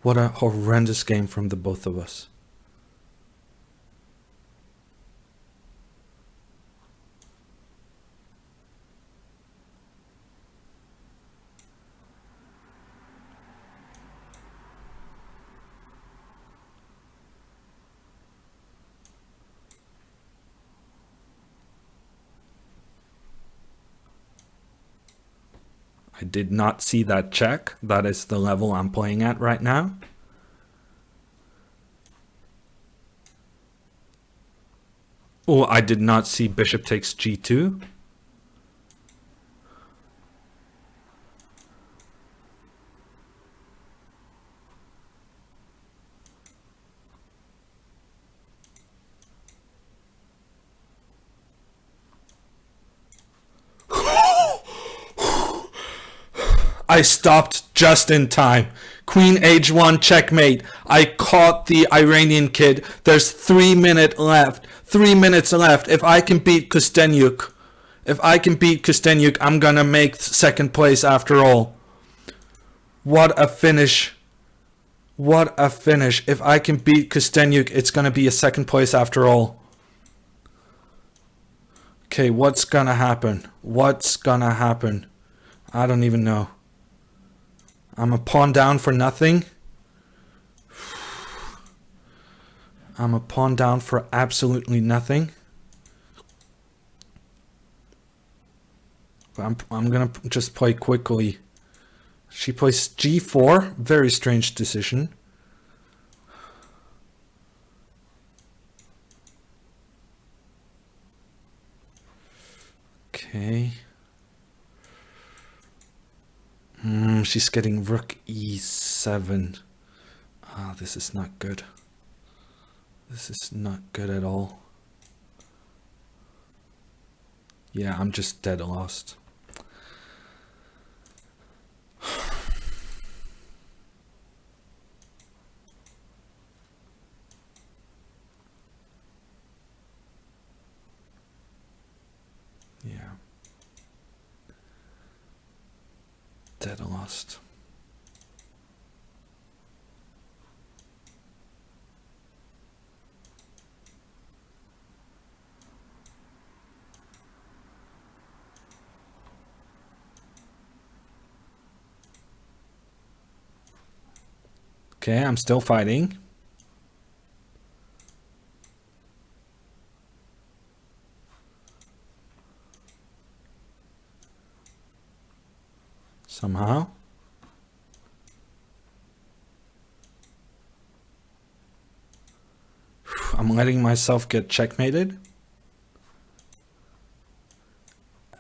What a horrendous game from the both of us. I did not see that check. That is the level I'm playing at right now. Oh, I did not see bishop takes g2. I stopped just in time. Queen h1 checkmate. I caught the Iranian kid. There's 3 minutes left. 3 minutes left. If I can beat Kostenyuk, I'm gonna make second place after all. What a finish. What a finish. If I can beat Kostenyuk, it's gonna be a second place after all. Okay, what's gonna happen? What's gonna happen? I don't even know. I'm a pawn down for nothing. I'm a pawn down for absolutely nothing. I'm gonna just play quickly. She plays g4. Very strange decision. Okay. She's getting rook e7. Ah, this is not good. This is not good at all. Yeah, I'm just dead lost. Yeah. Dead lost. Okay, I'm still fighting. Somehow. I'm letting myself get checkmated.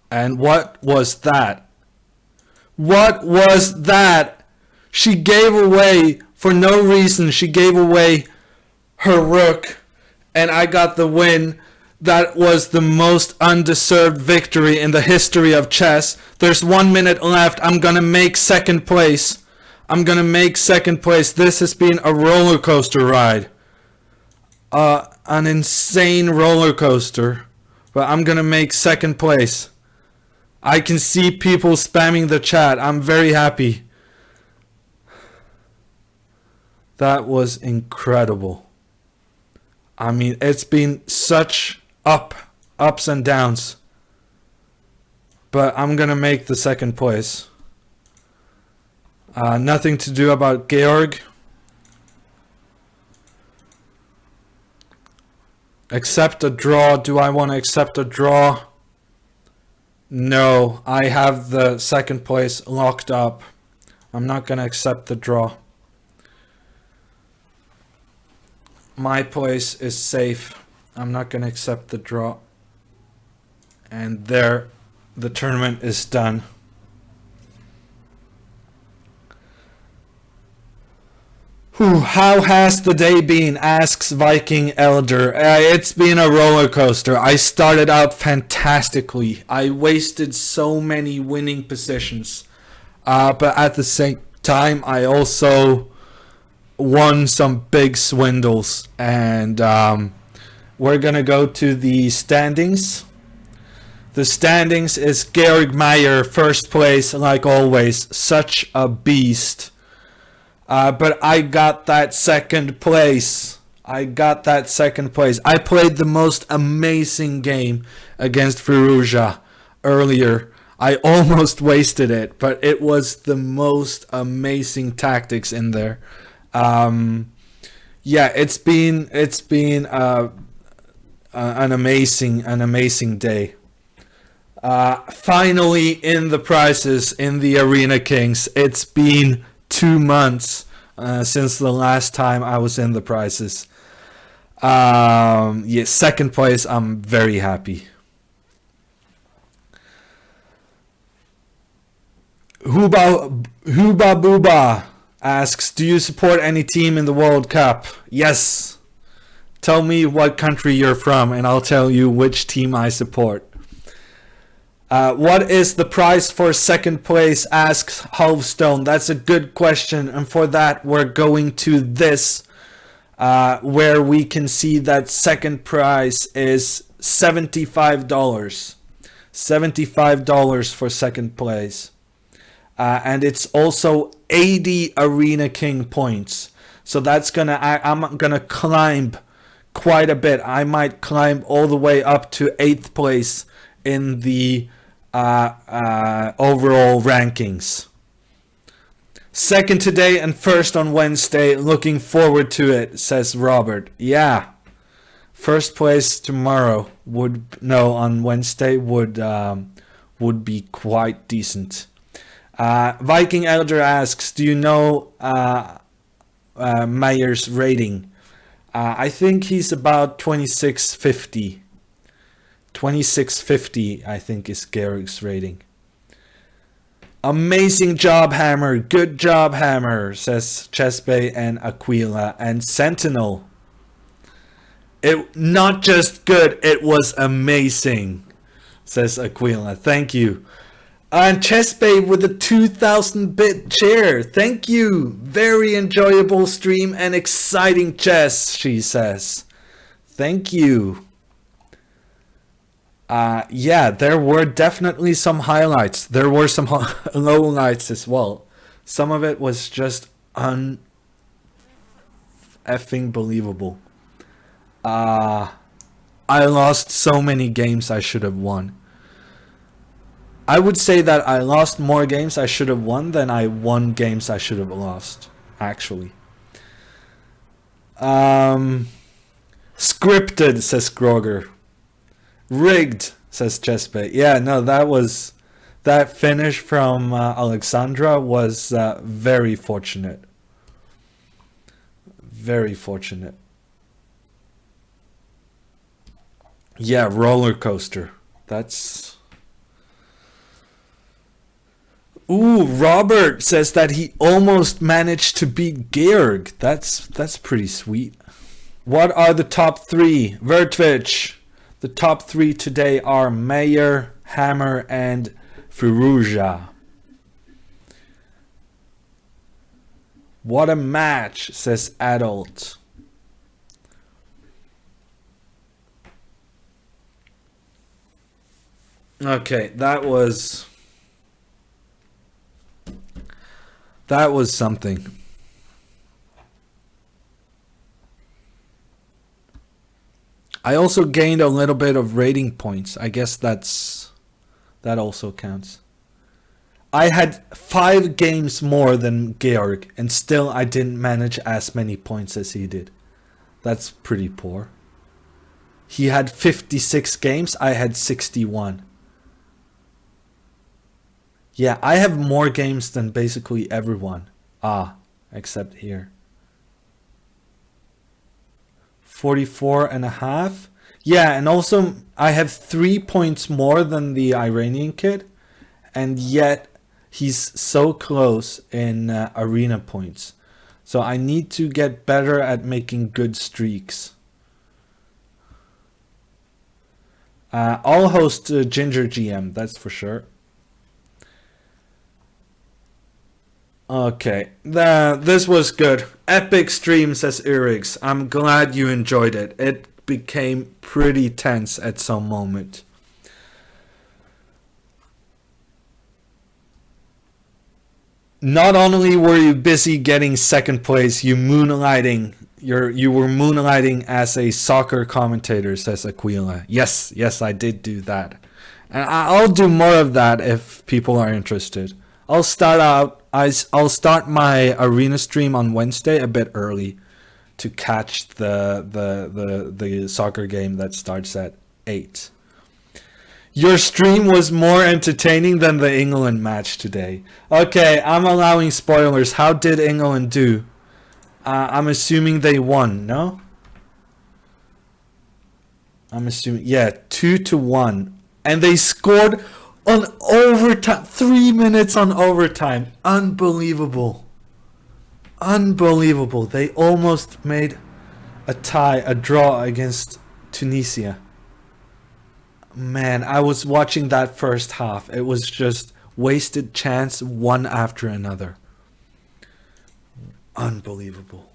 And what was that? What was that? She gave away, for no reason, she gave away her rook, and I got the win. That was the most undeserved victory in the history of chess. There's 1 minute left. I'm gonna make second place. This has been a roller coaster ride. An insane roller coaster. But I'm gonna make second place. I can see people spamming the chat. I'm very happy. That was incredible. I mean, it's been such ups and downs. But I'm gonna make the second place. Nothing to do about Georg. Accept a draw. Do I want to accept a draw? No, I have the second place locked up. I'm not going to accept the draw. My place is safe. I'm not going to accept the draw. And there, the tournament is done. How has the day been? Asks Viking Elder. It's been a roller coaster. I started out fantastically. I wasted so many winning positions. But at the same time, I also won some big swindles. And we're going to go to the standings. The standings is Georg Meyer, first place, like always. Such a beast. But I got that second place. I played the most amazing game against Firouzja earlier. I almost wasted it, but it was the most amazing tactics in there. Yeah, it's been an amazing day. Finally in the prizes in the Arena Kings. It's been 2 months since the last time I was in the prizes. Yeah, second place, I'm very happy. Huba Booba asks, do you support any team in the World Cup? Yes. Tell me what country you're from and I'll tell you which team I support. What is the prize for second place? Asks Halvstone. That's a good question. And for that, we're going to this, where we can see that second prize is $75. $75 for second place. And it's also 80 Arena King points. So that's I'm gonna climb quite a bit. I might climb all the way up to 8th place in the overall rankings. Second today and first on Wednesday. Looking forward to it, says Robert. Yeah, first place tomorrow on Wednesday would be quite decent. Viking Elder asks, do you know Meyer's rating? I think he's about 2650. 2650, I think, is Georg's rating. Amazing job, Hammer. Good job, Hammer, says Chesbey and Aquila. And Sentinel. It not just good, it was amazing, says Aquila. Thank you. And Chesbey with a 2000-bit chair. Thank you. Very enjoyable stream and exciting chess, she says. Thank you. Yeah, there were definitely some highlights. There were some lowlights as well. Some of it was just effing believable. I lost so many games I should have won. I would say that I lost more games I should have won than I won games I should have lost, actually. Scripted, says Groger. Rigged, says Chesbey. Yeah, no, that finish from Alexandra was very fortunate. Very fortunate. Yeah, roller coaster. That's... Ooh, Robert says that he almost managed to beat Georg. That's pretty sweet. What are the top three? Vertvich. The top three today are Mayer, Hammer, and Firuja. What a match, says Adult. Okay, that was something. I also gained a little bit of rating points. I guess that also counts. I had 5 games more than Georg, and still I didn't manage as many points as he did. That's pretty poor. He had 56 games, I had 61. Yeah, I have more games than basically everyone. Except here. 44 and a half. Yeah, and also I have 3 points more than the Iranian kid. And yet he's so close in arena points. So I need to get better at making good streaks. I'll host Ginger GM, that's for sure. Okay, this was good. Epic stream, says Erix. I'm glad you enjoyed it. It became pretty tense at some moment. Not only were you busy getting second place, you were moonlighting as a soccer commentator, says Aquila. Yes, I did do that. And I'll do more of that if people are interested. I'll start my arena stream on Wednesday a bit early to catch the soccer game that starts at 8. Your stream was more entertaining than the England match today. Okay, I'm allowing spoilers. How did England do? I'm assuming they won, no? I'm assuming, yeah, 2-1. And they scored on overtime, 3 minutes on overtime. Unbelievable. Unbelievable. They almost made a draw against Tunisia. Man, I was watching that first half. It was just wasted chance one after another. Unbelievable.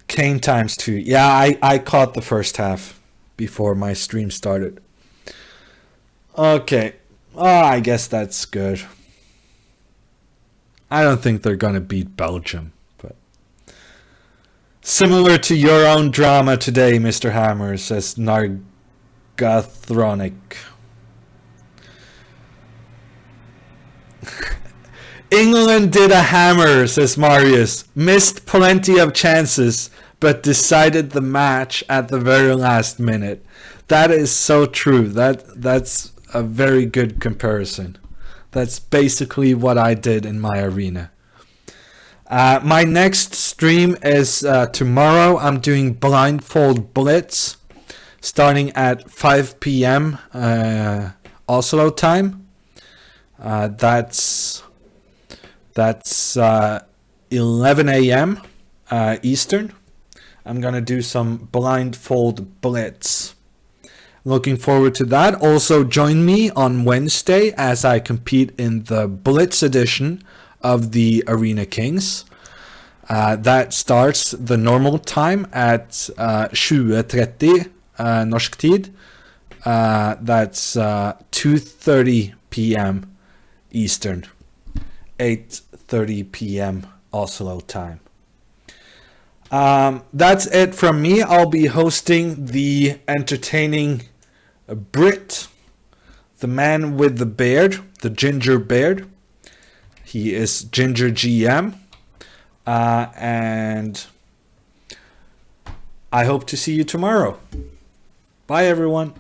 Kane times 2. Yeah, I caught the first half before my stream started. Okay. I guess that's good. I don't think they're going to beat Belgium. But similar to your own drama today, Mr. Hammer, says Nargathronic. England did a hammer, says Marius. Missed plenty of chances, but decided the match at the very last minute. That is so true. That's a very good comparison. That's basically what I did in my arena. My next stream is tomorrow. I'm doing Blindfold Blitz, starting at 5 p.m. Oslo time. That's 11 a.m. Eastern. I'm gonna do some Blindfold Blitz. Looking forward to that. Also join me on Wednesday as I compete in the Blitz edition of the Arena Kings. That starts the normal time at 20:30 norsk tid. That's 2:30 p.m. Eastern. 8:30 p.m. Oslo time. That's it from me. I'll be hosting the entertaining Brit, the man with the beard, the ginger beard. He is Ginger GM. And I hope to see you tomorrow. Bye, everyone.